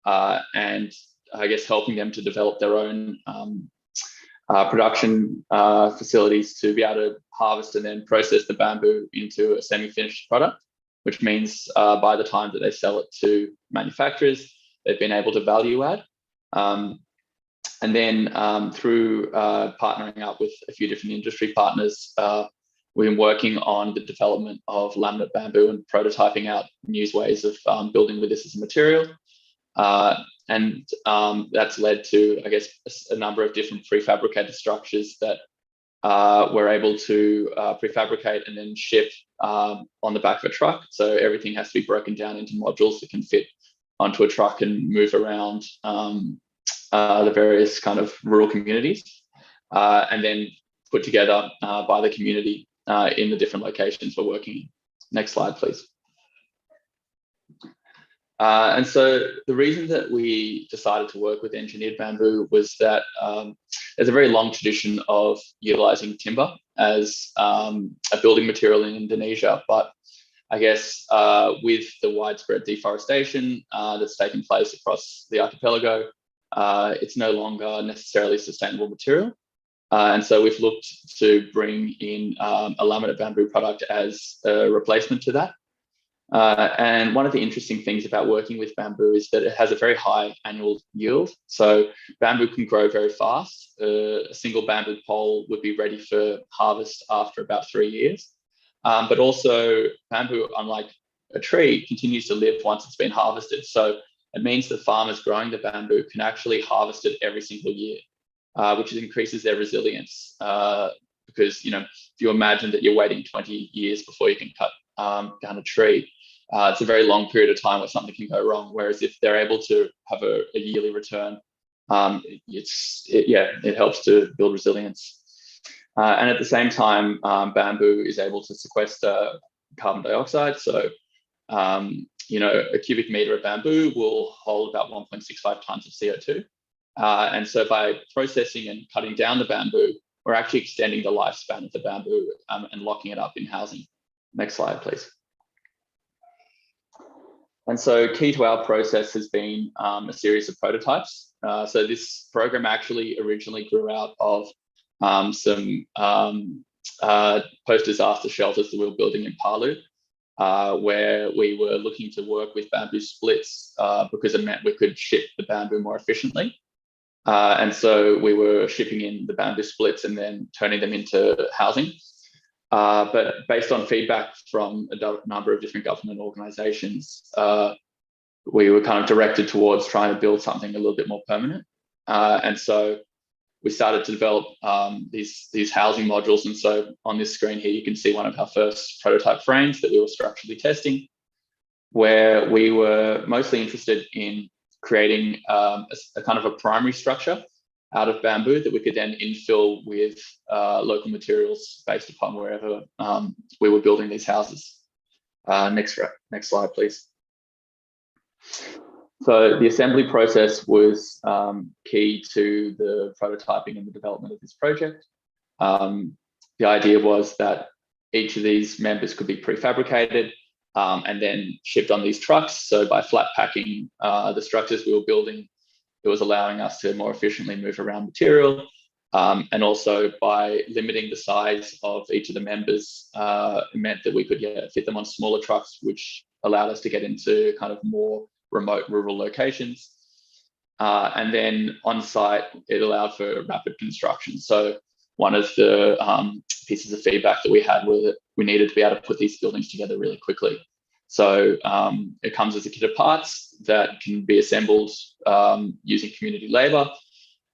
and I guess helping them to develop their own production facilities to be able to harvest and then process the bamboo into a semi-finished product, which means by the time that they sell it to manufacturers, they've been able to value add. And then through partnering up with a few different industry partners, we've been working on the development of laminate bamboo and prototyping out new ways of building with this as a material. And that's led to, I guess, a number of different prefabricated structures that we're able to prefabricate and then ship on the back of a truck. So everything has to be broken down into modules that can fit onto a truck and move around the various kind of rural communities, and then put together by the community in the different locations we're working in. Next slide, please. And so the reason that we decided to work with engineered bamboo was that there's a very long tradition of utilizing timber as a building material in Indonesia, but I guess with the widespread deforestation that's taken place across the archipelago, it's no longer necessarily sustainable material. And so we've looked to bring in a laminate bamboo product as a replacement to that. And one of the interesting things about working with bamboo is that it has a very high annual yield. So bamboo can grow very fast. A single bamboo pole would be ready for harvest after about 3 years. But also bamboo, unlike a tree, continues to live once it's been harvested. So it means that farmers growing the bamboo can actually harvest it every single year, which increases their resilience. Because, you know, if you imagine that you're waiting 20 years before you can cut down a tree, it's a very long period of time where something can go wrong. Whereas if they're able to have a yearly return, it helps to build resilience. And at the same time, bamboo is able to sequester carbon dioxide. So, you know, a cubic meter of bamboo will hold about 1.65 tons of CO2. And so by processing and cutting down the bamboo, we're actually extending the lifespan of the bamboo and locking it up in housing. Next slide, please. And so key to our process has been a series of prototypes. So this program actually originally grew out of some post-disaster shelters that we were building in Palu, where we were looking to work with bamboo splits because it meant we could ship the bamboo more efficiently. And so we were shipping in the bamboo splits and then turning them into housing. But based on feedback from a number of different government organizations, we were kind of directed towards trying to build something a little bit more permanent. And so we started to develop these housing modules. And so on this screen here, you can see one of our first prototype frames that we were structurally testing, where we were mostly interested in creating a kind of a primary structure out of bamboo that we could then infill with local materials based upon wherever we were building these houses. Next slide, please. So the assembly process was key to the prototyping and the development of this project. The idea was that each of these members could be prefabricated and then shipped on these trucks. So by flat packing the structures we were building, it was allowing us to more efficiently move around material. And also by limiting the size of each of the members, it meant that we could fit them on smaller trucks, which allowed us to get into kind of more remote rural locations. And then on site, it allowed for rapid construction. So one of the pieces of feedback that we had was that we needed to be able to put these buildings together really quickly. So it comes as a kit of parts that can be assembled using community labor.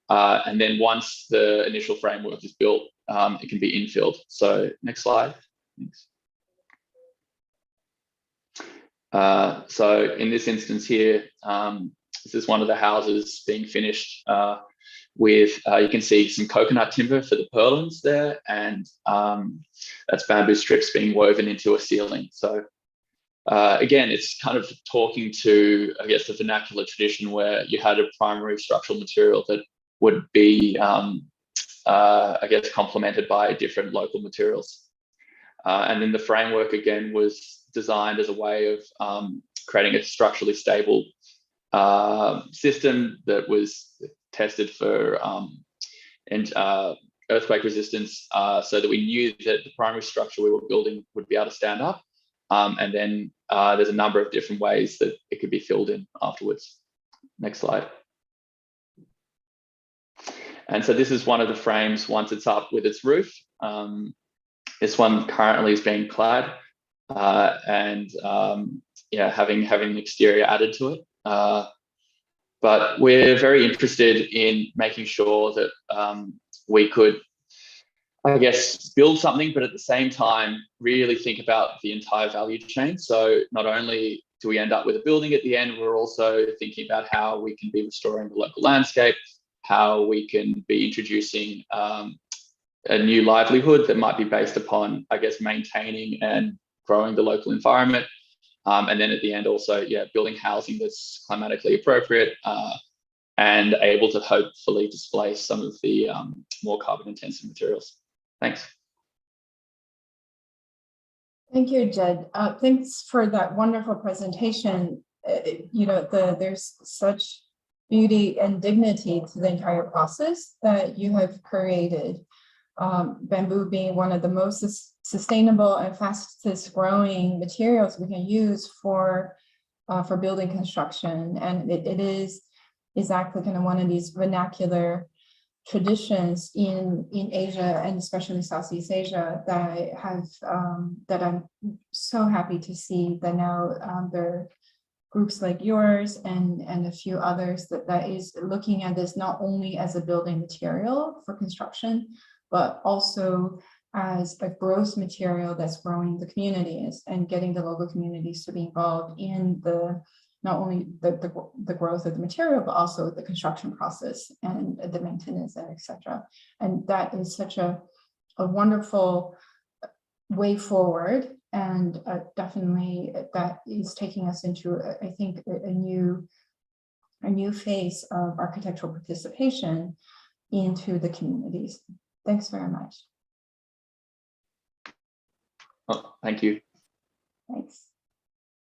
And then once the initial framework is built, it can be infilled. So next slide. Thanks. So in this instance here, this is one of the houses being finished with, you can see some coconut timber for the purlins there, and that's bamboo strips being woven into a ceiling. So again, it's kind of talking to, I guess, the vernacular tradition where you had a primary structural material that would be, I guess, complemented by different local materials. And then the framework, again, was designed as a way of creating a structurally stable system that was tested for earthquake resistance, so that we knew that the primary structure we were building would be able to stand up. And then there's a number of different ways that it could be filled in afterwards. Next slide. And so this is one of the frames once it's up with its roof. This one currently is being clad and having an exterior added to it. But we're very interested in making sure that we could, I guess, build something, but at the same time, really think about the entire value chain. So not only do we end up with a building at the end, we're also thinking about how we can be restoring the local landscape, how we can be introducing a new livelihood that might be based upon, I guess, maintaining and growing the local environment. And then at the end also, building housing that's climatically appropriate and able to hopefully displace some of the more carbon intensive materials. Thanks. Thank you, Jed. Thanks for that wonderful presentation. There's such beauty and dignity to the entire process that you have created. Bamboo being one of the most sustainable and fastest growing materials we can use for building construction, and it is exactly kind of one of these vernacular traditions in Asia and especially Southeast Asia that I'm so happy to see that now there are groups like yours and a few others that is looking at this not only as a building material for construction, but also as a growth material that's growing the communities and getting the local communities to be involved in not only the growth of the material, but also the construction process and the maintenance and et cetera. And that is such a wonderful way forward. And definitely that is taking us into, I think, a new a new phase of architectural participation into the communities. Thanks very much. Oh, thank you. Thanks.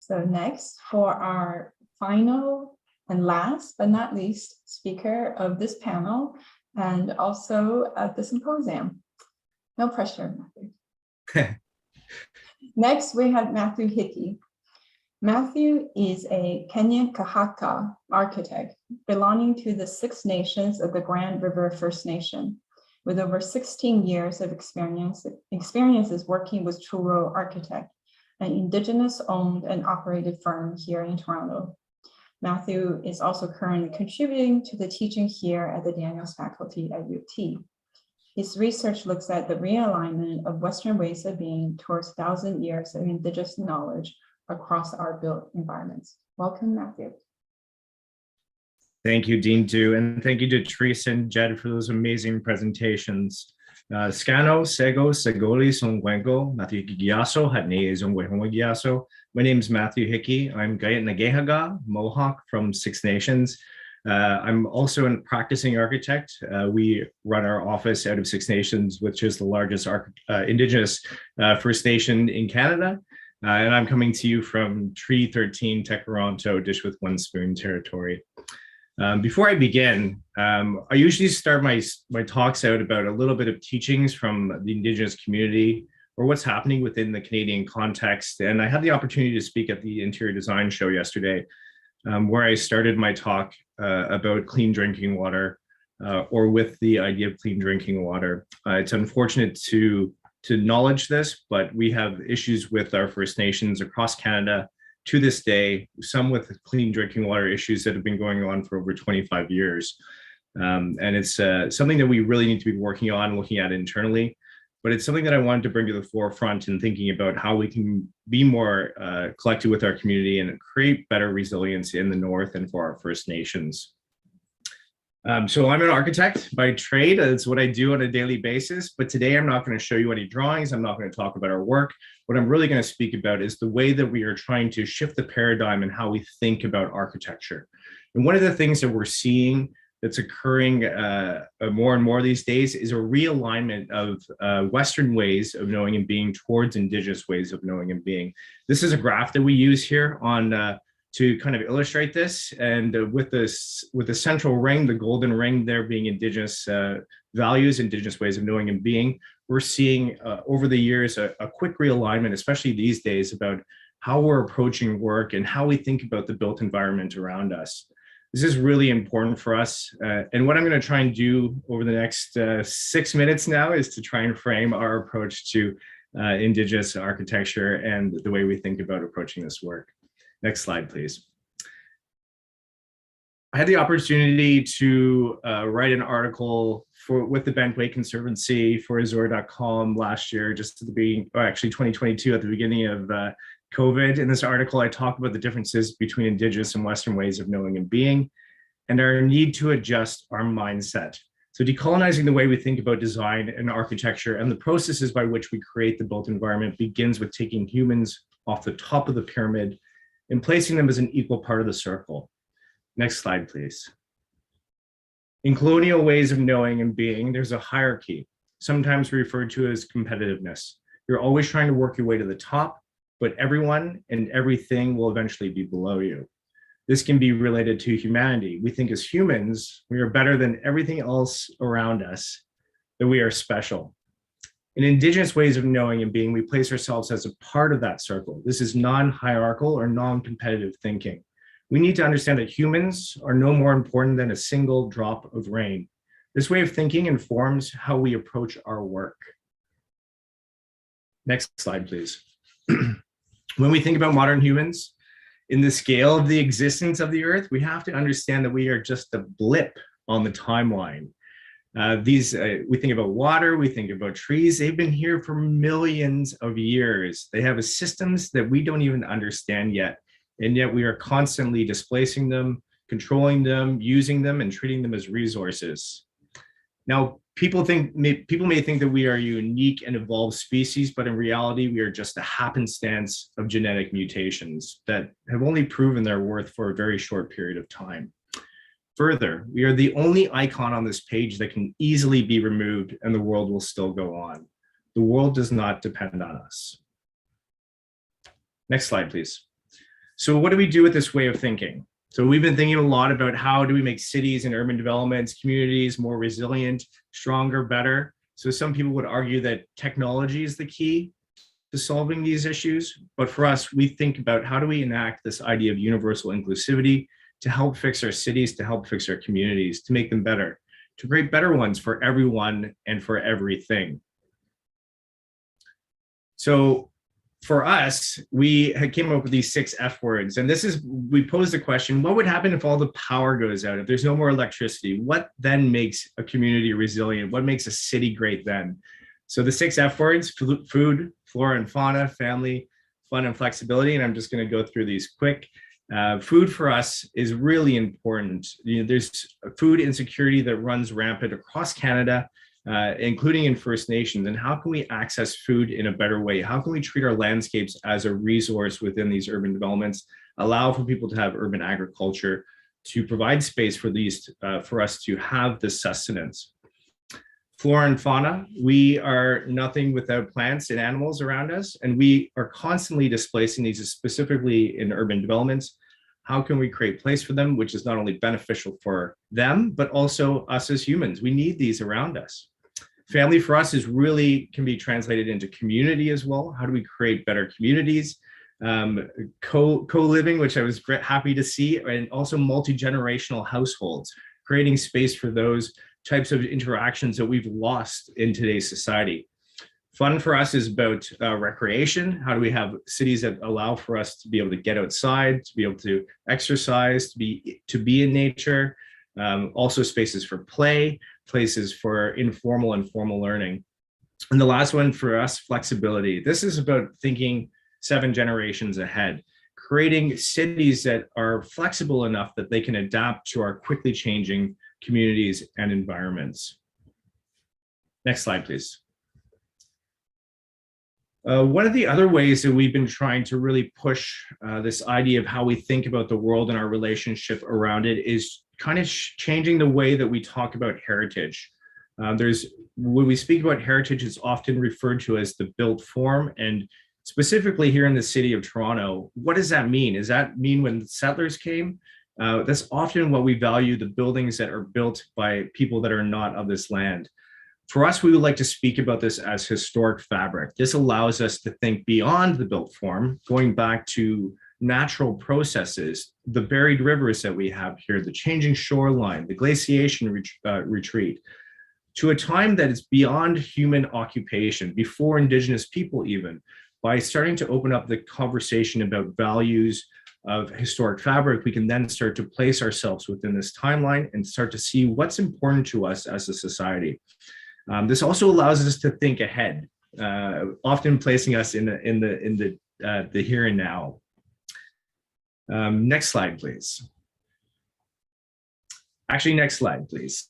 So next, for our final and last but not least speaker of this panel, and also at the symposium. No pressure, Matthew. Next, we have Matthew Hickey. Matthew is a Kenyan Kahaka architect belonging to the Six Nations of the Grand River First Nation, with over 16 years of experiences working with Truro Architect, an Indigenous-owned and operated firm here in Toronto. Matthew is also currently contributing to the teaching here at the Daniels faculty at UT. His research looks at the realignment of Western ways of being towards 1,000 years of Indigenous knowledge across our built environments. Welcome, Matthew. Thank you, Dean Du, and thank you to Teresa and Jed for those amazing presentations. Scano, Sego, Segoli, Songwengo, Matthew Giaso, Hatne Zongwegiaso. My name is Matthew Hickey. I'm Gayet Nagehaga, Mohawk from Six Nations. I'm also a practicing architect. We run our office out of Six Nations, which is the largest Indigenous First Nation in Canada. And I'm coming to you from Tree 13, Tekaronto, Dish with One Spoon territory. Before I begin, I usually start my talks out about a little bit of teachings from the Indigenous community or what's happening within the Canadian context. And I had the opportunity to speak at the Interior Design Show yesterday, where I started my talk about clean drinking water, or with the idea of clean drinking water. It's unfortunate to acknowledge this, but we have issues with our First Nations across Canada to this day, some with clean drinking water issues that have been going on for over 25 years. And it's something that we really need to be working on, looking at internally, but it's something that I wanted to bring to the forefront in thinking about how we can be more collected with our community and create better resilience in the North and for our First Nations. So I'm an architect by trade. That's what I do on a daily basis. But today I'm not going to show you any drawings. I'm not going to talk about our work. What I'm really going to speak about is the way that we are trying to shift the paradigm and how we think about architecture. And one of the things that we're seeing that's occurring more and more these days is a realignment of Western ways of knowing and being towards Indigenous ways of knowing and being. This is a graph that we use here on to kind of illustrate this, and with the central ring, the golden ring there being Indigenous values, Indigenous ways of knowing and being, we're seeing over the years a quick realignment, especially these days, about how we're approaching work and how we think about the built environment around us. This is really important for us, and what I'm going to try and do over the next 6 minutes now is to try and frame our approach to Indigenous architecture and the way we think about approaching this work. Next slide, please. I had the opportunity to write an article with the Bentway Conservancy for Azure.com last year, just at the beginning, or actually 2022, at the beginning of COVID. In this article, I talk about the differences between Indigenous and Western ways of knowing and being, and our need to adjust our mindset. So decolonizing the way we think about design and architecture and the processes by which we create the built environment begins with taking humans off the top of the pyramid and placing them as an equal part of the circle. Next slide, please. In colonial ways of knowing and being, there's a hierarchy, sometimes referred to as competitiveness. You're always trying to work your way to the top, but everyone and everything will eventually be below you. This can be related to humanity. We think as humans, we are better than everything else around us, that we are special. In Indigenous ways of knowing and being, we place ourselves as a part of that circle. This is non-hierarchical or non-competitive thinking. We need to understand that humans are no more important than a single drop of rain. This way of thinking informs how we approach our work. Next slide, please. When we think about modern humans, in the scale of the existence of the Earth, we have to understand that we are just a blip on the timeline. We think about water, we think about trees. They've been here for millions of years. They have systems that we don't even understand yet. And yet we are constantly displacing them, controlling them, using them, and treating them as resources. Now, people may think that we are a unique and evolved species, but in reality, we are just a happenstance of genetic mutations that have only proven their worth for a very short period of time. Further, we are the only icon on this page that can easily be removed and the world will still go on. The world does not depend on us. Next slide, please. So what do we do with this way of thinking? So we've been thinking a lot about how do we make cities and urban developments, communities more resilient, stronger, better. So some people would argue that technology is the key to solving these issues. But for us, we think about how do we enact this idea of universal inclusivity to help fix our cities, to help fix our communities, to make them better, to create better ones for everyone and for everything. So for us, we had came up with these 6 F words. And this is, we posed the question, what would happen if all the power goes out, if there's no more electricity? What then makes a community resilient? What makes a city great then? So the 6 F words, food, flora and fauna, family, fun and flexibility. And I'm just gonna go through these quick. Food for us is really important. You know, there's food insecurity that runs rampant across Canada, including in First Nations. And how can we access food in a better way? How can we treat our landscapes as a resource within these urban developments, allow for people to have urban agriculture, to provide space for these, for us to have this sustenance. Flora and fauna, we are nothing without plants and animals around us, and we are constantly displacing these, specifically in urban developments. How can we create place for them, which is not only beneficial for them, but also us as humans? We need these around us. Family for us is really can be translated into community as well. How do we create better communities? Co-living, which I was happy to see, and also multi-generational households, creating space for those types of interactions that we've lost in today's society. Fun for us is about recreation. How do we have cities that allow for us to be able to get outside, to be able to exercise, to be in nature, also spaces for play, places for informal and formal learning. And the last one for us, flexibility. This is about thinking 7 generations ahead, creating cities that are flexible enough that they can adapt to our quickly changing communities and environments. Next slide, please. One of the other ways that we've been trying to really push this idea of how we think about the world and our relationship around it is kind of changing the way that we talk about heritage. When we speak about heritage, it's often referred to as the built form, and specifically here in the city of Toronto, what does that mean? Does that mean when the settlers came? That's often what we value, the buildings that are built by people that are not of this land. For us, we would like to speak about this as historic fabric. This allows us to think beyond the built form, going back to natural processes, the buried rivers that we have here, the changing shoreline, the glaciation retreat, to a time that is beyond human occupation, before Indigenous people even, by starting to open up the conversation about values of historic fabric, we can then start to place ourselves within this timeline and start to see what's important to us as a society. This also allows us to think ahead, often placing us in the here and now. Next slide, please. Actually, next slide, please.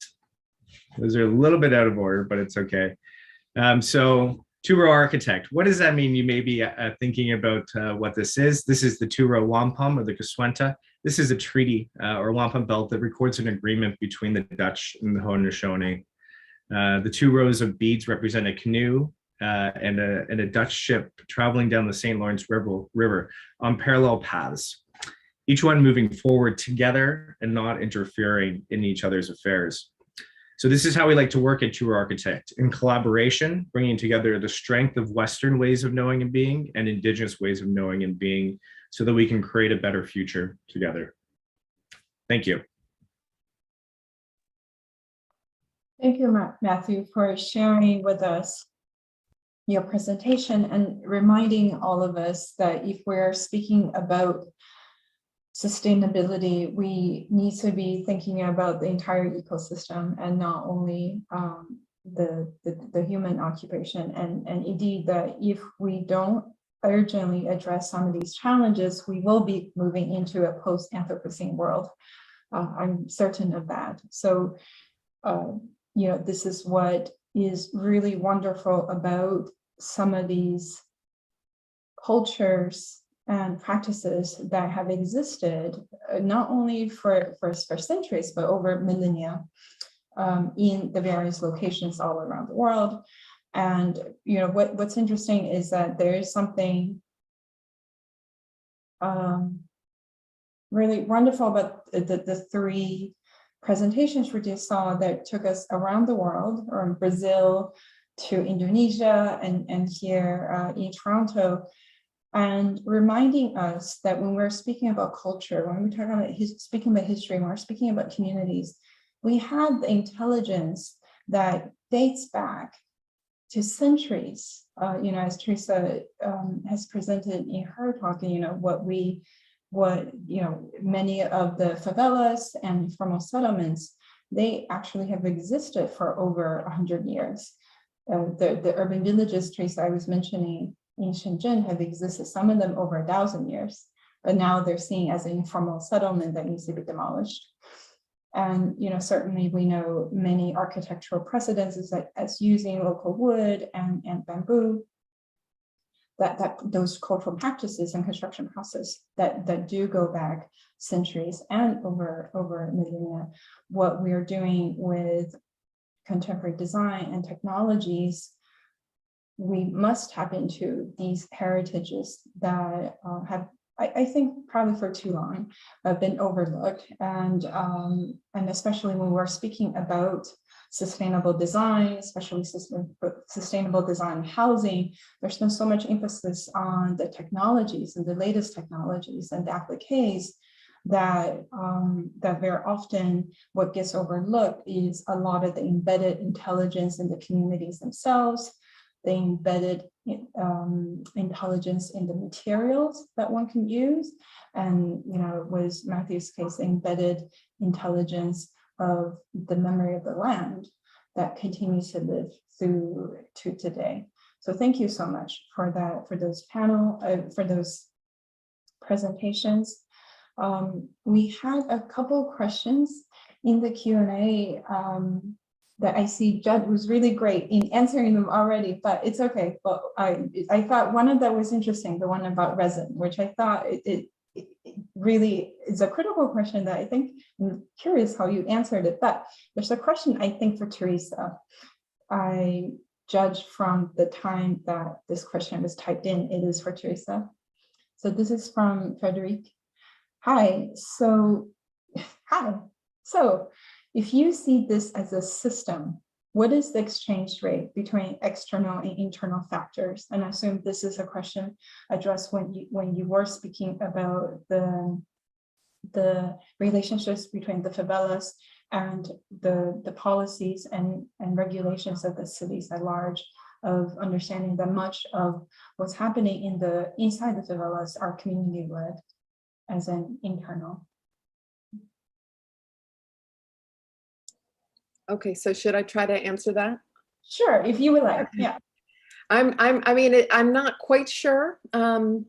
Those are a little bit out of order, but it's okay. So two-row architect, what does that mean? You may be thinking about what this is. This is the two-row wampum or the Kuswenta. This is a treaty or wampum belt that records an agreement between the Dutch and the Haudenosaunee. The 2 rows of beads represent a canoe and a Dutch ship traveling down the St. Lawrence River on parallel paths, each one moving forward together and not interfering in each other's affairs. So this is how we like to work at Two Architect, in collaboration, bringing together the strength of Western ways of knowing and being and Indigenous ways of knowing and being so that we can create a better future together. Thank you. Thank you, Matthew, for sharing with us your presentation and reminding all of us that if we're speaking about sustainability, we need to be thinking about the entire ecosystem and not only the human occupation. And indeed, that if we don't urgently address some of these challenges, we will be moving into a post-Anthropocene world. I'm certain of that. So, you know, this is what is really wonderful about some of these cultures and practices that have existed not only for centuries, but over millennia in the various locations all around the world. And what's interesting is that there is something really wonderful about the three presentations we just saw that took us around the world, from Brazil to Indonesia and here in Toronto, and reminding us that when we're speaking about culture, when we're talking about speaking about history, when we're speaking about communities, we have the intelligence that dates back to centuries. As Teresa has presented in her talk, many of the favelas and informal settlements, they actually have existed for over 100 years. The urban villages, Teresa, I was mentioning in Shenzhen, have existed, some of them over 1,000 years, but now they're seen as an informal settlement that needs to be demolished. And certainly we know many architectural precedents as using local wood and bamboo, that those cultural practices and construction process that do go back centuries and over millennia. What we are doing with contemporary design and technologies, we must tap into these heritages that have, I think, probably for too long been overlooked, and especially when we're speaking about sustainable design, especially sustainable design housing, there's been so much emphasis on the technologies and the latest technologies and the appliques that very often what gets overlooked is a lot of the embedded intelligence in the communities themselves, the embedded intelligence in the materials that one can use, and was Matthew's case, embedded intelligence of the memory of the land that continues to live through to today. So thank you so much for that, for those presentations. We had a couple questions in the Q&A that I see Judd was really great in answering them already, but it's okay. But I thought one of that was interesting, the one about resin, which I thought it really is a critical question that I think I'm curious how you answered it. But there's a question I think for Teresa. I judge from the time that this question was typed in, it is for Teresa. So this is from Frederic. Hi, so if you see this as a system, what is the exchange rate between external and internal factors? And I assume this is a question addressed when you were speaking about the relationships between the favelas and the policies and regulations of the cities at large, of understanding that much of what's happening inside the favelas are community-led as an internal. Okay, so should I try to answer that? Sure, if you would like. Yeah. I'm not quite sure how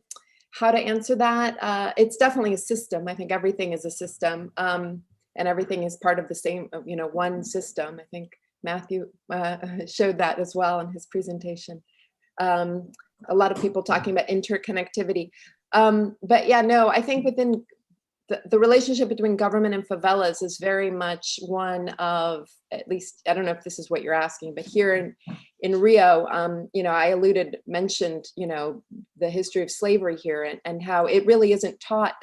to answer that. It's definitely a system. I think everything is a system, and everything is part of the same, one system. I think Matthew showed that as well in his presentation. A lot of people talking about interconnectivity. But yeah, no, I think within the relationship between government and favelas is very much one of, at least, I don't know if this is what you're asking, but here in Rio, I mentioned, the history of slavery here and how it really isn't taught.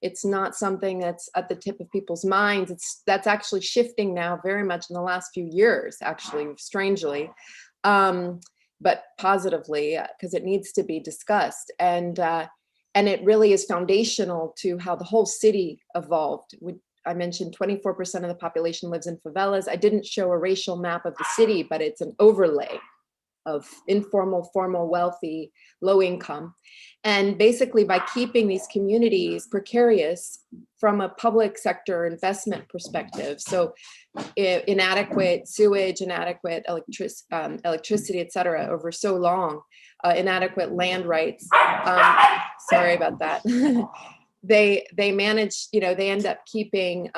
It's not something that's at the tip of people's minds. That's actually shifting now very much in the last few years, actually, strangely, but positively, because it needs to be discussed. And it really is foundational to how the whole city evolved. I mentioned 24% of the population lives in favelas. I didn't show a racial map of the city, but it's an overlay of informal, formal, wealthy, low income. And basically by keeping these communities precarious from a public sector investment perspective, so inadequate sewage, inadequate electricity, et cetera, over so long, inadequate land rights. Sorry about that. They manage, they end up keeping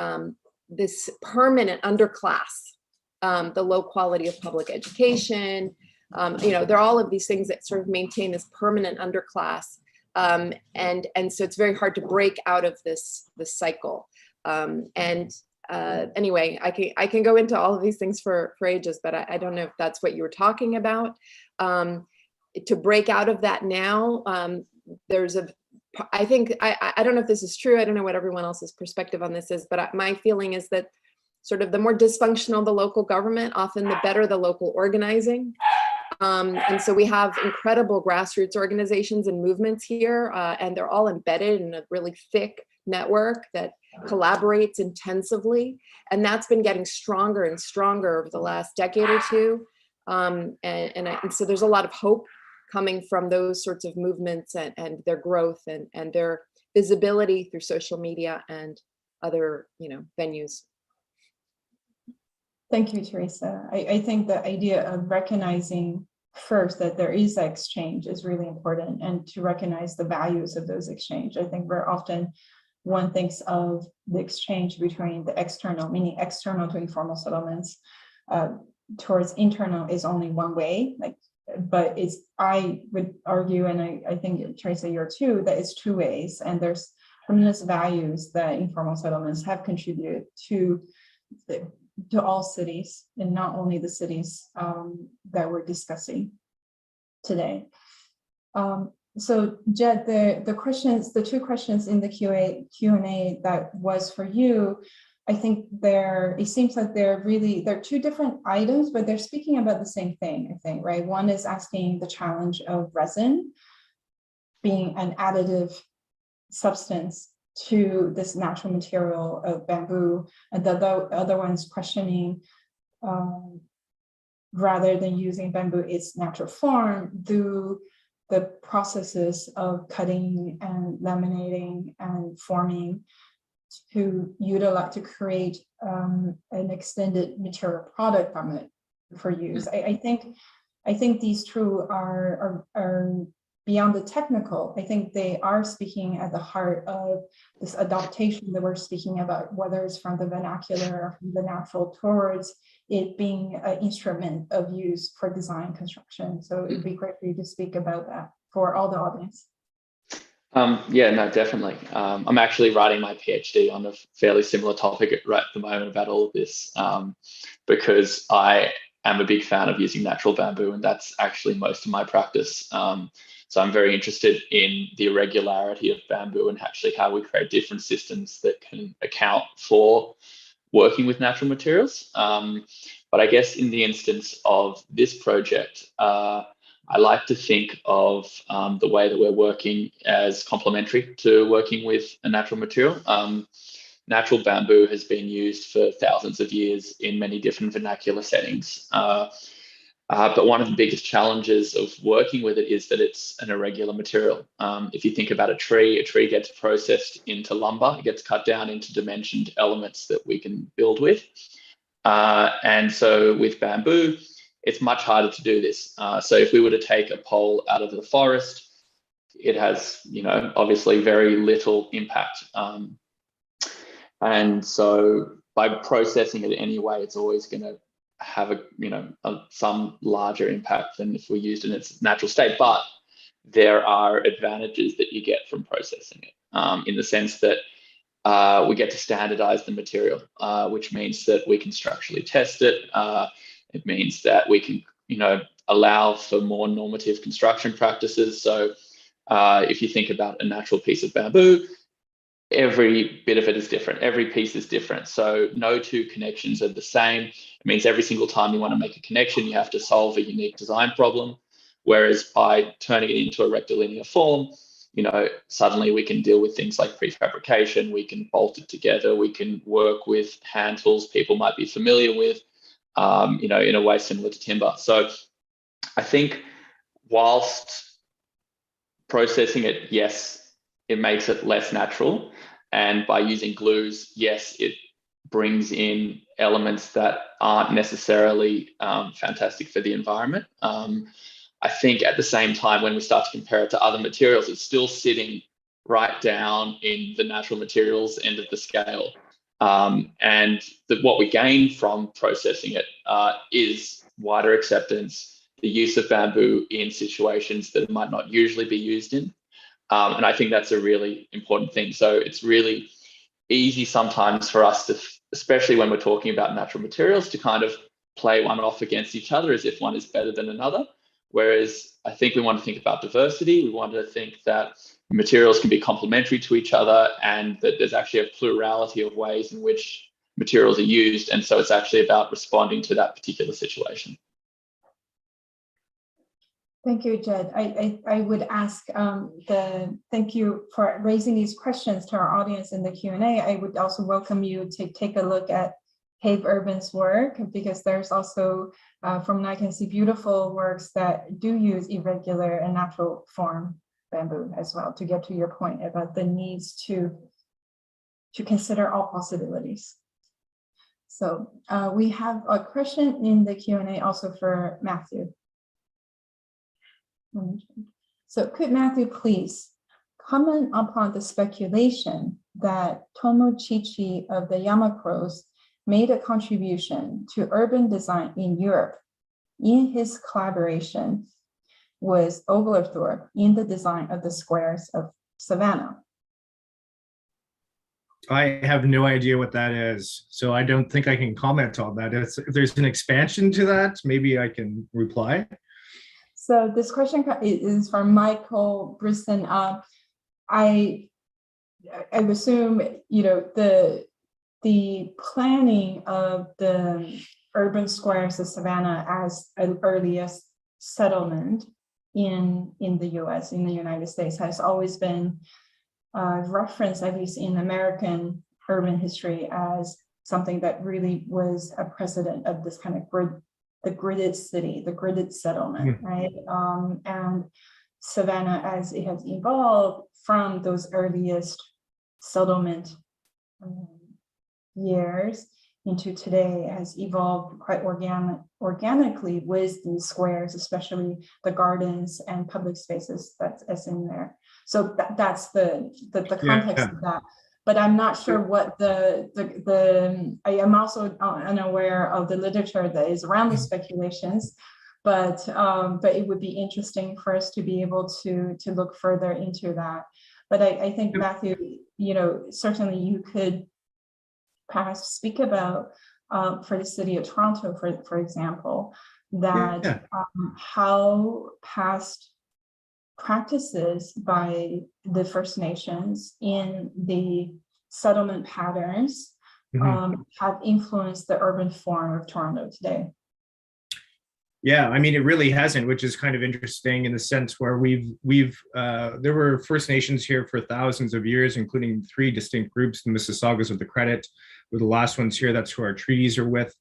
this permanent underclass, the low quality of public education. There are all of these things that sort of maintain this permanent underclass And so it's very hard to break out of this cycle. Anyway, I can go into all of these things for ages, but I don't know if that's what you were talking about. To break out of that now, I think, I don't know if this is true. I don't know what everyone else's perspective on this is, but my feeling is that sort of the more dysfunctional the local government, often the better the local organizing. And so we have incredible grassroots organizations and movements here, and they're all embedded in a really thick network that collaborates intensively. And that's been getting stronger and stronger over the last decade or two. And so there's a lot of hope coming from those sorts of movements and their growth and their visibility through social media and other, venues. Thank you, Teresa. I think the idea of recognizing first that there is exchange is really important, and to recognize the values of those exchange. I think very often one thinks of the exchange between the external, meaning external to informal settlements, towards internal is only one way, but I would argue, and I think Teresa, you're too, that it's two ways, and there's tremendous values that informal settlements have contributed to all cities, and not only the cities that we're discussing today. So Jed, the two questions in the Q&A that was for you, I think it seems like they're two different items, but they're speaking about the same thing, I think, right? One is asking the challenge of resin being an additive substance to this natural material of bamboo, and the other one's questioning, rather than using bamboo its natural form, do the processes of cutting and laminating and forming to utilize to create an extended material product from it for use. I think these two are beyond the technical. I think they are speaking at the heart of this adaptation that we're speaking about, whether it's from the vernacular or from the natural towards it being an instrument of use for design construction. So it'd be great for you to speak about that for all the audience. Yeah, no, definitely. I'm actually writing my PhD on a fairly similar topic right at the moment about all of this, because I am a big fan of using natural bamboo, and that's actually most of my practice. So I'm very interested in the irregularity of bamboo and actually how we create different systems that can account for working with natural materials. But I guess in the instance of this project, I like to think of the way that we're working as complementary to working with a natural material. Natural bamboo has been used for thousands of years in many different vernacular settings. But one of the biggest challenges of working with it is that it's an irregular material. If you think about a tree gets processed into lumber, it gets cut down into dimensioned elements that we can build with. And so with bamboo, it's much harder to do this. So if we were to take a pole out of the forest, it has, obviously very little impact. And so by processing it anyway, it's always going to have some larger impact than if we used it in its natural state. But there are advantages that you get from processing it, in the sense that we get to standardize the material, which means that we can structurally test it. It means that we can, allow for more normative construction practices. So if you think about a natural piece of bamboo, every bit of it is different. Every piece is different. So no two connections are the same. It means every single time you want to make a connection, you have to solve a unique design problem. Whereas by turning it into a rectilinear form, suddenly we can deal with things like prefabrication. We can bolt it together. We can work with hand tools people might be familiar with, in a way similar to timber. So I think whilst processing it, yes, it makes it less natural. And by using glues, yes, it brings in elements that aren't necessarily fantastic for the environment. I think at the same time, when we start to compare it to other materials, it's still sitting right down in the natural materials end of the scale. And what we gain from processing it is wider acceptance, the use of bamboo in situations that it might not usually be used in. And I think that's a really important thing. So it's really easy sometimes for us to, especially when we're talking about natural materials, to kind of play one off against each other as if one is better than another. Whereas I think we want to think about diversity. We want to think that materials can be complementary to each other, and that there's actually a plurality of ways in which materials are used. And so it's actually about responding to that particular situation. Thank you, Jed. I would ask thank you for raising these questions to our audience in the Q&A. I would also welcome you to take a look at Cave Urban's work, because there's also, from what I can see, beautiful works that do use irregular and natural form bamboo as well, to get to your point about the needs to consider all possibilities. So we have a question in the Q&A also for Matthew. So could Matthew please comment upon the speculation that Tomochichi of the Yamakros made a contribution to urban design in Europe in his collaboration with Oglethorpe in the design of the squares of Savannah? I have no idea what that is, so I don't think I can comment on that. If there's an expansion to that, maybe I can reply. So this question is from Michael Brisson. I assume, you know, the planning of the urban squares of Savannah as an earliest settlement in the US, in the United States, has always been referenced, at least in American urban history, as something that really was a precedent of this kind of the gridded city, the gridded settlement, right? And Savannah, as it has evolved from those earliest settlement years into today, has evolved quite organically with these squares, especially the gardens and public spaces that's in there. So that's the context of that. But I'm not sure what I am also unaware of the literature that is around the speculations, but it would be interesting for us to be able to look further into that. But I think, Matthew, you know, certainly you could perhaps speak about for the city of Toronto, for example, that how past practices by the First Nations in the settlement patterns have influenced the urban form of Toronto today. Yeah, I mean, it really hasn't, which is kind of interesting in the sense where there were First Nations here for thousands of years, including 3 distinct groups. The Mississaugas of the Credit were the last ones here. That's who our treaties are with.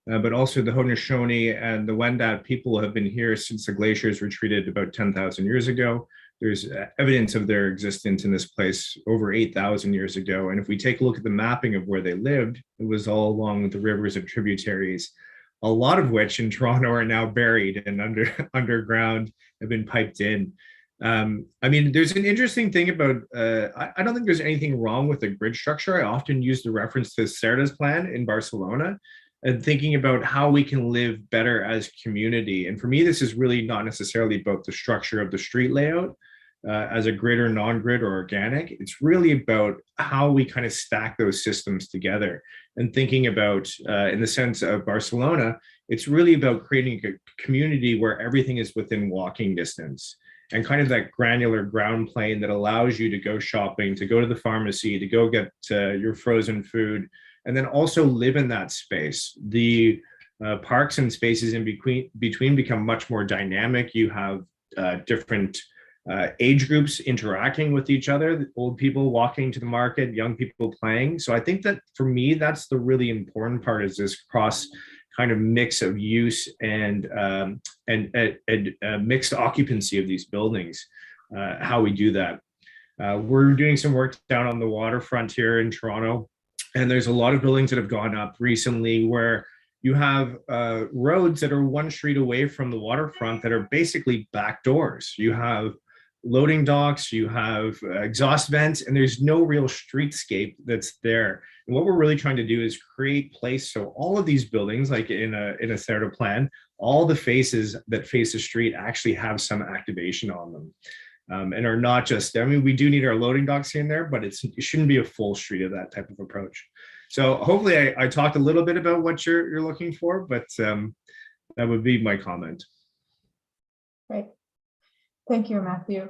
But also the Haudenosaunee and the Wendat people have been here since the glaciers retreated about 10,000 years ago. There's evidence of their existence in this place over 8,000 years ago. And if we take a look at the mapping of where they lived, it was all along the rivers and tributaries, a lot of which in Toronto are now buried and underground, have been piped in. I mean, there's an interesting thing about, I don't think there's anything wrong with the grid structure. I often use the reference to Cerda's plan in Barcelona, and thinking about how we can live better as community. And for me, this is really not necessarily about the structure of the street layout as a grid or non-grid or organic. It's really about how we kind of stack those systems together. And thinking about, in the sense of Barcelona, it's really about creating a community where everything is within walking distance, and kind of that granular ground plane that allows you to go shopping, to go to the pharmacy, to go get your frozen food, and then also live in that space. The parks and spaces in between become much more dynamic. You have different age groups interacting with each other, old people walking to the market, young people playing. So I think that for me, that's the really important part, is this cross kind of mix of use and mixed occupancy of these buildings, how we do that. We're doing some work down on the waterfront here in Toronto. And there's a lot of buildings that have gone up recently where you have roads that are 1 street away from the waterfront that are basically back doors. You have loading docks, you have exhaust vents, and there's no real streetscape that's there. And what we're really trying to do is create place so all of these buildings, like in a Cerda plan, all the faces that face the street actually have some activation on them. and are not just, I mean, we do need our loading docks here and there, but it shouldn't be a full street of that type of approach. So hopefully I talked a little bit about what you're looking for, but that would be my comment. Right. Thank you, Matthew.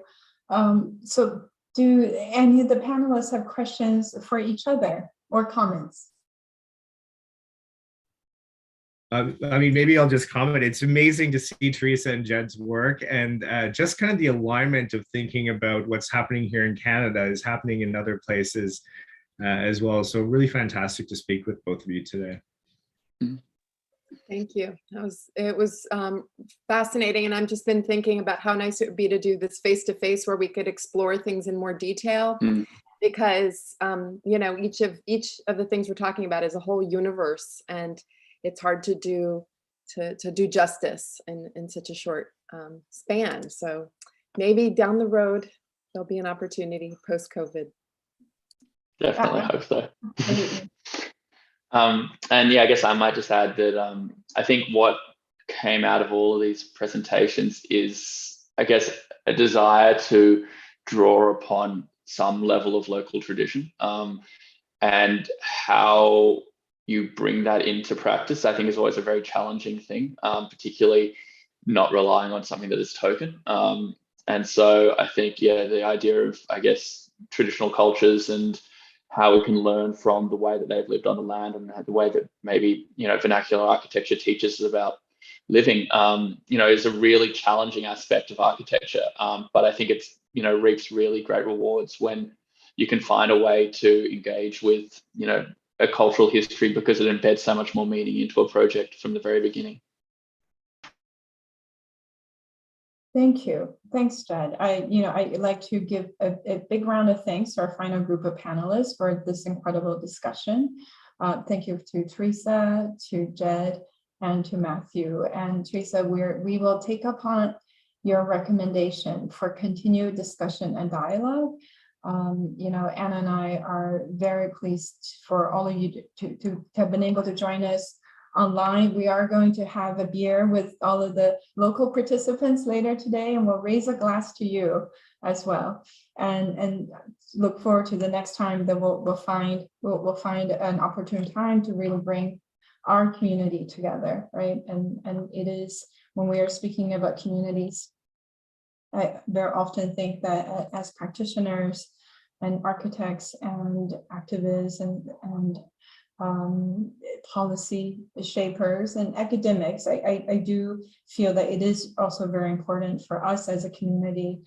So do any of the panelists have questions for each other or comments? I mean, maybe I'll just comment. It's amazing to see Teresa and Jed's work, and just kind of the alignment of thinking about what's happening here in Canada is happening in other places as well. So really fantastic to speak with both of you today. Thank you. It was fascinating, and I've just been thinking about how nice it would be to do this face-to-face where we could explore things in more detail, because you know, each of the things we're talking about is a whole universe, and it's hard to do justice in such a short span. So maybe down the road there'll be an opportunity post-COVID. Definitely hope so. And yeah, I guess I might just add that I think what came out of all of these presentations is, I guess, a desire to draw upon some level of local tradition, and how you bring that into practice, I think, is always a very challenging thing, particularly not relying on something that is token. And so I think, yeah, the idea of, I guess, traditional cultures and how we can learn from the way that they've lived on the land and the way that maybe, you know, vernacular architecture teaches us about living, you know, is a really challenging aspect of architecture. But I think it's, you know, reaps really great rewards when you can find a way to engage with, you know, a cultural history, because it embeds so much more meaning into a project from the very beginning. Thank you. Thanks, Jed. I'd like to give a big round of thanks to our final group of panelists for this incredible discussion. Thank you to Teresa, to Jed, and to Matthew. And Teresa, we will take upon your recommendation for continued discussion and dialogue. You know, Anna and I are very pleased for all of you to have been able to join us online. We are going to have a beer with all of the local participants later today, and we'll raise a glass to you as well. And look forward to the next time that we'll find an opportune time to really bring our community together, right? And it is, when we are speaking about communities, I very often think that as practitioners and architects and activists and policy shapers and academics, I do feel that it is also very important for us as a community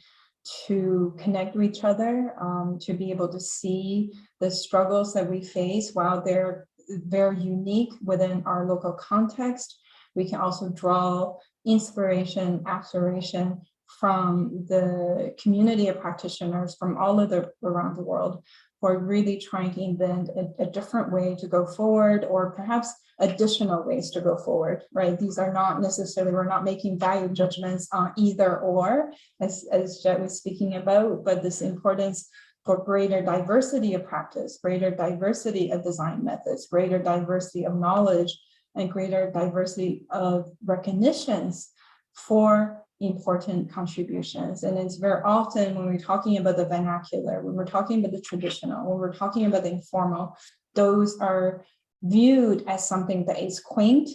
to connect with each other, to be able to see the struggles that we face. While they're very unique within our local context, we can also draw inspiration, aspiration from the community of practitioners from all around the world, who are really trying to invent a different way to go forward, or perhaps additional ways to go forward, right? These are not necessarily, we're not making value judgments on either or, as Jet was speaking about, but this importance for greater diversity of practice, greater diversity of design methods, greater diversity of knowledge, and greater diversity of recognitions for important contributions. And it's very often when we're talking about the vernacular, when we're talking about the traditional, when we're talking about the informal, those are viewed as something that is quaint,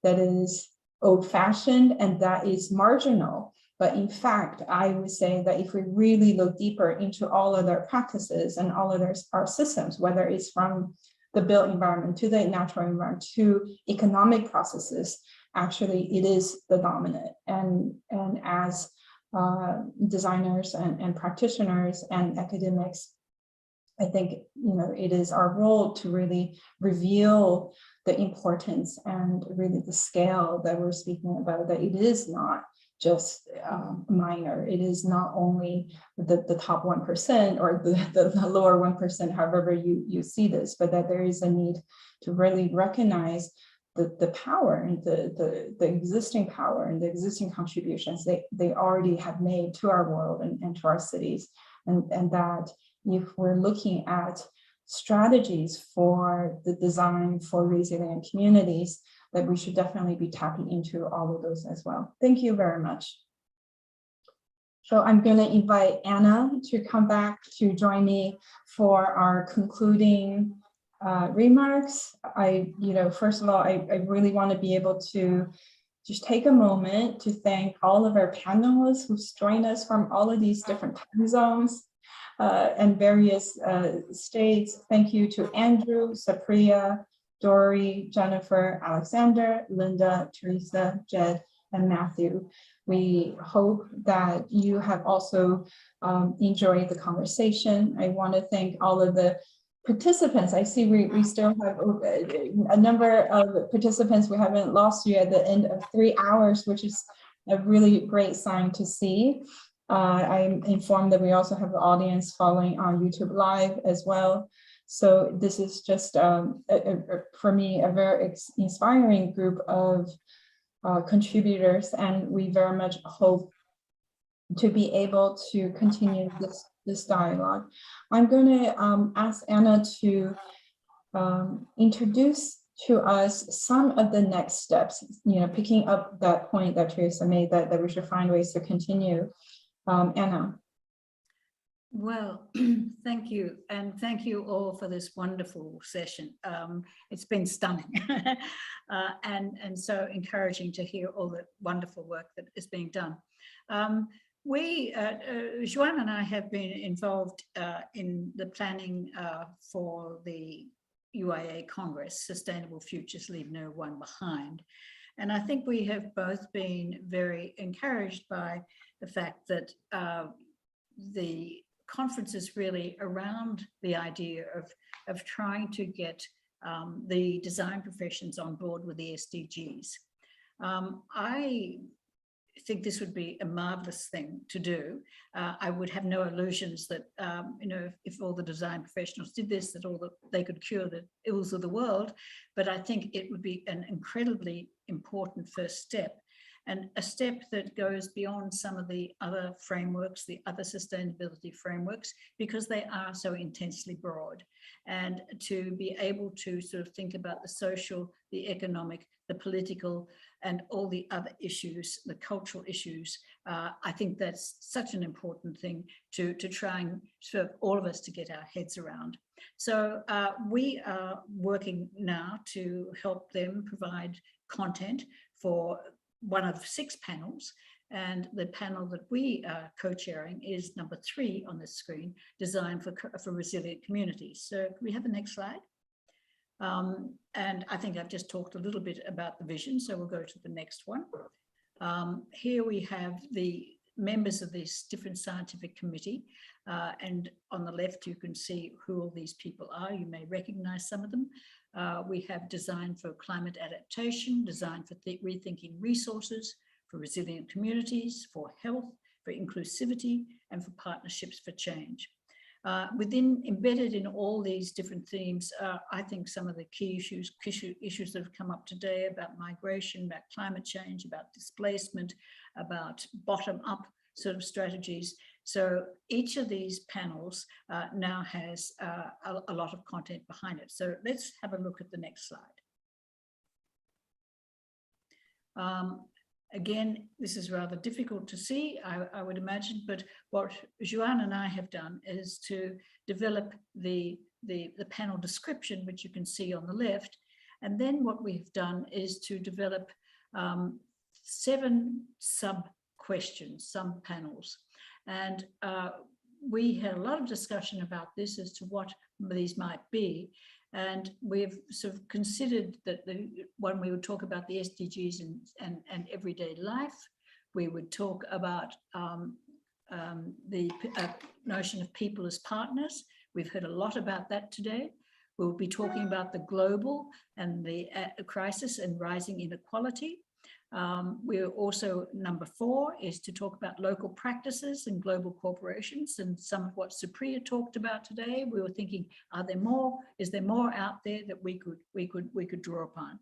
that is old-fashioned, and that is marginal. But in fact, I would say that if we really look deeper into all of their practices and all of our systems, whether it's from the built environment to the natural environment to economic processes, actually it is the dominant. And as designers and practitioners and academics, I think, you know, it is our role to really reveal the importance and really the scale that we're speaking about, that it is not just minor. It is not only the top 1% or the lower 1%, however you see this, but that there is a need to really recognize the power and the existing power and the existing contributions they already have made to our world and to our cities. And that if we're looking at strategies for the design for resilient communities, that we should definitely be tapping into all of those as well. Thank you very much. So I'm going to invite Anna to come back to join me for our concluding remarks. First of all, I really want to be able to just take a moment to thank all of our panelists who's joined us from all of these different time zones and various states. Thank you to Andrew, Sapriya, Dory, Jennifer, Alexander, Linda, Teresa, Jed, and Matthew. We hope that you have also enjoyed the conversation. I want to thank all of the participants. I see we still have a number of participants. We haven't lost you at the end of 3 hours, which is a really great sign to see. I'm informed that we also have an audience following on YouTube Live as well. So this is just, for me, a very inspiring group of contributors, and we very much hope to be able to continue this dialogue. I'm going to ask Anna to introduce to us some of the next steps, picking up that point that Teresa made, that we should find ways to continue. Anna. Well, thank you. And thank you all for this wonderful session. It's been stunning and so encouraging to hear all the wonderful work that is being done. Joanne and I have been involved in the planning for the UIA Congress, Sustainable Futures Leave No One Behind. And I think we have both been very encouraged by the fact that the conference is really around the idea of trying to get the design professions on board with the SDGs. I think this would be a marvelous thing to do. I would have no illusions that, if all the design professionals did this, that they could cure the ills of the world. But I think it would be an incredibly important first step, and a step that goes beyond some of the other frameworks, the other sustainability frameworks, because they are so intensely broad. And to be able to sort of think about the social, the economic, the political, and all the other issues, the cultural issues, I think that's such an important thing to try and serve all of us to get our heads around. So we are working now to help them provide content for one of 6 panels, and the panel that we are co-chairing is number 3 on the screen, Design for Resilient Communities. So can we have the next slide? And I think I've just talked a little bit about the vision, so we'll go to the next one. Here we have the members of this different scientific committee, and on the left you can see who all these people are. You may recognize some of them. We have Design for Climate Adaptation, Design for Rethinking Resources, for Resilient Communities, for Health, for Inclusivity, and for Partnerships for Change. Embedded in all these different themes, I think some of the key issues that have come up today about migration, about climate change, about displacement, about bottom-up sort of strategies. So each of these panels now has a lot of content behind it. So let's have a look at the next slide. Again, this is rather difficult to see, I would imagine, but what Joanne and I have done is to develop the panel description, which you can see on the left. And then what we've done is to develop 7 sub-questions, sub-panels. And we had a lot of discussion about this as to what these might be. And we've sort of considered that when we would talk about the SDGs and everyday life, we would talk about the notion of people as partners. We've heard a lot about that today. We'll be talking about the global and the crisis and rising inequality. We're also, number 4 is to talk about local practices and global corporations, and some of what Supriya talked about today. We were thinking, is there more out there that we could draw upon?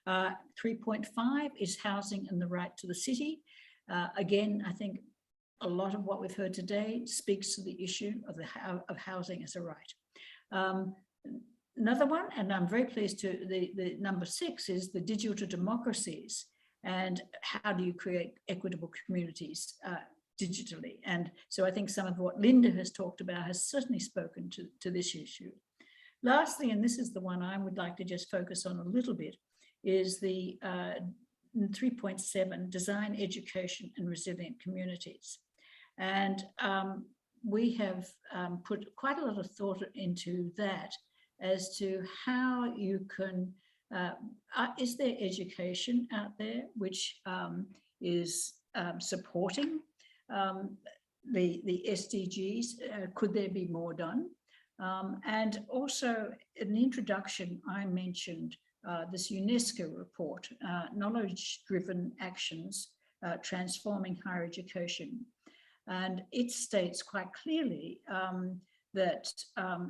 3.5 is housing and the right to the city. Again, I think a lot of what we've heard today speaks to the issue of housing as a right. Another one, and I'm very pleased to, the number 6 is the digital democracies. And how do you create equitable communities? digitally. And so I think some of what Linda has talked about has certainly spoken to this issue. Lastly, and this is the one I would like to just focus on a little bit, is the 3.7, Design, Education and Resilient Communities. And we have put quite a lot of thought into that as to how you can, is there education out there which is supporting the SDGs? Could there be more done? And also in the introduction, I mentioned this UNESCO report, Knowledge-Driven Actions, Transforming Higher Education. And it states quite clearly that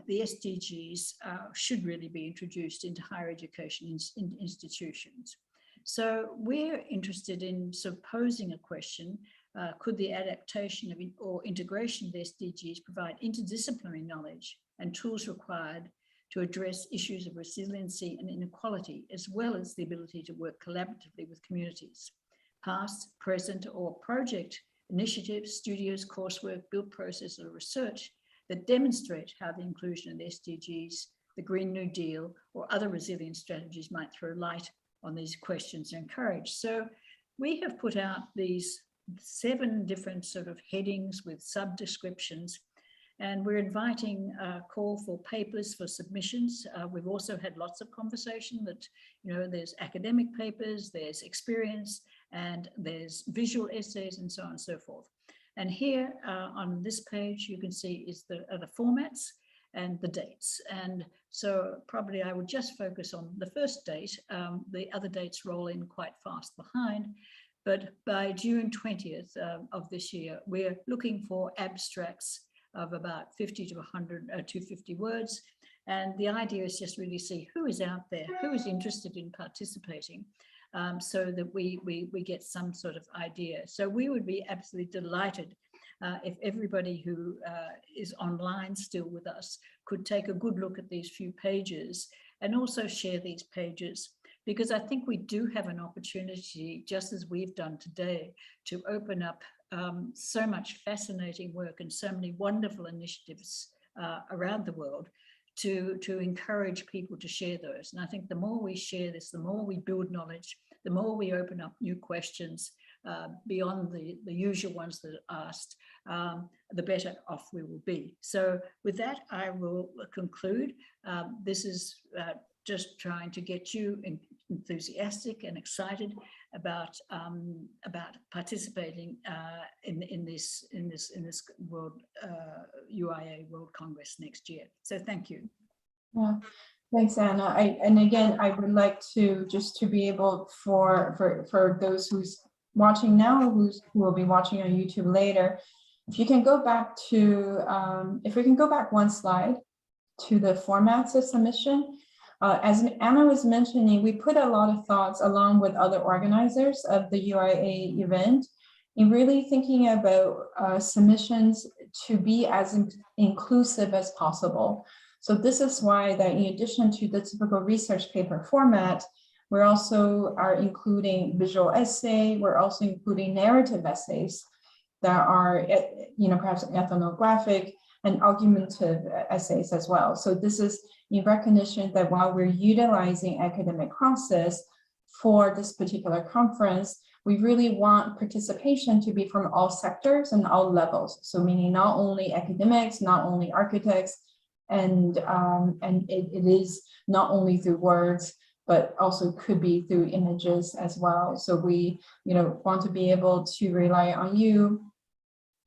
the SDGs should really be introduced into higher education institutions. So we're interested in sort of posing a question, could the adaptation or integration of the SDGs provide interdisciplinary knowledge and tools required to address issues of resiliency and inequality, as well as the ability to work collaboratively with communities? Past, present, or project initiatives, studios, coursework, build process, or research that demonstrate how the inclusion of the SDGs, the Green New Deal, or other resilience strategies might throw light on these questions and encourage. So we have put out these 7 different sort of headings with sub-descriptions, and we're inviting a call for papers for submissions. We've also had lots of conversation that, you know, there's academic papers, there's experience, and there's visual essays and so on and so forth. And here on this page, you can see is the formats and the dates. And so probably I would just focus on the first date. The other dates roll in quite fast behind. But by June 20th of this year, we're looking for abstracts of about 50 to 100, 250 words. And the idea is just really see who is out there, who is interested in participating, so that we get some sort of idea. So we would be absolutely delighted if everybody who is online still with us could take a good look at these few pages and also share these pages, because I think we do have an opportunity, just as we've done today, to open up so much fascinating work and so many wonderful initiatives around the world to encourage people to share those. And I think the more we share this, the more we build knowledge, the more we open up new questions beyond the usual ones that are asked, the better off we will be. So with that, I will conclude. This is just trying to get you enthusiastic and excited about participating in this World UIA World Congress next year. So thank you. Yeah, thanks, Anna. And again, I would like to just to be able for those who's watching now, who will be watching on YouTube later, if you can go back to if we can go back one slide to the formats of submission. As Anna was mentioning, we put a lot of thoughts along with other organizers of the UIA event in really thinking about submissions to be as inclusive as possible. So this is why that in addition to the typical research paper format, we're also are including visual essay, we're also including narrative essays that are, you know, perhaps ethnographic and argumentative essays as well. So this is in recognition that while we're utilizing academic process for this particular conference, we really want participation to be from all sectors and all levels. So meaning not only academics, not only architects, and it is not only through words, but also could be through images as well. So we, you know, want to be able to rely on you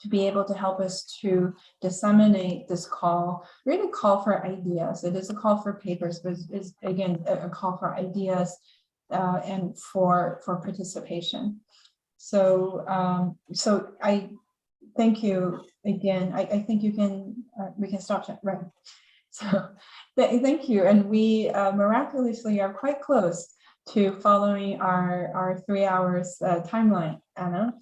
to be able to help us to disseminate this call, really call for ideas. It is a call for papers, but it's again a call for ideas and for participation. So so I thank you again. I think you can we can stop that, right? So thank you, and we miraculously are quite close to following our 3 hours timeline, Anna.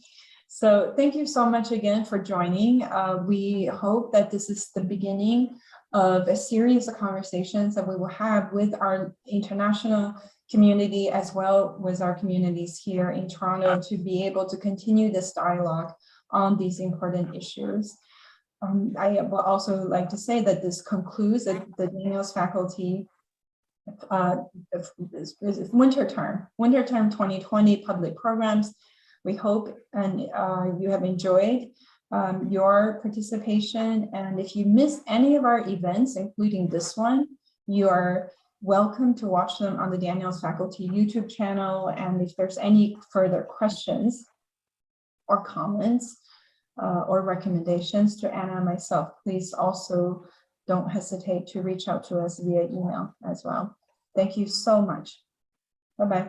So thank you so much again for joining. We hope that this is the beginning of a series of conversations that we will have with our international community as well as our communities here in Toronto to be able to continue this dialogue on these important issues. I will also like to say that this concludes the Daniels faculty winter term 2020 public programs. We hope and you have enjoyed your participation. And if you missed any of our events, including this one, you are welcome to watch them on the Daniels Faculty YouTube channel. And if there's any further questions or comments or recommendations to Anna and myself, please also don't hesitate to reach out to us via email as well. Thank you so much. Bye-bye.